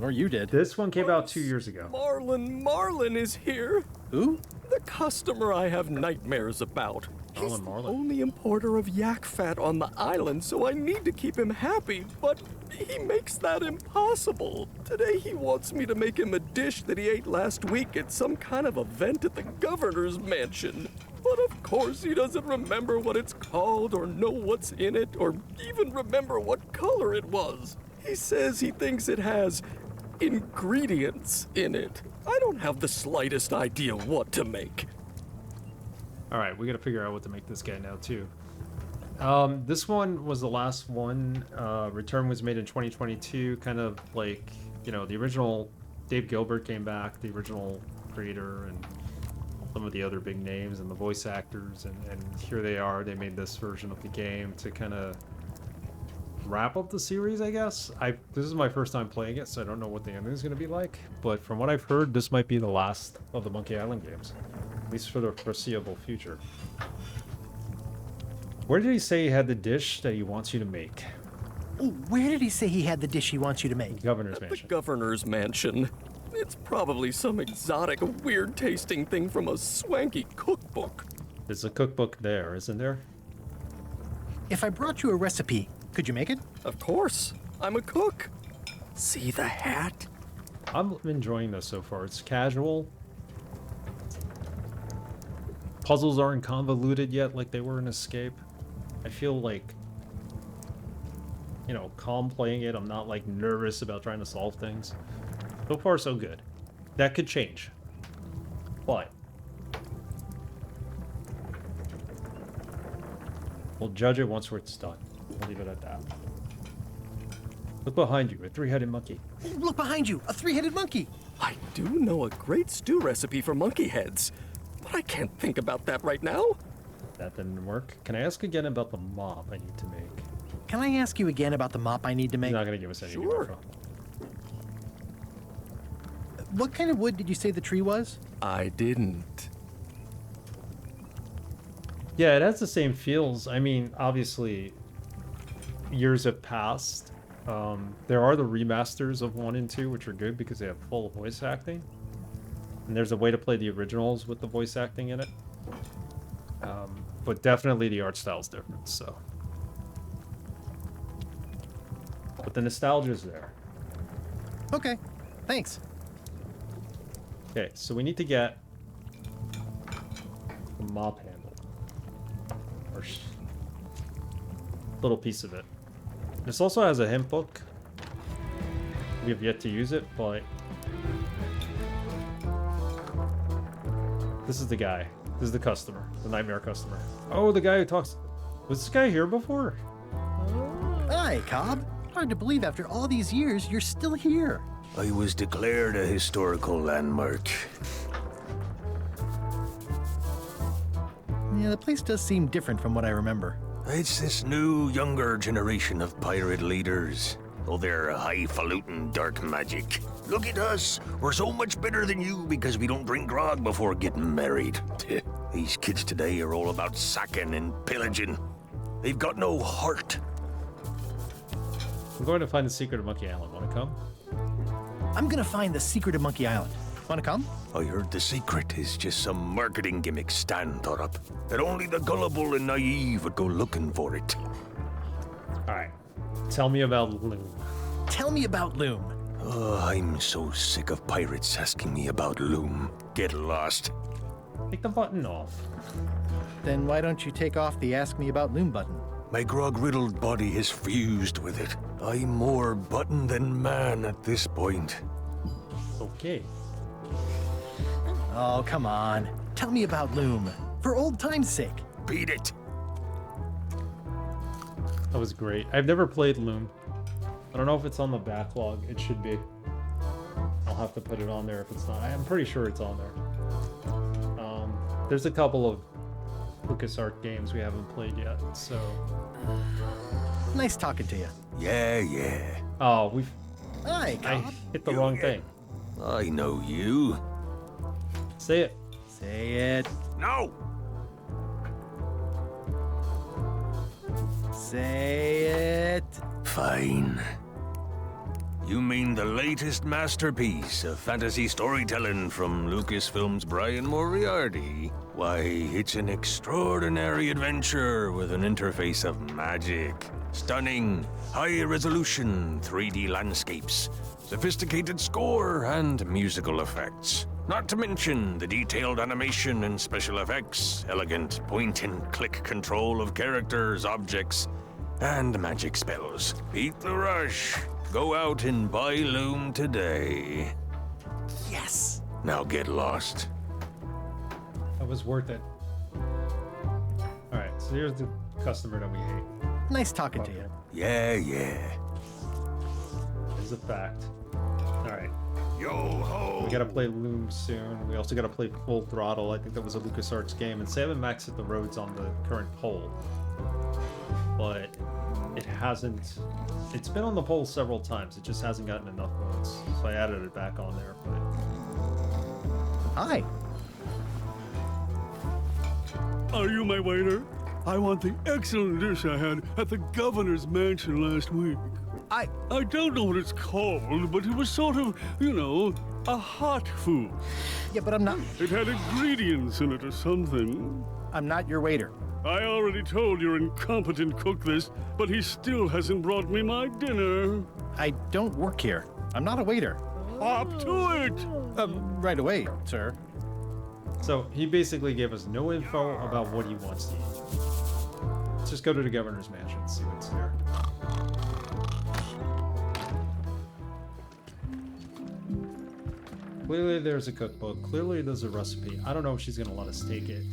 Or you did. This one came out 2 years ago. Marlin is here. Who? The customer I have nightmares about. He's the only importer of yak fat on the island, so I need to keep him happy, but he makes that impossible. Today he wants me to make him a dish that he ate last week at some kind of event at the governor's mansion. But of course he doesn't remember what it's called or know what's in it or even remember what color it was. He says he thinks it has ingredients in it. I don't have the slightest idea what to make. Alright, we gotta figure out what to make this guy now, too. This one was the last one. Return was made in 2022, kind of like, you know, the original Dave Gilbert came back, the original creator, and some of the other big names and the voice actors, and here they are. They made this version of the game to kind of wrap up the series, I guess. This is my first time playing it, so I don't know what the ending is going to be like, but from what I've heard, this might be the last of the Monkey Island games, at least for the foreseeable future. Where did he say he had the dish that he wants you to make? Oh, where did he say he had the dish he wants you to make? Governor's Mansion. The governor's mansion. It's probably some exotic, weird-tasting thing from a swanky cookbook. There's a cookbook there, isn't there? If I brought you a recipe, could you make it? Of course. I'm a cook. See the hat? I'm enjoying this so far. It's casual. Puzzles aren't convoluted yet like they were in Escape. I feel like, you know, calm playing it. I'm not like nervous about trying to solve things. So far, so good. That could change. But we'll judge it once it's done. We'll leave it at that. Look behind you, a three-headed monkey. Look behind you, a three-headed monkey. I do know a great stew recipe for monkey heads, but I can't think about that right now. That didn't work. Can I ask again about the mop I need to make? Can I ask you again about the mop I need to make? He's not going to give us any Sure. info. What kind of wood did you say the tree was? I didn't. Yeah, it has the same feels. I mean, obviously, years have passed. There are the remasters of 1 and 2, which are good because they have full voice acting. And there's a way to play the originals with the voice acting in it. But definitely the art style's different, so. But the nostalgia's there. Okay, thanks. Okay, so we need to get the mop handle. Or little piece of it. This also has a hint book. We have yet to use it, but this is the guy. This is the customer, the nightmare customer. Oh, the guy who talks. Was this guy here before? Hi, Cobb. Hard to believe after all these years you're still here. I was declared a historical landmark. Yeah, the place does seem different from what I remember. It's this new, younger generation of pirate leaders. Oh, they're highfalutin dark magic. Look at us. We're so much better than you because we don't drink grog before getting married. These kids today are all about sacking and pillaging. They've got no heart. I'm going to find the secret of Monkey Island. Want to come? I'm gonna find the secret of Monkey Island. Wanna come? I heard the secret is just some marketing gimmick Stan thought up. That only the gullible and naive would go looking for it. Alright. Tell me about Loom. Tell me about Loom. Oh, I'm so sick of pirates asking me about Loom. Get lost. Take the button off. Then why don't you take off the Ask Me About Loom button? My grog-riddled body has fused with it. I'm more button than man at this point. Okay. Oh, come on. Tell me about Loom. For old time's sake. Beat it. That was great. I've never played Loom. I don't know if it's on the backlog. It should be. I'll have to put it on there if it's not. I'm pretty sure it's on there. There's a couple of LucasArts games we haven't played yet, so... Nice talking to you. Yeah. Oh, we've... Hi, Cobb. I hit the wrong thing. I know you. Say it. Say it. No! Say it. Fine. You mean the latest masterpiece of fantasy storytelling from Lucasfilm's Brian Moriarty? Why, it's an extraordinary adventure with an interface of magic. Stunning, high-resolution 3D landscapes, sophisticated score, and musical effects. Not to mention the detailed animation and special effects, elegant point-and-click control of characters, objects, and magic spells. Beat the rush. Go out and buy Loom today. Yes! Now get lost. That was worth it. Alright, so here's the customer that we hate. Nice talking to you. Yeah. Is a fact. Alright. Yo-ho! We gotta play Loom soon. We also gotta play Full Throttle. I think that was a LucasArts game. And Sam and Max hit the roads on the current poll. But it hasn't... It's been on the poll several times. It just hasn't gotten enough votes. So I added it back on there. But... Hi. Are you my waiter? I want the excellent dish I had at the governor's mansion last week. I don't know what it's called, but it was sort of, you know, a hot food. Yeah, but I'm not... It had ingredients in it or something. I'm not your waiter. I already told your incompetent cook this, but he still hasn't brought me my dinner. I don't work here. I'm not a waiter. Up to it! Right away, sir. So he basically gave us no info about what he wants to eat. Let's just go to the governor's mansion and see what's there. Clearly there's a cookbook. Clearly there's a recipe. I don't know if she's gonna let us take it.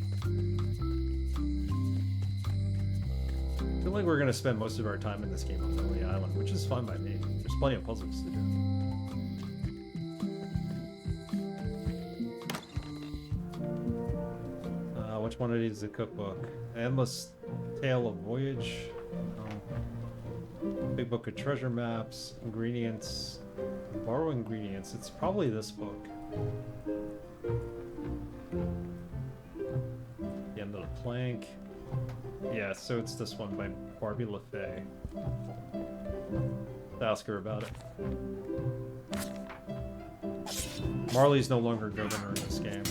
I feel like we're gonna spend most of our time in this game on Lonely Island, which is fine by me. There's plenty of puzzles to do. one of these is a cookbook? Endless Tale of Voyage. No. Big Book of Treasure Maps. Ingredients. Borrow ingredients. It's probably this book. The End of the Plank. Yeah, so it's this one by Barbie LaFay. Ask her about it. Marley's no longer governor in this game.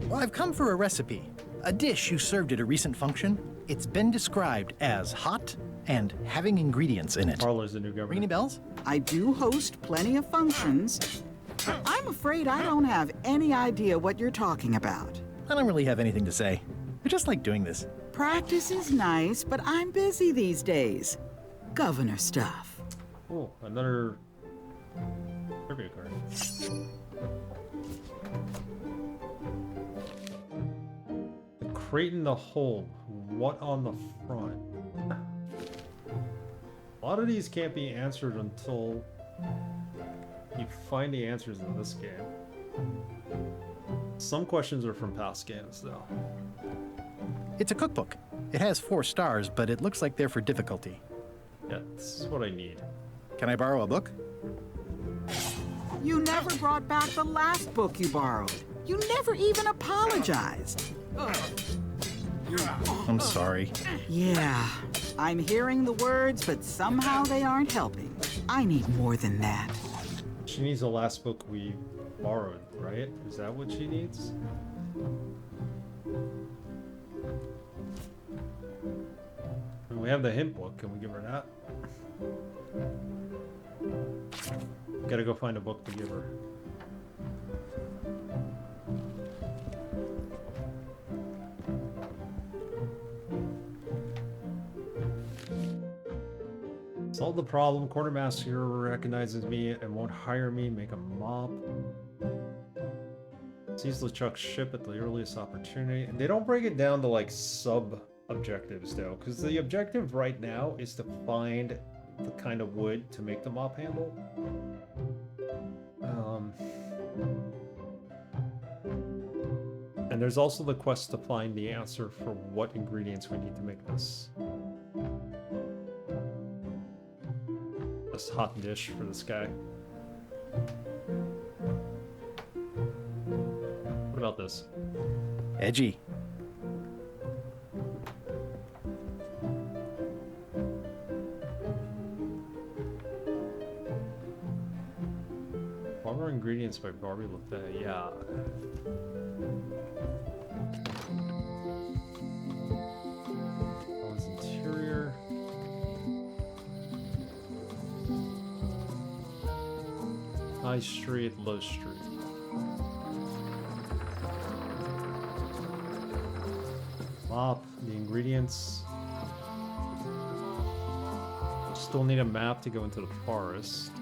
Well, I've come for a recipe. A dish you served at a recent function. It's been described as hot and having ingredients in it. Marley's the new governor. Ring any bells? I do host plenty of functions. I'm afraid I don't have any idea what you're talking about. I don't really have anything to say. I just like doing this. Practice is nice, but I'm busy these days. Governor stuff. Oh, another trivia card. The crate in the hole. What on the front? A lot of these can't be answered until you find the answers in this game. Some questions are from past games, though. It's a cookbook. It has 4 stars, but it looks like they're for difficulty. Yeah, this is what I need. Can I borrow a book? You never brought back the last book you borrowed. You never even apologized. I'm sorry. Yeah, I'm hearing the words, but somehow they aren't helping. I need more than that. She needs the last book we borrowed, right? Is that what she needs? And we have the hint book. Can we give her that? Gotta go find a book to give her. Solve the problem. Quartermaster recognizes me and won't hire me. Make a mop. Seize LeChuck's ship at the earliest opportunity. And they don't break it down to like sub-objectives though, because the objective right now is to find the kind of wood to make the mop handle. And there's also the quest to find the answer for what ingredients we need to make this hot dish for this guy. What about this? Edgy. Farmer Ingredients by Barbie LaFay. Yeah. His interior. High Street, Low Street. Mop, the ingredients. Still need a map to go into the forest.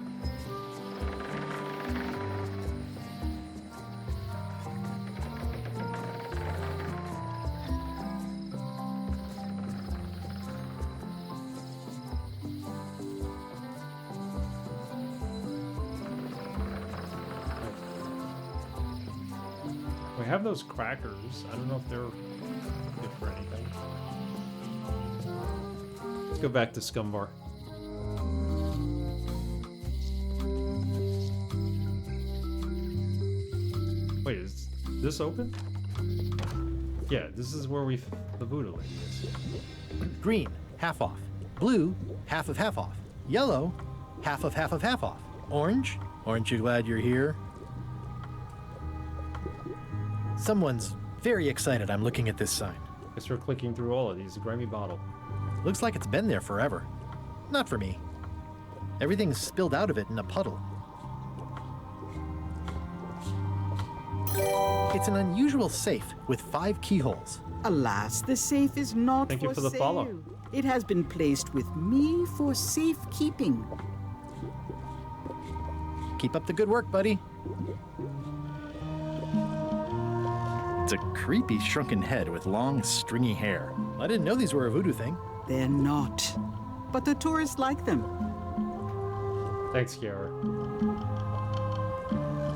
We have those crackers. I don't know if they're good for anything. Let's go back to Scumbar. Wait, is this open? Yeah, this is where the Voodoo Lady is. Green, half off. Blue, half of half off. Yellow, half of half of half off. Orange, aren't you glad you're here? Someone's very excited I'm looking at this sign. Guess we're clicking through all of these. A grimy bottle. Looks like it's been there forever. Not for me. Everything's spilled out of it in a puddle. It's an unusual safe with 5 keyholes. Alas, the safe is not Thank you for the sale. follow. It has been placed with me for safekeeping. Keep up the good work, buddy. It's a creepy shrunken head with long, stringy hair. I didn't know these were a voodoo thing. They're not. But the tourists like them. Thanks, Kiara.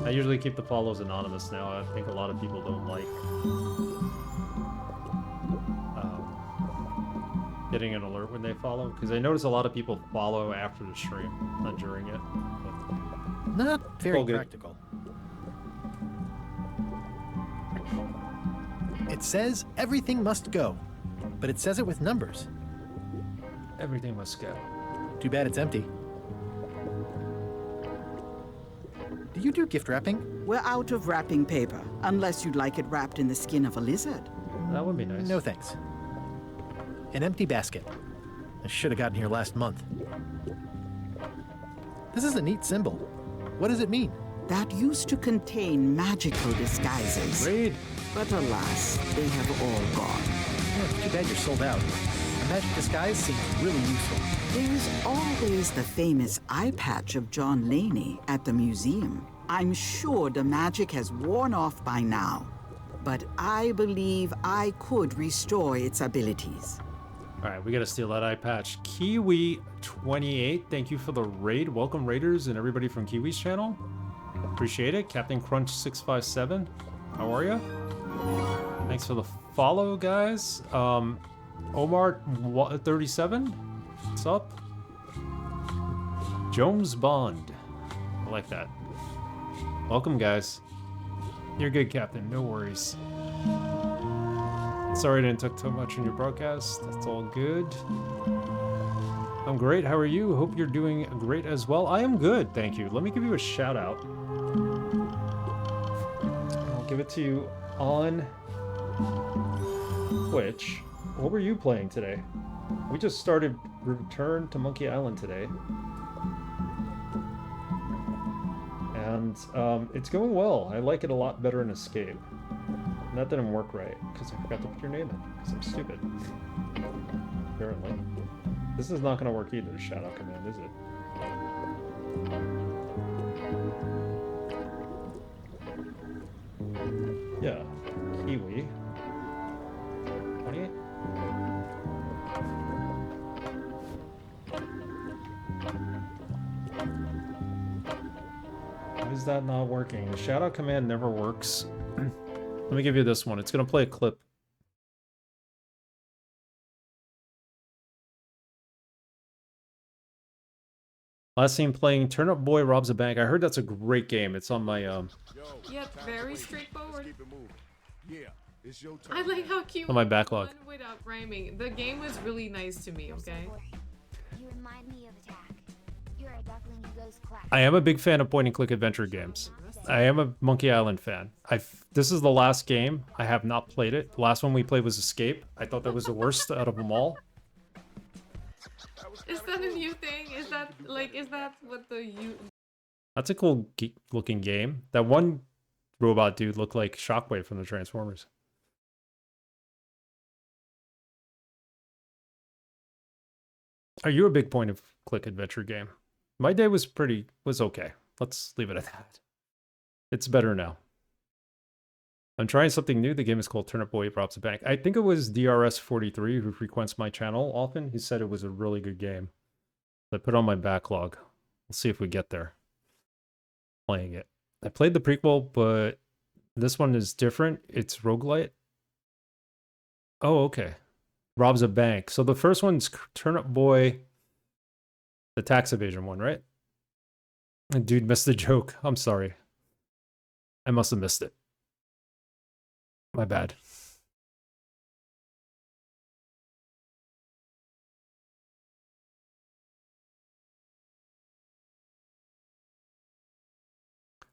I usually keep the follows anonymous now. I think a lot of people don't like getting an alert when they follow, because I notice a lot of people follow after the stream, not during it. But not very practical. It says everything must go, but it says it with numbers. Everything must go. Too bad it's empty. Do you do gift wrapping? We're out of wrapping paper, unless you'd like it wrapped in the skin of a lizard. That would be nice. No thanks. An empty basket. I should have gotten here last month. This is a neat symbol. What does it mean? That used to contain magical disguises. Read. But alas, they have all gone. Yeah, too bad you're sold out. A magic disguise seems really useful. There's always the famous eye patch of John Laney at the museum. I'm sure the magic has worn off by now, but I believe I could restore its abilities. All right, we got to steal that eye patch. Kiwi28, thank you for the raid. Welcome, raiders, and everybody from Kiwi's channel. Appreciate it. Captain Crunch657, how are you? Thanks for the follow, guys. Omar37, what's up? Jones Bond, I like that. Welcome, guys. You're good, Captain. No worries. Sorry I didn't take too much in your broadcast. That's all good. I'm great. How are you? Hope you're doing great as well. I am good, thank you. Let me give you a shout out. I'll give it to you on Twitch. What were you playing today? We just started Return to Monkey Island today. And it's going well. I like it a lot better in Escape. And that didn't work right, because I forgot to put your name in, because I'm stupid. Apparently. This is not going to work either, shout-out command, is it? Yeah. Kiwi. 28? Why is that not working? The shout-out command never works. Let me give you this one. It's going to play a clip. Last scene playing Turnip Boy Robs a Bank. I heard that's a great game. It's on my Yep, very straightforward. Yeah, it's your turn. I like how cute. On my backlog. One without rhyming. The game was really nice to me. Okay. You remind me of attack. You're a duckling who goes quack. I am a big fan of point-and-click adventure games. I am a Monkey Island fan. This is the last game. I have not played it. The last one we played was Escape. I thought that was the worst out of them all. Is that a new thing? Is that what the That's a cool looking game. That one robot dude looked like Shockwave from the Transformers. Are you a big point-and-click adventure game? My day was okay. Let's leave it at that. It's better now. I'm trying something new. The game is called Turnip Boy Robs a Bank. I think it was DRS43 who frequents my channel often. He said it was a really good game. I put it on my backlog. We'll see if we get there. Playing it. I played the prequel, but this one is different. It's roguelite. Oh, okay. Robs a bank. So the first one's Turnip Boy, the tax evasion one, right? And dude missed the joke. I'm sorry. I must have missed it. My bad.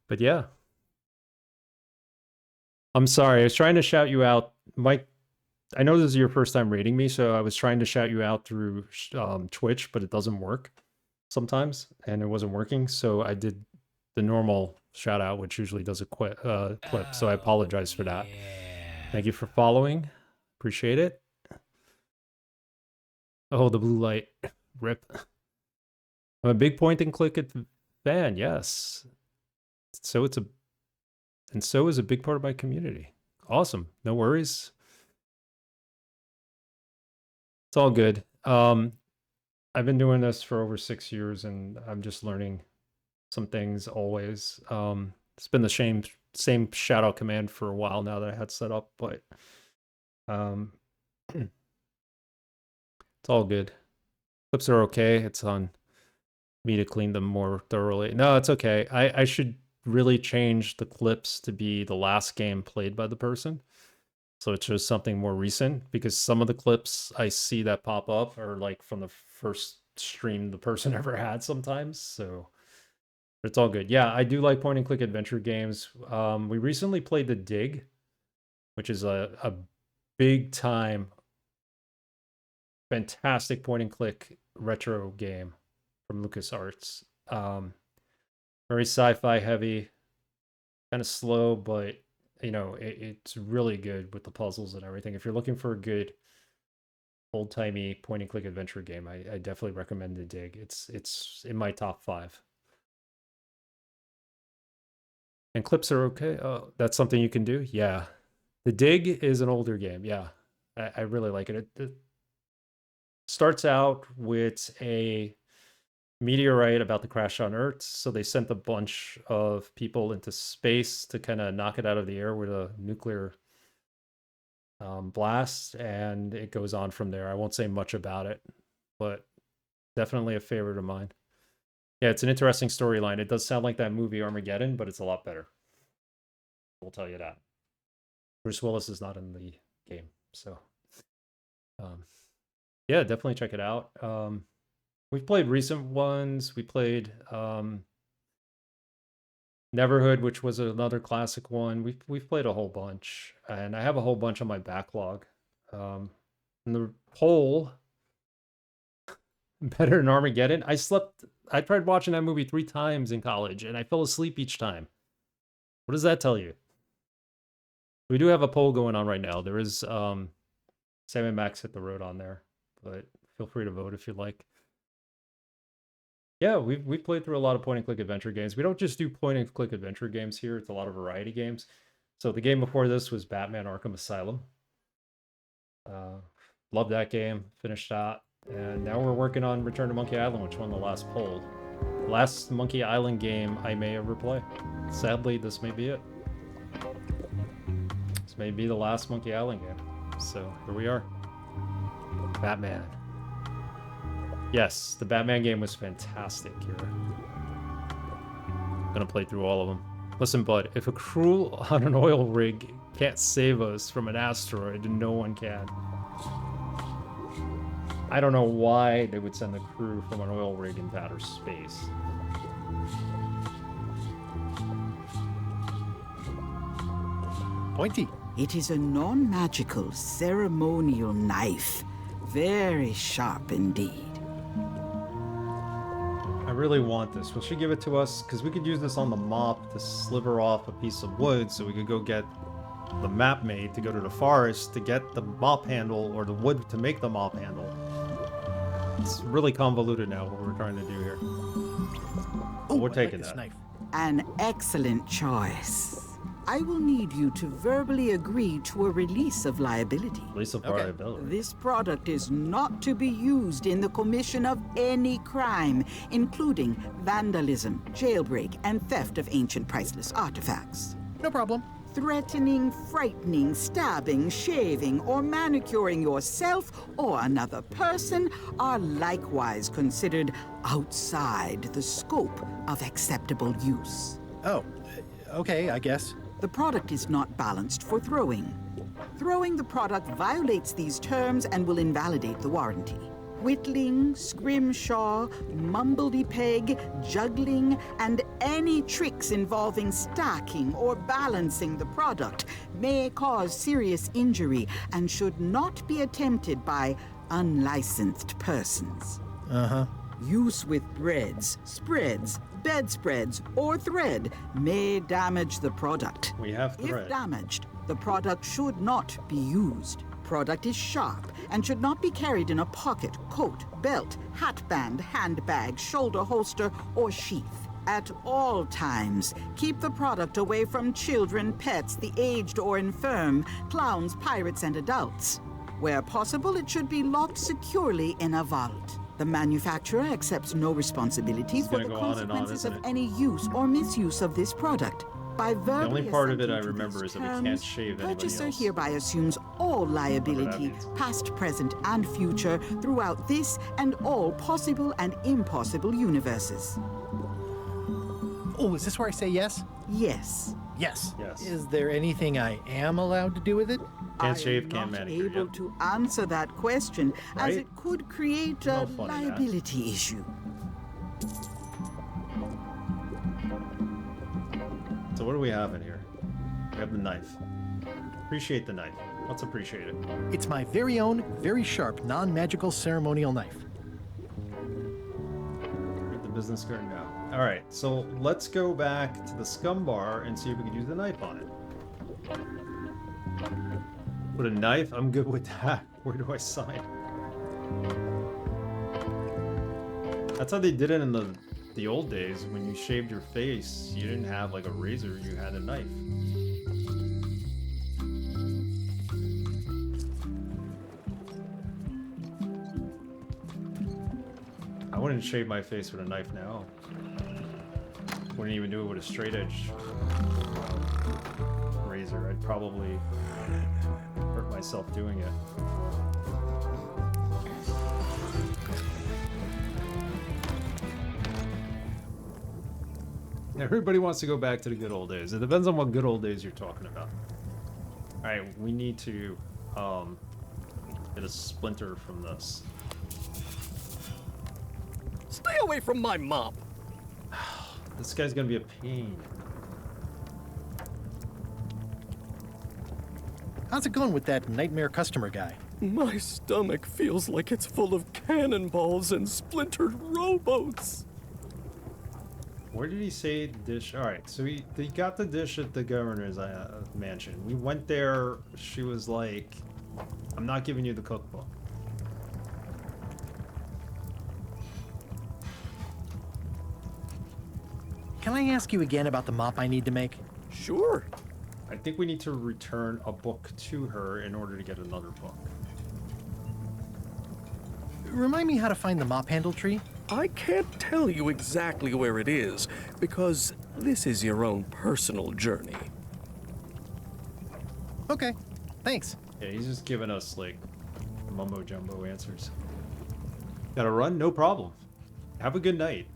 But yeah. I'm sorry. I was trying to shout you out. Mike, I know this is your first time rating me, so I was trying to shout you out through Twitch, but it doesn't work sometimes, and it wasn't working, so I did the normal shout out, which usually does a clip, so I apologize for that. Thank you for following. Appreciate it. Oh, the blue light. Rip. I'm a big point-and-click fan, yes. So is a big part of my community. Awesome. No worries. It's all good. I've been doing this for over 6 years, and I'm just learning some things always. It's been the same Shadow command for a while now that I had set up, but it's all good. Clips are okay. It's on me to clean them more thoroughly. No, it's okay. I should really change the clips to be the last game played by the person. So it shows something more recent, because some of the clips I see that pop up are like from the first stream the person ever had sometimes. So it's all good. Yeah, I do like point and click adventure games. We recently played The Dig, which is a big time, fantastic point and click retro game from LucasArts. Very sci-fi heavy, kind of slow, but you know, it's really good with the puzzles and everything. If you're looking for a good old-timey point-and-click adventure game, I definitely recommend The Dig. It's in my top 5. And clips are okay. Oh, that's something you can do? Yeah. The Dig is an older game. Yeah. I really like it. It starts out with a meteorite about to crash on Earth, so they sent a bunch of people into space to kind of knock it out of the air with a nuclear blast, and it goes on from there. I won't say much about it, but definitely a favorite of mine. Yeah, it's an interesting storyline. It does sound like that movie Armageddon, but it's a lot better. We'll tell you that. Bruce Willis is not in the game, so yeah, definitely check it out. We've played recent ones. We played Neverhood, which was another classic one. We've played a whole bunch, and I have a whole bunch on my backlog. And the poll, better than Armageddon. I tried watching that movie 3 times in college, and I fell asleep each time. What does that tell you? We do have a poll going on right now. There is Sam and Max Hit the Road on there, but feel free to vote if you like. Yeah, we've played through a lot of point-and-click adventure games. We don't just do point-and-click adventure games here. It's a lot of variety games. So the game before this was Batman Arkham Asylum. Loved that game. Finished that. And now we're working on Return to Monkey Island, which won the last poll. Last Monkey Island game I may ever play. Sadly, this may be it. This may be the last Monkey Island game. So here we are. Batman. Yes, the Batman game was fantastic here. I'm gonna play through all of them. Listen, bud, if a crew on an oil rig can't save us from an asteroid, no one can. I don't know why they would send the crew from an oil rig into outer space. Pointy. It is a non-magical ceremonial knife. Very sharp indeed. I really want this. Will she give it to us? Because we could use this on the mop to sliver off a piece of wood, so we could go get the map made to go to the forest to get the mop handle, or the wood to make the mop handle. It's really convoluted now what we're trying to do here. But we're taking that. Knife. An excellent choice. I will need you to verbally agree to a release of liability. Release of liability. This product is not to be used in the commission of any crime, including vandalism, jailbreak, and theft of ancient priceless artifacts. No problem. Threatening, frightening, stabbing, shaving, or manicuring yourself or another person are likewise considered outside the scope of acceptable use. Oh, okay, I guess. The product is not balanced for throwing. Throwing the product violates these terms and will invalidate the warranty. Whittling, scrimshaw, mumbledy-peg, juggling, and any tricks involving stacking or balancing the product may cause serious injury and should not be attempted by unlicensed persons. Uh-huh. Use with breads, spreads, bedspreads, or thread may damage the product. We have thread. If damaged, the product should not be used. Product is sharp and should not be carried in a pocket, coat, belt, hatband, handbag, shoulder holster, or sheath. At all times, keep the product away from children, pets, the aged or infirm, clowns, pirates, and adults. Where possible, it should be locked securely in a vault. The manufacturer accepts no responsibilities for the consequences of any use or misuse of this product. By verbally only part of it I assenting to remember these is that we can't terms, shave anybody purchaser else. hereby assumes all liability, past, present, and future, throughout this and all possible and impossible universes. Oh, is this where I say yes? Yes. Yes. Yes. Is there anything I am allowed to do with it? Can't shave, I can't am not manicure. able Yep. to answer that question, as Right? it could create No a fun in that. liability issue. So what do we have in here? We have the knife. Appreciate the knife. Let's appreciate it. It's my very own, very sharp, non-magical ceremonial knife. Read the business card now. All right, so let's go back to the scum bar and see if we can use the knife on it. With a knife? I'm good with that. Where do I sign? That's how they did it in the old days. When you shaved your face, you didn't have like a razor, you had a knife. I wouldn't shave my face with a knife now. Wouldn't even do it with a straight edge razor. I'd probably hurt myself doing it. Everybody wants to go back to the good old days. It depends on what good old days you're talking about. Alright, we need to get a splinter from this. Stay away from my mop. This guy's gonna be a pain. How's it going with that nightmare customer guy? My stomach feels like it's full of cannonballs and splintered rowboats. Where did he say the dish? Alright, so he got the dish at the governor's mansion. We went there, she was like, I'm not giving you the cookbook. Can I ask you again about the mop I need to make? Sure. I think we need to return a book to her in order to get another book. Remind me how to find the mop handle tree? I can't tell you exactly where it is, because this is your own personal journey. Okay, thanks. Yeah, he's just giving us, like, mumbo-jumbo answers. Gotta run? No problem. Have a good night.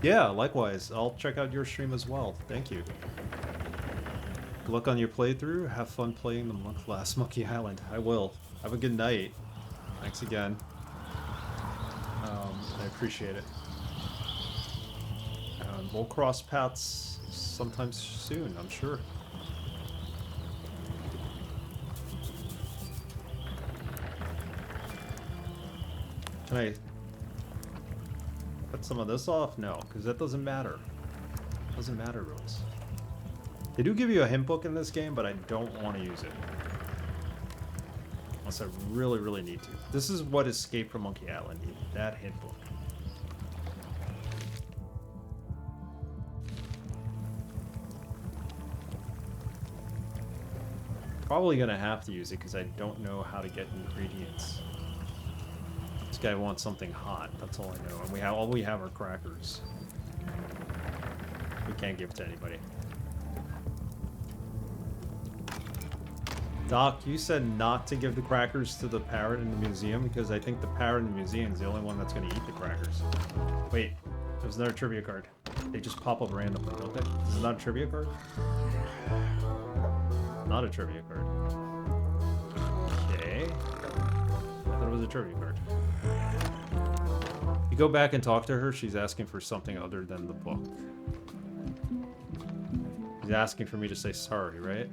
Yeah, likewise. I'll check out your stream as well. Thank you. Good luck on your playthrough. Have fun playing the last Monkey Island. I will. Have a good night. Thanks again. I appreciate it. We'll cross paths sometime soon, I'm sure. Can I cut some of this off? No, because that doesn't matter. Doesn't matter, Rose. They do give you a hint book in this game, but I don't want to use it. Unless I really, really need to. This is what Escape from Monkey Island needed, that hint book. Probably gonna have to use it because I don't know how to get ingredients. This guy wants something hot, that's all I know. And all we have are crackers. We can't give to anybody. Doc, you said not to give the crackers to the parrot in the museum because I think the parrot in the museum is the only one that's going to eat the crackers. Wait, there's another trivia card. They just pop up randomly, don't they? Is it not a trivia card? Not a trivia card. Okay. I thought it was a trivia card. You go back and talk to her, she's asking for something other than the book. She's asking for me to say sorry, right?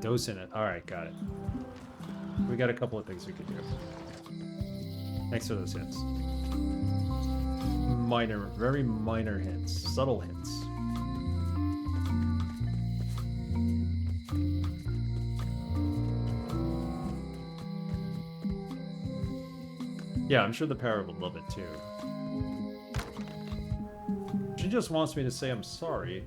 Dose in it. Alright, got it. We got a couple of things we could do. Thanks for those hints. Minor, very minor hints. Subtle hints. Yeah, I'm sure the parrot would love it too. She just wants me to say I'm sorry.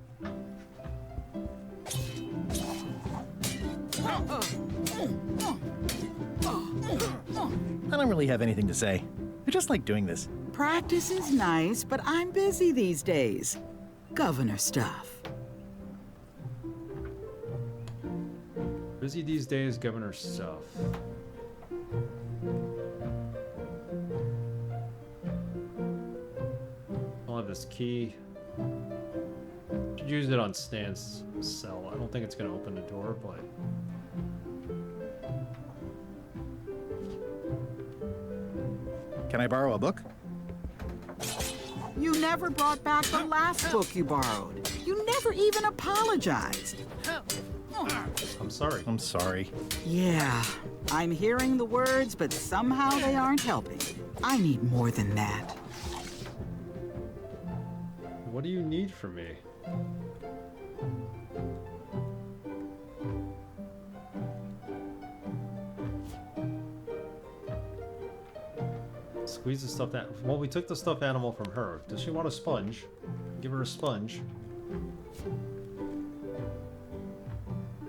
I don't really have anything to say. I just like doing this. Practice is nice, but I'm busy these days. Governor stuff. Busy these days, governor stuff. I'll have this key. Should use it on Stan's cell. I don't think it's gonna open the door, but Can I borrow a book? You never brought back the last book you borrowed. You never even apologized. I'm sorry. I'm sorry. Yeah, I'm hearing the words, but somehow they aren't helping. I need more than that. What do you need from me? Squeeze the stuffed animal. Well, we took the stuffed animal from her. Does she want a sponge? Give her a sponge.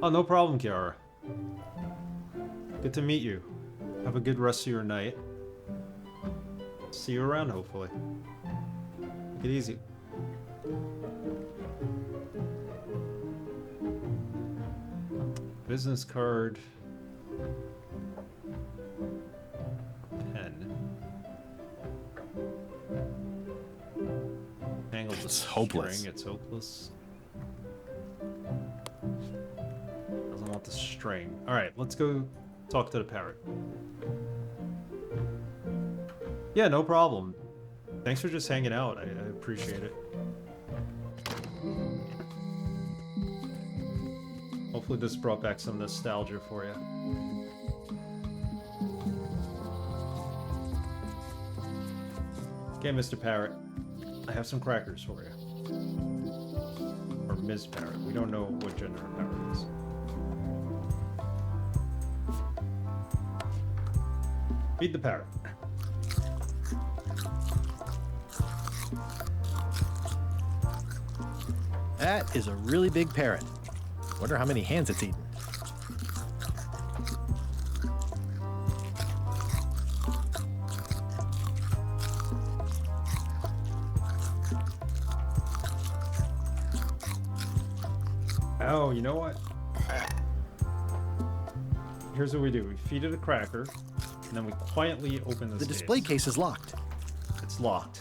Oh, no problem, Kiara. Good to meet you. Have a good rest of your night. See you around, hopefully. Take it easy. Business card. Pen. Tangled It's hopeless. string. It's hopeless. Doesn't want the string. Alright, let's go talk to the parrot. Yeah, no problem. Thanks for just hanging out. I appreciate it. Hopefully this brought back some nostalgia for you. Okay, Mr. Parrot. I have some crackers for you. Or Ms. Parrot. We don't know what gender a parrot is. Feed the parrot. That is a really big parrot. Wonder how many hands it's eaten. Oh, you know what? Here's what we do. We feed it a cracker, and then we quietly open this The display case is locked. It's locked.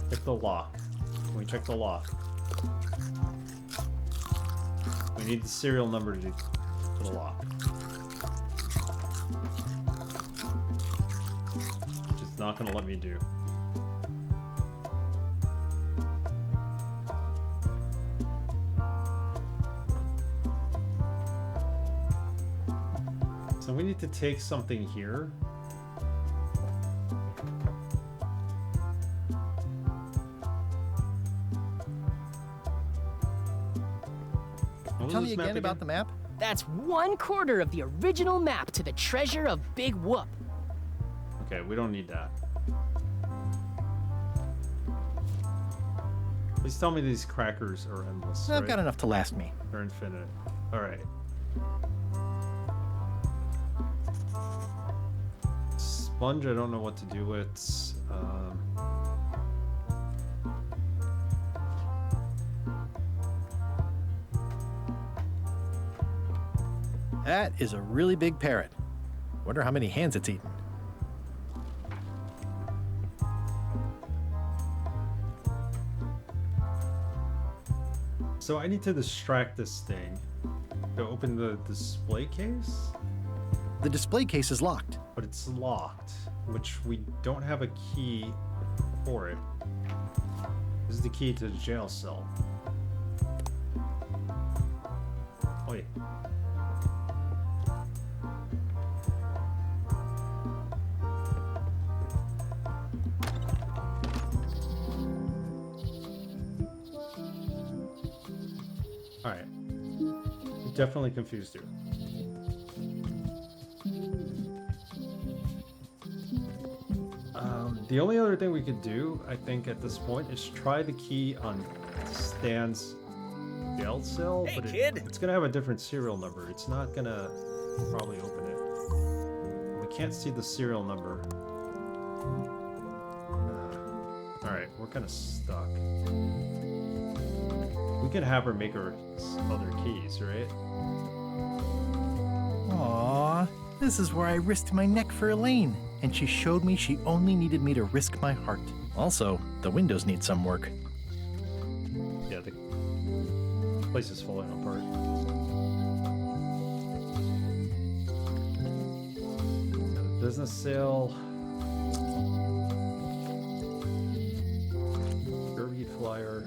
Check the lock. Can we check the lock? We need the serial number for the lock. Which it's not gonna let me do. So we need to take something here. Tell me again about the map? That's 1/4 of the original map to the treasure of Big Whoop. Okay, we don't need that. Please tell me these crackers are endless. I've right? got enough to last me. They're infinite. Alright. Sponge, I don't know what to do with. That is a really big parrot. Wonder how many hands it's eaten. So I need to distract this thing to open the display case? The display case is locked. But it's locked, which we don't have a key for it. This is the key to the jail cell. Wait. Alright. Definitely confused you. The only other thing we could do, I think, at this point is try the key on Stan's jail cell, Hey, but kid. it's gonna have a different serial number. It's not gonna probably open it. can't see the serial number. Alright, we're kind of stuck. We could have her make her other keys, right? Aww, this is where I risked my neck for Elaine, and she showed me she only needed me to risk my heart. Also, the windows need some work. Yeah, the place is falling apart. Business sale. Derby flyer.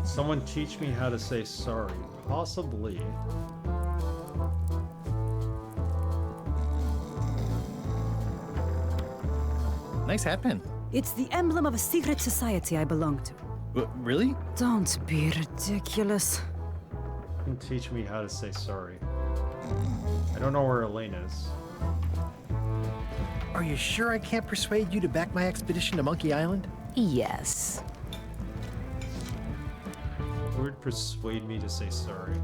Someone teach me how to say sorry. Possibly. Nice hat pin. It's the emblem of a secret society I belong to. Really? Don't be ridiculous. Can teach me how to say sorry. I don't know where Elaine is. Are you sure I can't persuade you to back my expedition to Monkey Island? Yes. Who would persuade me to say sorry?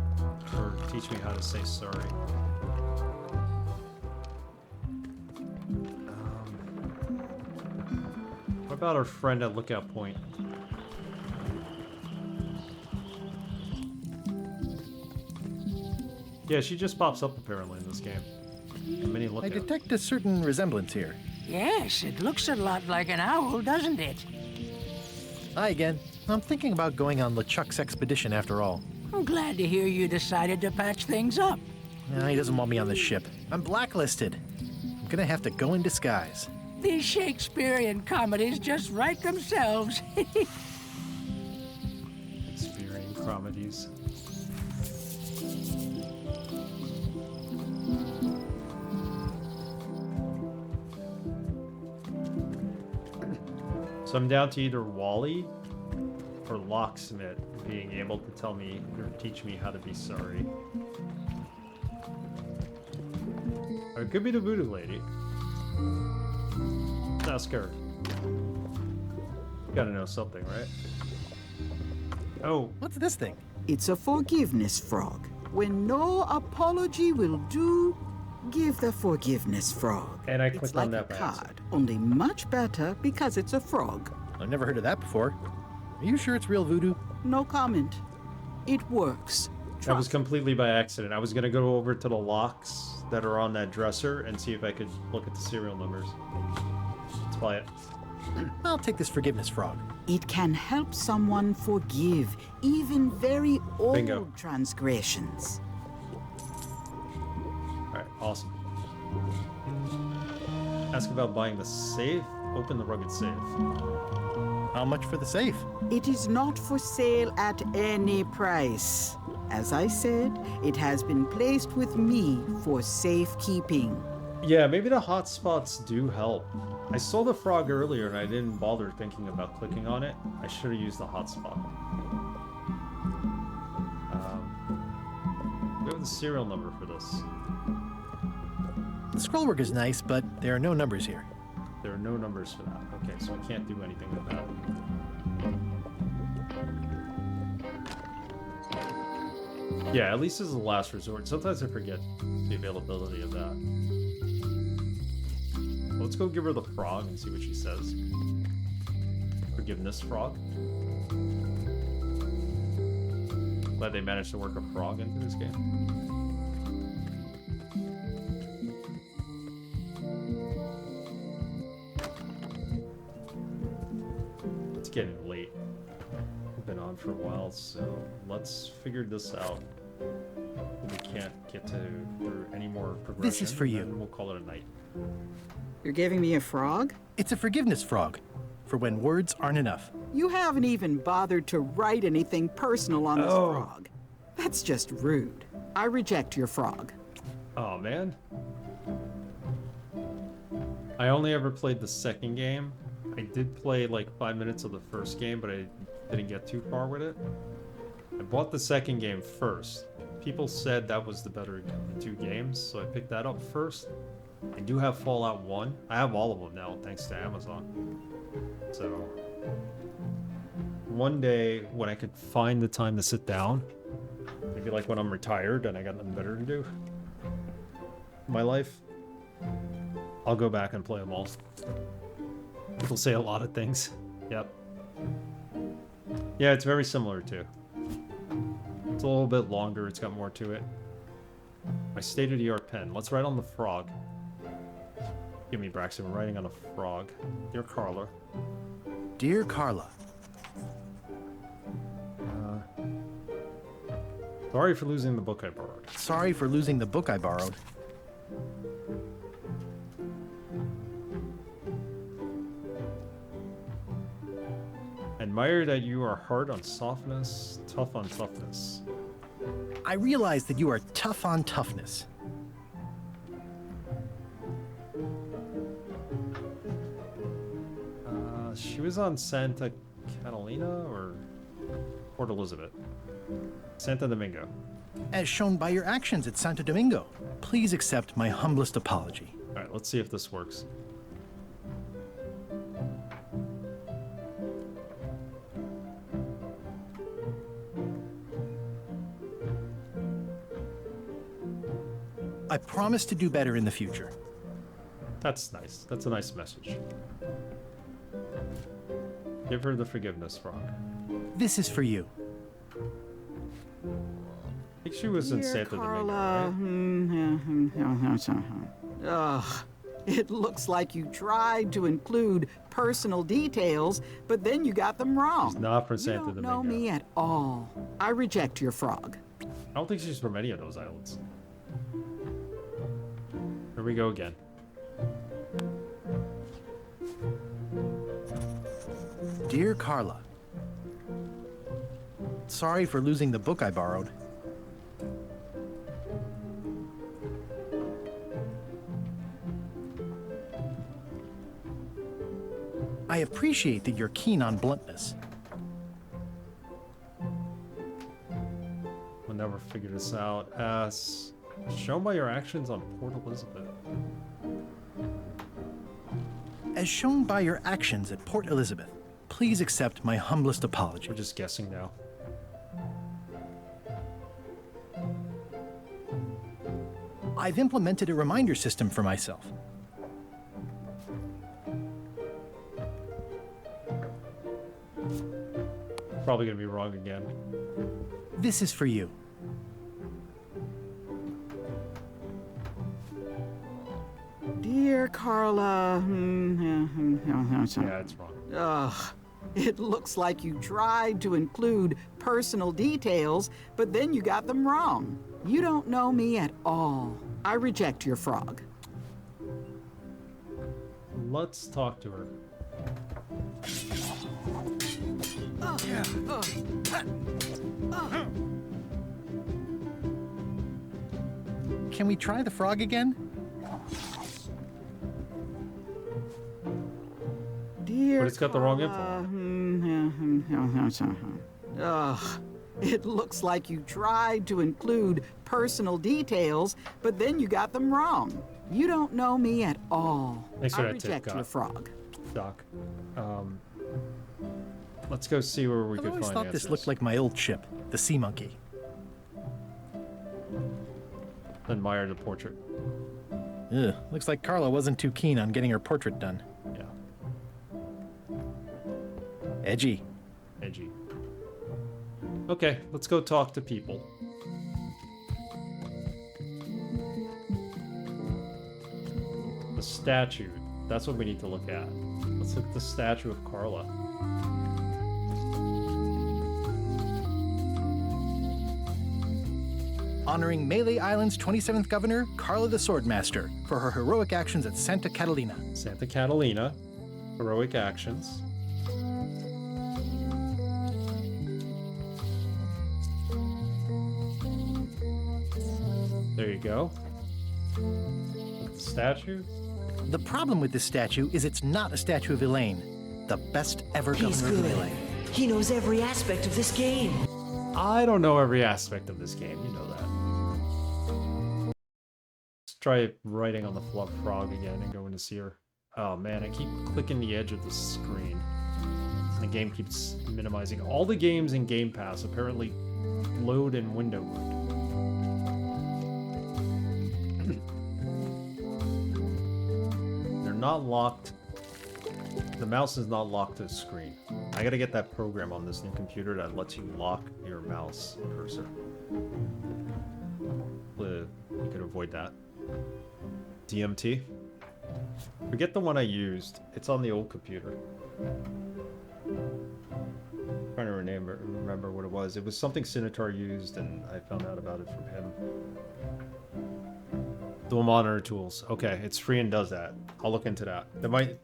Or teach me how to say sorry? What about our friend at Lookout Point? Yeah, she just pops up apparently in this game. A mini Lookout. I detect a certain resemblance here. Yes, it looks a lot like an owl, doesn't it? Hi again. I'm thinking about going on LeChuck's expedition after all. I'm glad to hear you decided to patch things up. Nah, he doesn't want me on the ship. I'm blacklisted. I'm gonna have to go in disguise. These Shakespearean comedies just write themselves. Shakespearean comedies. So I'm down to either Wally or Locksmith being able to tell me or teach me how to be sorry. Or it could be the voodoo lady. Let's ask her. Gotta know something, right? Oh. What's this thing? It's a forgiveness frog. When no apology will do, give the forgiveness frog. And I It's clicked like on that a by card, accident. only much better because it's a frog. I've never heard of that before. Are you sure it's real voodoo? No comment. It works. That was completely by accident. I was gonna go over to the locks that are on that dresser and see if I could look at the serial numbers. Let's play it. I'll take this forgiveness frog. It can help someone forgive even very old Bingo. transgressions. Alright, awesome. Ask about buying the safe. Open the rugged safe. How much for the safe? It is not for sale at any price. As I said, it has been placed with me for safekeeping. Yeah, maybe the hotspots do help. I saw the frog earlier and I didn't bother thinking about clicking on it. I should have used the hotspot. We have the serial number for this. The scroll work is nice, but there are no numbers here. There are no numbers for that. Okay, so we can't do anything with that. Yeah, at least this is the last resort. Sometimes I forget the availability of that. Let's go give her the frog and see what she says. Forgiveness frog. Glad they managed to work a frog into this game. It's getting late. We've been on for a while, so let's figure this out. We can't get to through any more progression. This is for you. And we'll call it a night. You're giving me a frog? It's a forgiveness frog, for when words aren't enough. You haven't even bothered to write anything personal on this frog. That's just rude. I reject your frog. Oh, man. I only ever played the second game. I did play like 5 minutes of the first game, but I didn't get too far with it. I bought the second game first. People said that was the better of the two games, so I picked that up first. I do have Fallout 1. I have all of them now, thanks to Amazon. So, one day when I could find the time to sit down, maybe like when I'm retired and I got nothing better to do in my life, I'll go back and play them all. People say a lot of things. Yep. Yeah, it's very similar too. It's a little bit longer, it's got more to it. My state-of-the-art pen. Let's write on the frog. Give me, Braxton, we're writing on a frog. Dear Carla. Dear Carla. Sorry for losing the book I borrowed. Sorry for losing the book I borrowed. Admire that you are hard on softness, tough on toughness. I realize that you are tough on toughness. She was on Santa Catalina or Port Elizabeth? Santa Domingo. As shown by your actions at Santo Domingo, please accept my humblest apology. Alright, let's see if this works. I promise to do better in the future. That's nice. That's a nice message. Give her the forgiveness, Frog. This is for you. I think she was in Dear Santa Carla. Domingo, right? Ugh. It looks like you tried to include personal details, but then you got them wrong. She's not from Santa You don't Domingo. know me at all. I reject your frog. I don't think she's from any of those islands. Here we go again. Dear Carla. Sorry for losing the book I borrowed. I appreciate that you're keen on bluntness. We'll never figure this out. As shown by your actions on Port Elizabeth. As shown by your actions at Port Elizabeth, please accept my humblest apology. We're just guessing now. I've implemented a reminder system for myself. Probably gonna be wrong again. This is for you. Dear Carla. Yeah, it's wrong. Ugh. It looks like you tried to include personal details, but then you got them wrong. You don't know me at all. I reject your frog. Let's talk to her. Can we try the frog again? Dear But it's got the wrong info. Ugh. It looks like you tried to include personal details, but then you got them wrong. You don't know me at all. Thanks for I that tip, reject your Doc. frog. Doc. Let's go see where we I've can always find thought answers. this looked like my old ship, the Sea Monkey. Admire the portrait. Ugh, looks like Carla wasn't too keen on getting her portrait done. Yeah. Edgy. Edgy. Okay, let's go talk to people. The statue. That's what we need to look at. Let's look at the statue of Carla. Honoring Melee Island's 27th governor, Carla the Swordmaster, for her heroic actions at Santa Catalina. Santa Catalina. Heroic actions. There you go. Look at the statue. The problem with this statue is it's not a statue of Elaine, the best ever He's governor of good. Melee. He knows every aspect of this game. I don't know every aspect of this game, you know that. try writing on the frog again and going to see her. Oh man, I keep clicking the edge of the screen. The game keeps minimizing. All the games in Game Pass apparently load in window mode. They're not locked. The mouse is not locked to the screen. I gotta get that program on this new computer that lets you lock your mouse cursor. You could avoid that. DMT? Forget the one I used. It's on the old computer. I'm trying to remember what it was. It was something Sinitar used, and I found out about it from him. Dual monitor tools. Okay, it's free and does that. I'll look into that.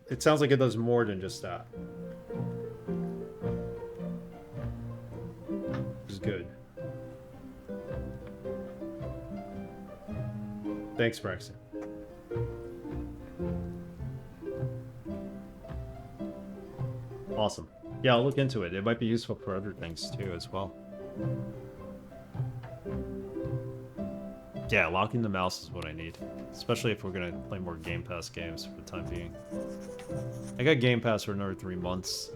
It sounds like it does more than just that. Which is good. Thanks, Braxton. Awesome. Yeah, I'll look into it. It might be useful for other things too as well. Yeah, locking the mouse is what I need. Especially if we're gonna play more Game Pass games for the time being. I got Game Pass for another 3 months.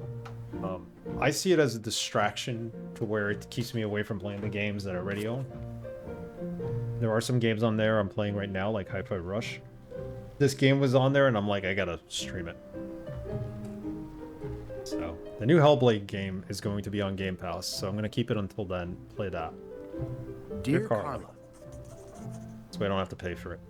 I see it as a distraction to where it keeps me away from playing the games that I already own. There are some games on there I'm playing right now, like Hi-Fi Rush. This game was on there and I'm like, I gotta stream it. So, the new Hellblade game is going to be on Game Pass, so I'm gonna keep it until then, play that. Dear Carla. So I don't have to pay for it.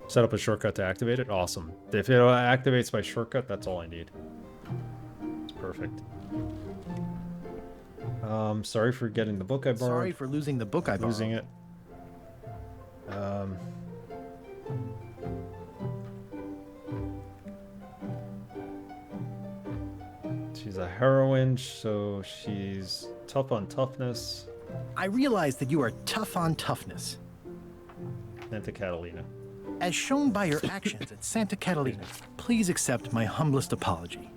Set up a shortcut to activate it? Awesome. If it activates by shortcut, that's all I need. It's perfect. Sorry for getting the book I borrowed. Sorry for losing the book I borrowed. Losing it. She's a heroine, so she's tough on toughness. I realize that you are tough on toughness. Santa Catalina. As shown by your actions at Santa Catalina, please accept my humblest apology.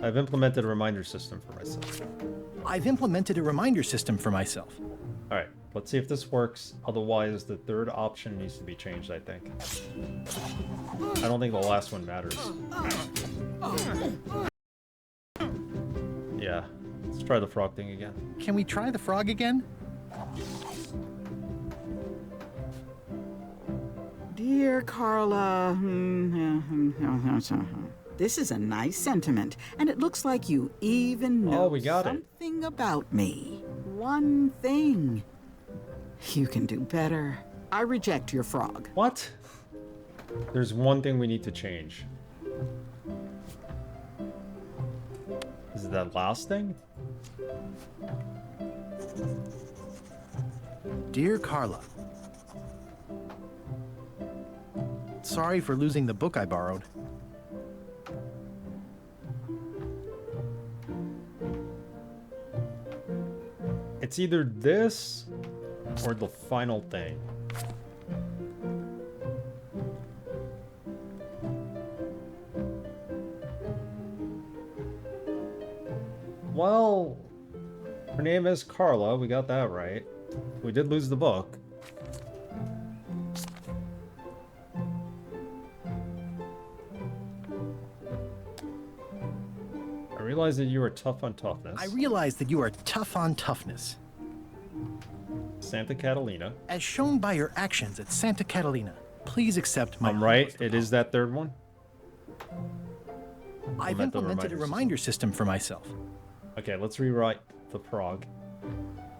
I've implemented a reminder system for myself. I've implemented a reminder system for myself. Alright, let's see if this works. Otherwise, the third option needs to be changed, I think. I don't think the last one matters. Yeah, let's try the frog thing again. Can we try the frog again? Dear Carla, this is a nice sentiment, and it looks like you even know something about me. One thing. You can do better. I reject your frog. What? There's one thing we need to change. Is it that last thing? Dear Carla. Sorry for losing the book I borrowed. It's either this or the final thing. Well, her name is Carla. We got that right. We did lose the book. I realized that you were tough on toughness. I realize that you are tough on toughness. Santa Catalina. As shown by your actions at Santa Catalina, please accept my... I'm right. It is that third one. I've implemented a reminder system for myself. Okay, let's rewrite the frog.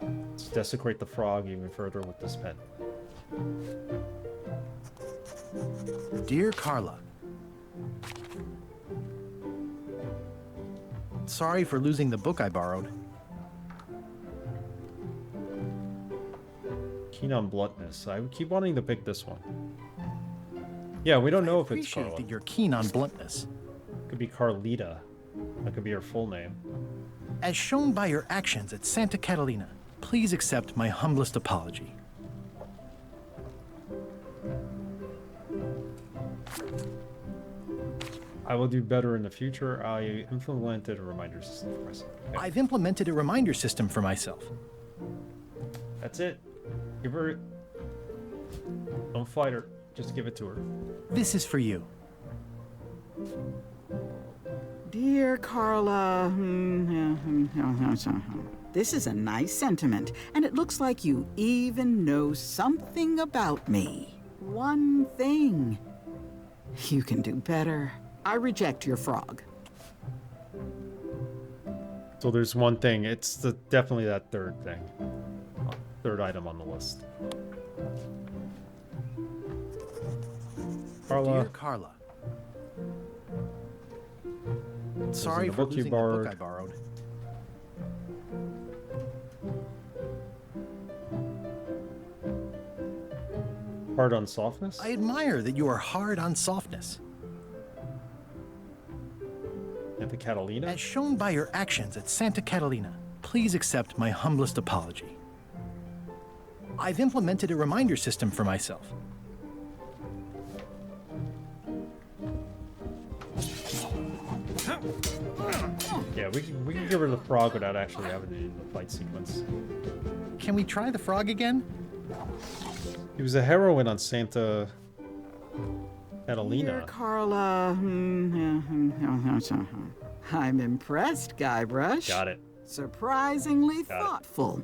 Let's desecrate the frog even further with this pen. Dear Carla. Sorry for losing the book I borrowed. Keen on bluntness. I keep wanting to pick this one. Yeah, we don't know if it's Carla. That you're keen on bluntness. Could be Carlita. That could be her full name. As shown by your actions at Santa Catalina, please accept my humblest apology. I will do better in the future. I implemented a reminder system for myself. Okay. I've implemented a reminder system for myself. That's it. Give her. Don't fight her. Just give it to her. This is for you. Dear Carla, this is a nice sentiment, and it looks like you even know something about me. One thing. You can do better. I reject your frog. So there's one thing. It's definitely that third thing. Third item on the list. Carla. Dear Carla. Sorry for losing the book I borrowed. Hard on softness? I admire that you are hard on softness. Santa Catalina? As shown by your actions at Santa Catalina, please accept my humblest apology. I've implemented a reminder system for myself. Yeah, we can get rid of the frog without actually having it in the fight sequence. Can we try the frog again? He was a heroine on Santa Catalina. Dear Carla, I'm impressed, Guybrush. Got it. Surprisingly thoughtful.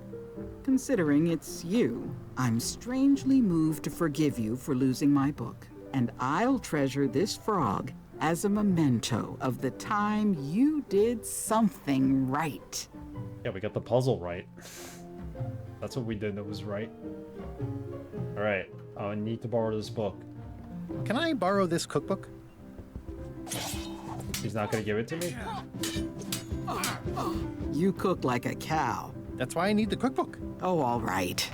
Considering it's you, I'm strangely moved to forgive you for losing my book. And I'll treasure this frog as a memento of the time you did something right. Yeah, we got the puzzle right. That's what we did that was right. Alright, I need to borrow this book. Can I borrow this cookbook? He's not gonna give it to me? You cook like a cow. That's why I need the cookbook. Oh, all right.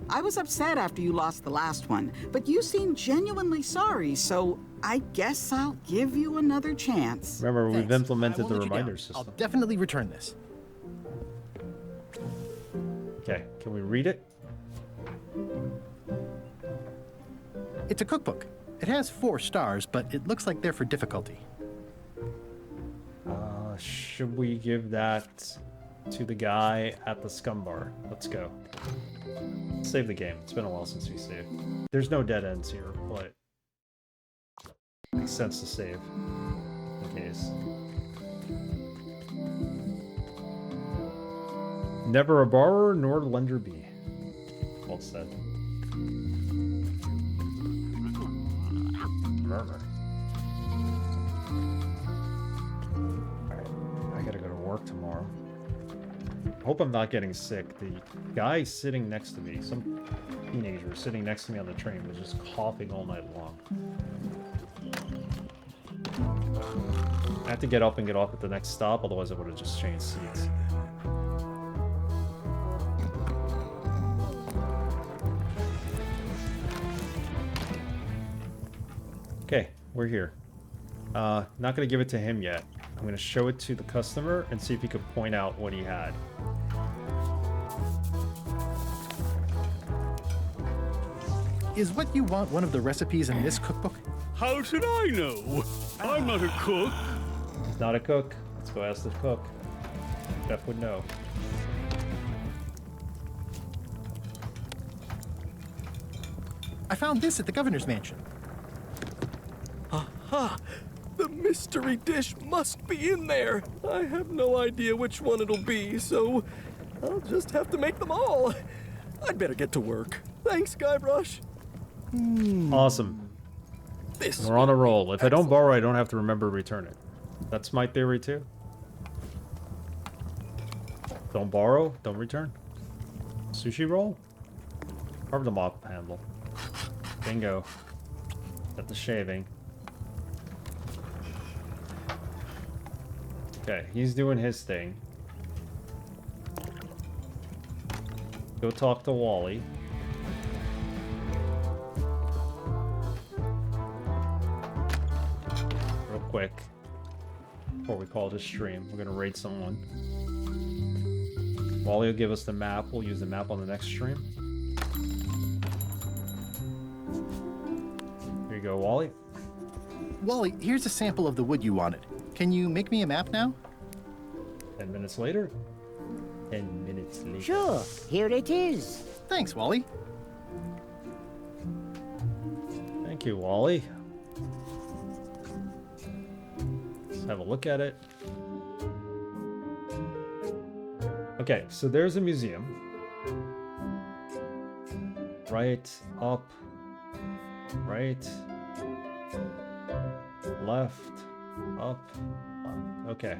I was upset after you lost the last one, but you seemed genuinely sorry, so I guess I'll give you another chance. Remember, we've Thanks. implemented the I won't let you reminder down. system. I'll definitely return this. Okay, can we read it? It's a cookbook. It has 4 stars, but it looks like they're for difficulty. Should we give that to the guy at the scum bar? Let's go. Save the game. It's been a while since we saved. There's no dead ends here, but makes sense to save in case. Never a borrower nor lender be. Well said. Murmur. Alright, I gotta go to work tomorrow. Hope I'm not getting sick. The guy sitting next to me, some teenager sitting next to me on the train, was just coughing all night long. I have to get up and get off at the next stop, otherwise I would have just changed seats. Okay, we're here. Not gonna give it to him yet. I'm gonna show it to the customer and see if he could point out what he had. Is what you want one of the recipes in this cookbook? How should I know? I'm not a cook. He's not a cook. Let's go ask the cook. Jeff would know. I found this at the governor's mansion. Aha! The mystery dish must be in there. I have no idea which one it'll be, so I'll just have to make them all. I'd better get to work. Thanks, Guybrush. Awesome. We're on a roll. If I don't borrow, I don't have to remember to return it. That's my theory too. Don't borrow, don't return. Sushi roll? Carve the mop handle. Bingo. Got the shaving. Okay, he's doing his thing. Go talk to Wally. Real quick. Before we call it a stream, we're gonna raid someone. Wally will give us the map. We'll use the map on the next stream. Here you go, Wally. Wally, here's a sample of the wood you wanted. Can you make me a map now? 10 minutes later. 10 minutes later. Sure, here it is. Thanks, Wally. Thank you, Wally. Let's have a look at it. Okay, so there's a museum. Right, up, right, left, up, up. Okay.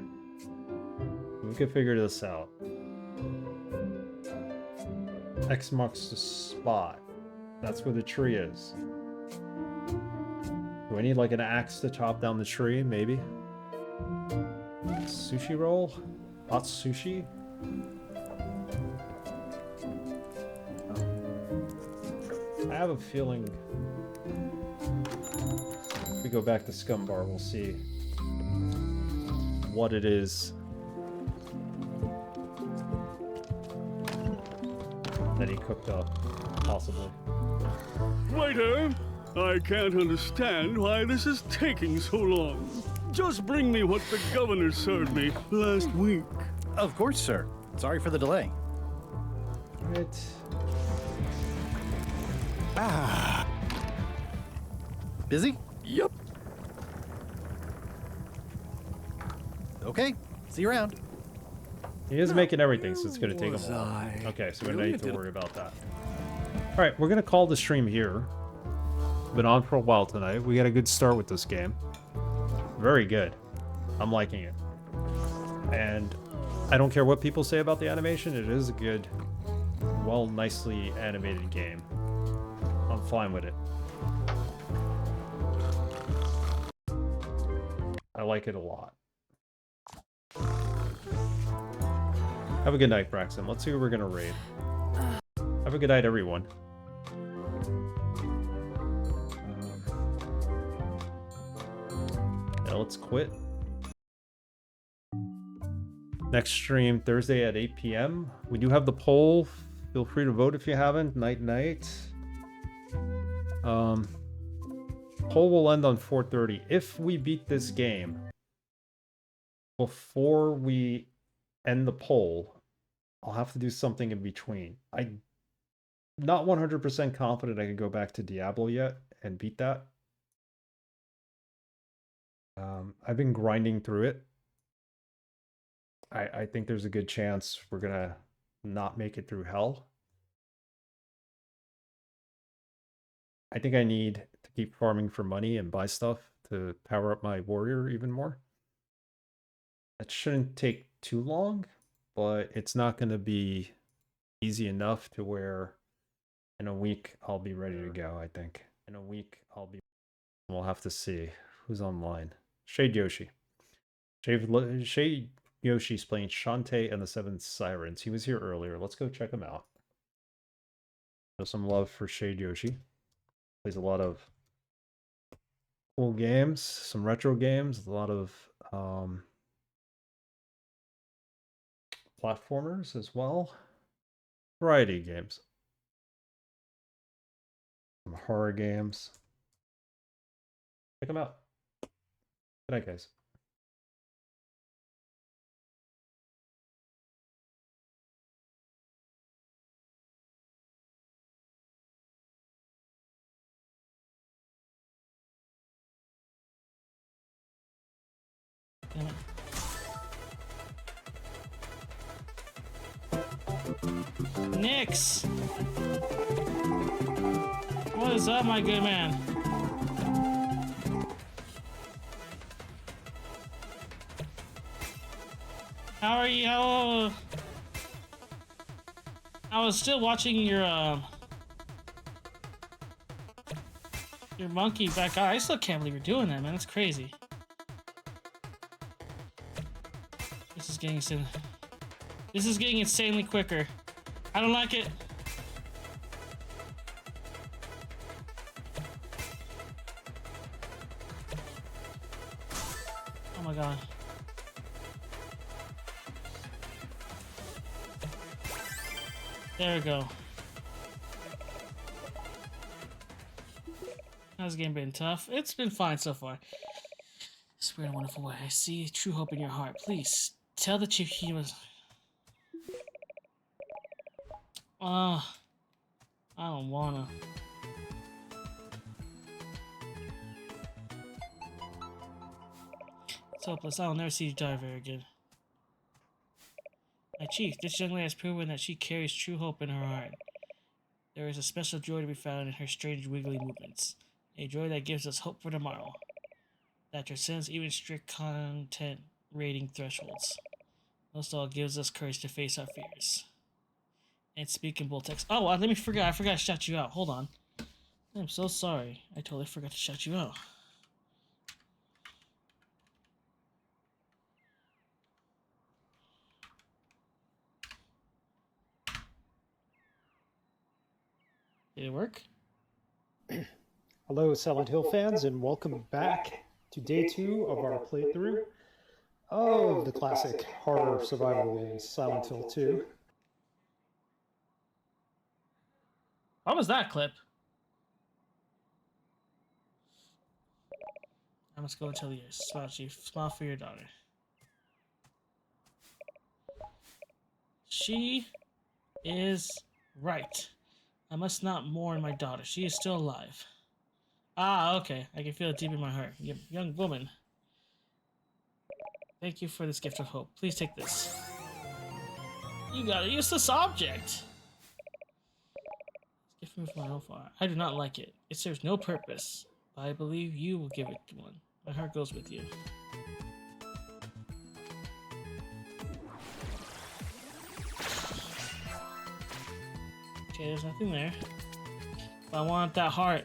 We can figure this out. X marks the spot. That's where the tree is. Do I need like an axe to chop down the tree? Maybe. Sushi roll? Hot sushi? I have a feeling if we go back to Scumbar, we'll see what it is that he cooked up, possibly. Waiter, I can't understand why this is taking so long. Just bring me what the governor served me last week. Of course, sir. Sorry for the delay. Right. Ah. Busy? Yep. Okay, see you around. He is making everything, so it's going to take him a while. Okay, so we don't need to worry about that. Alright, we're going to call the stream here. Been on for a while tonight. We got a good start with this game. Very good. I'm liking it. And I don't care what people say about the animation. It is a good, well, nicely animated game. I'm fine with it. I like it a lot. Have a good night, Braxton. Let's see who we're gonna raid. Have a good night, everyone. Yeah, let's quit. Next stream Thursday at 8 p.m. We do have the poll. Feel free to vote if you haven't. Night. Poll will end on 4:30. If we beat this game before we end the poll, I'll have to do something in between. I'm not 100% confident I can go back to Diablo yet and beat that. I've been grinding through it. I think there's a good chance we're gonna not make it through hell. I think I need to keep farming for money and buy stuff to power up my warrior even more. That shouldn't take too long, but it's not going to be easy enough to where in a week I'll be ready to go, I think. In a week we'll have to see who's online. Shade Yoshi. Shade Yoshi's playing Shantae and the Seven Sirens. He was here earlier. Let's go check him out. Show some love for Shade Yoshi. Plays a lot of cool games, some retro games, a lot of platformers as well. Variety of games. Some horror games. Check them out. Good night, guys. Nix! What is up, my good man? How are you? I was still watching your monkey back out. I still can't believe you're doing that, man. That's crazy. This is getting insanely quicker. I don't like it. Oh my god. There we go. How's the game been? Tough? It's been fine so far. This weird and wonderful way. I see true hope in your heart. Please, tell the chief he was... I don't wanna. It's hopeless. I'll never see you die very again. My chief, this young lady has proven that she carries true hope in her heart. There is a special joy to be found in her strange wiggly movements. A joy that gives us hope for tomorrow. That transcends even strict content rating thresholds. Most of all, gives us courage to face our fears. And speak in bold text. Oh, let me forget. I forgot to shout you out. Hold on. I'm so sorry. I totally forgot to shout you out. Did it work? Hello, Silent Hill fans, and welcome back to day 2 of our playthrough of the classic horror survival game Silent Hill 2. What was that clip? I must go and tell you. Smile, Chief. Smile for your daughter. She is right. I must not mourn my daughter. She is still alive. Ah, okay. I can feel it deep in my heart. Young woman. Thank you for this gift of hope. Please take this. You got a useless object. Gift from my own fire. I do not like it. It serves no purpose. But I believe you will give it one. My heart goes with you. Okay, there's nothing there. But I want that heart.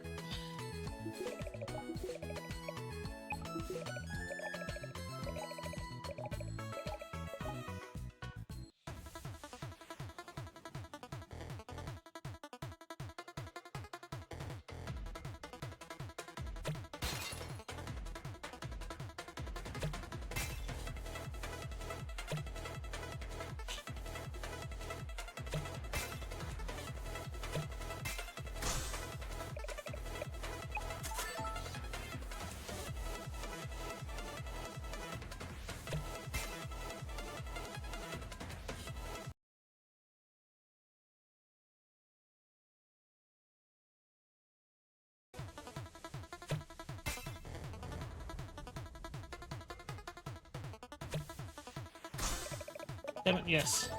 Damn it, yes.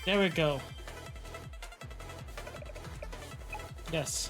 There we go. Yes.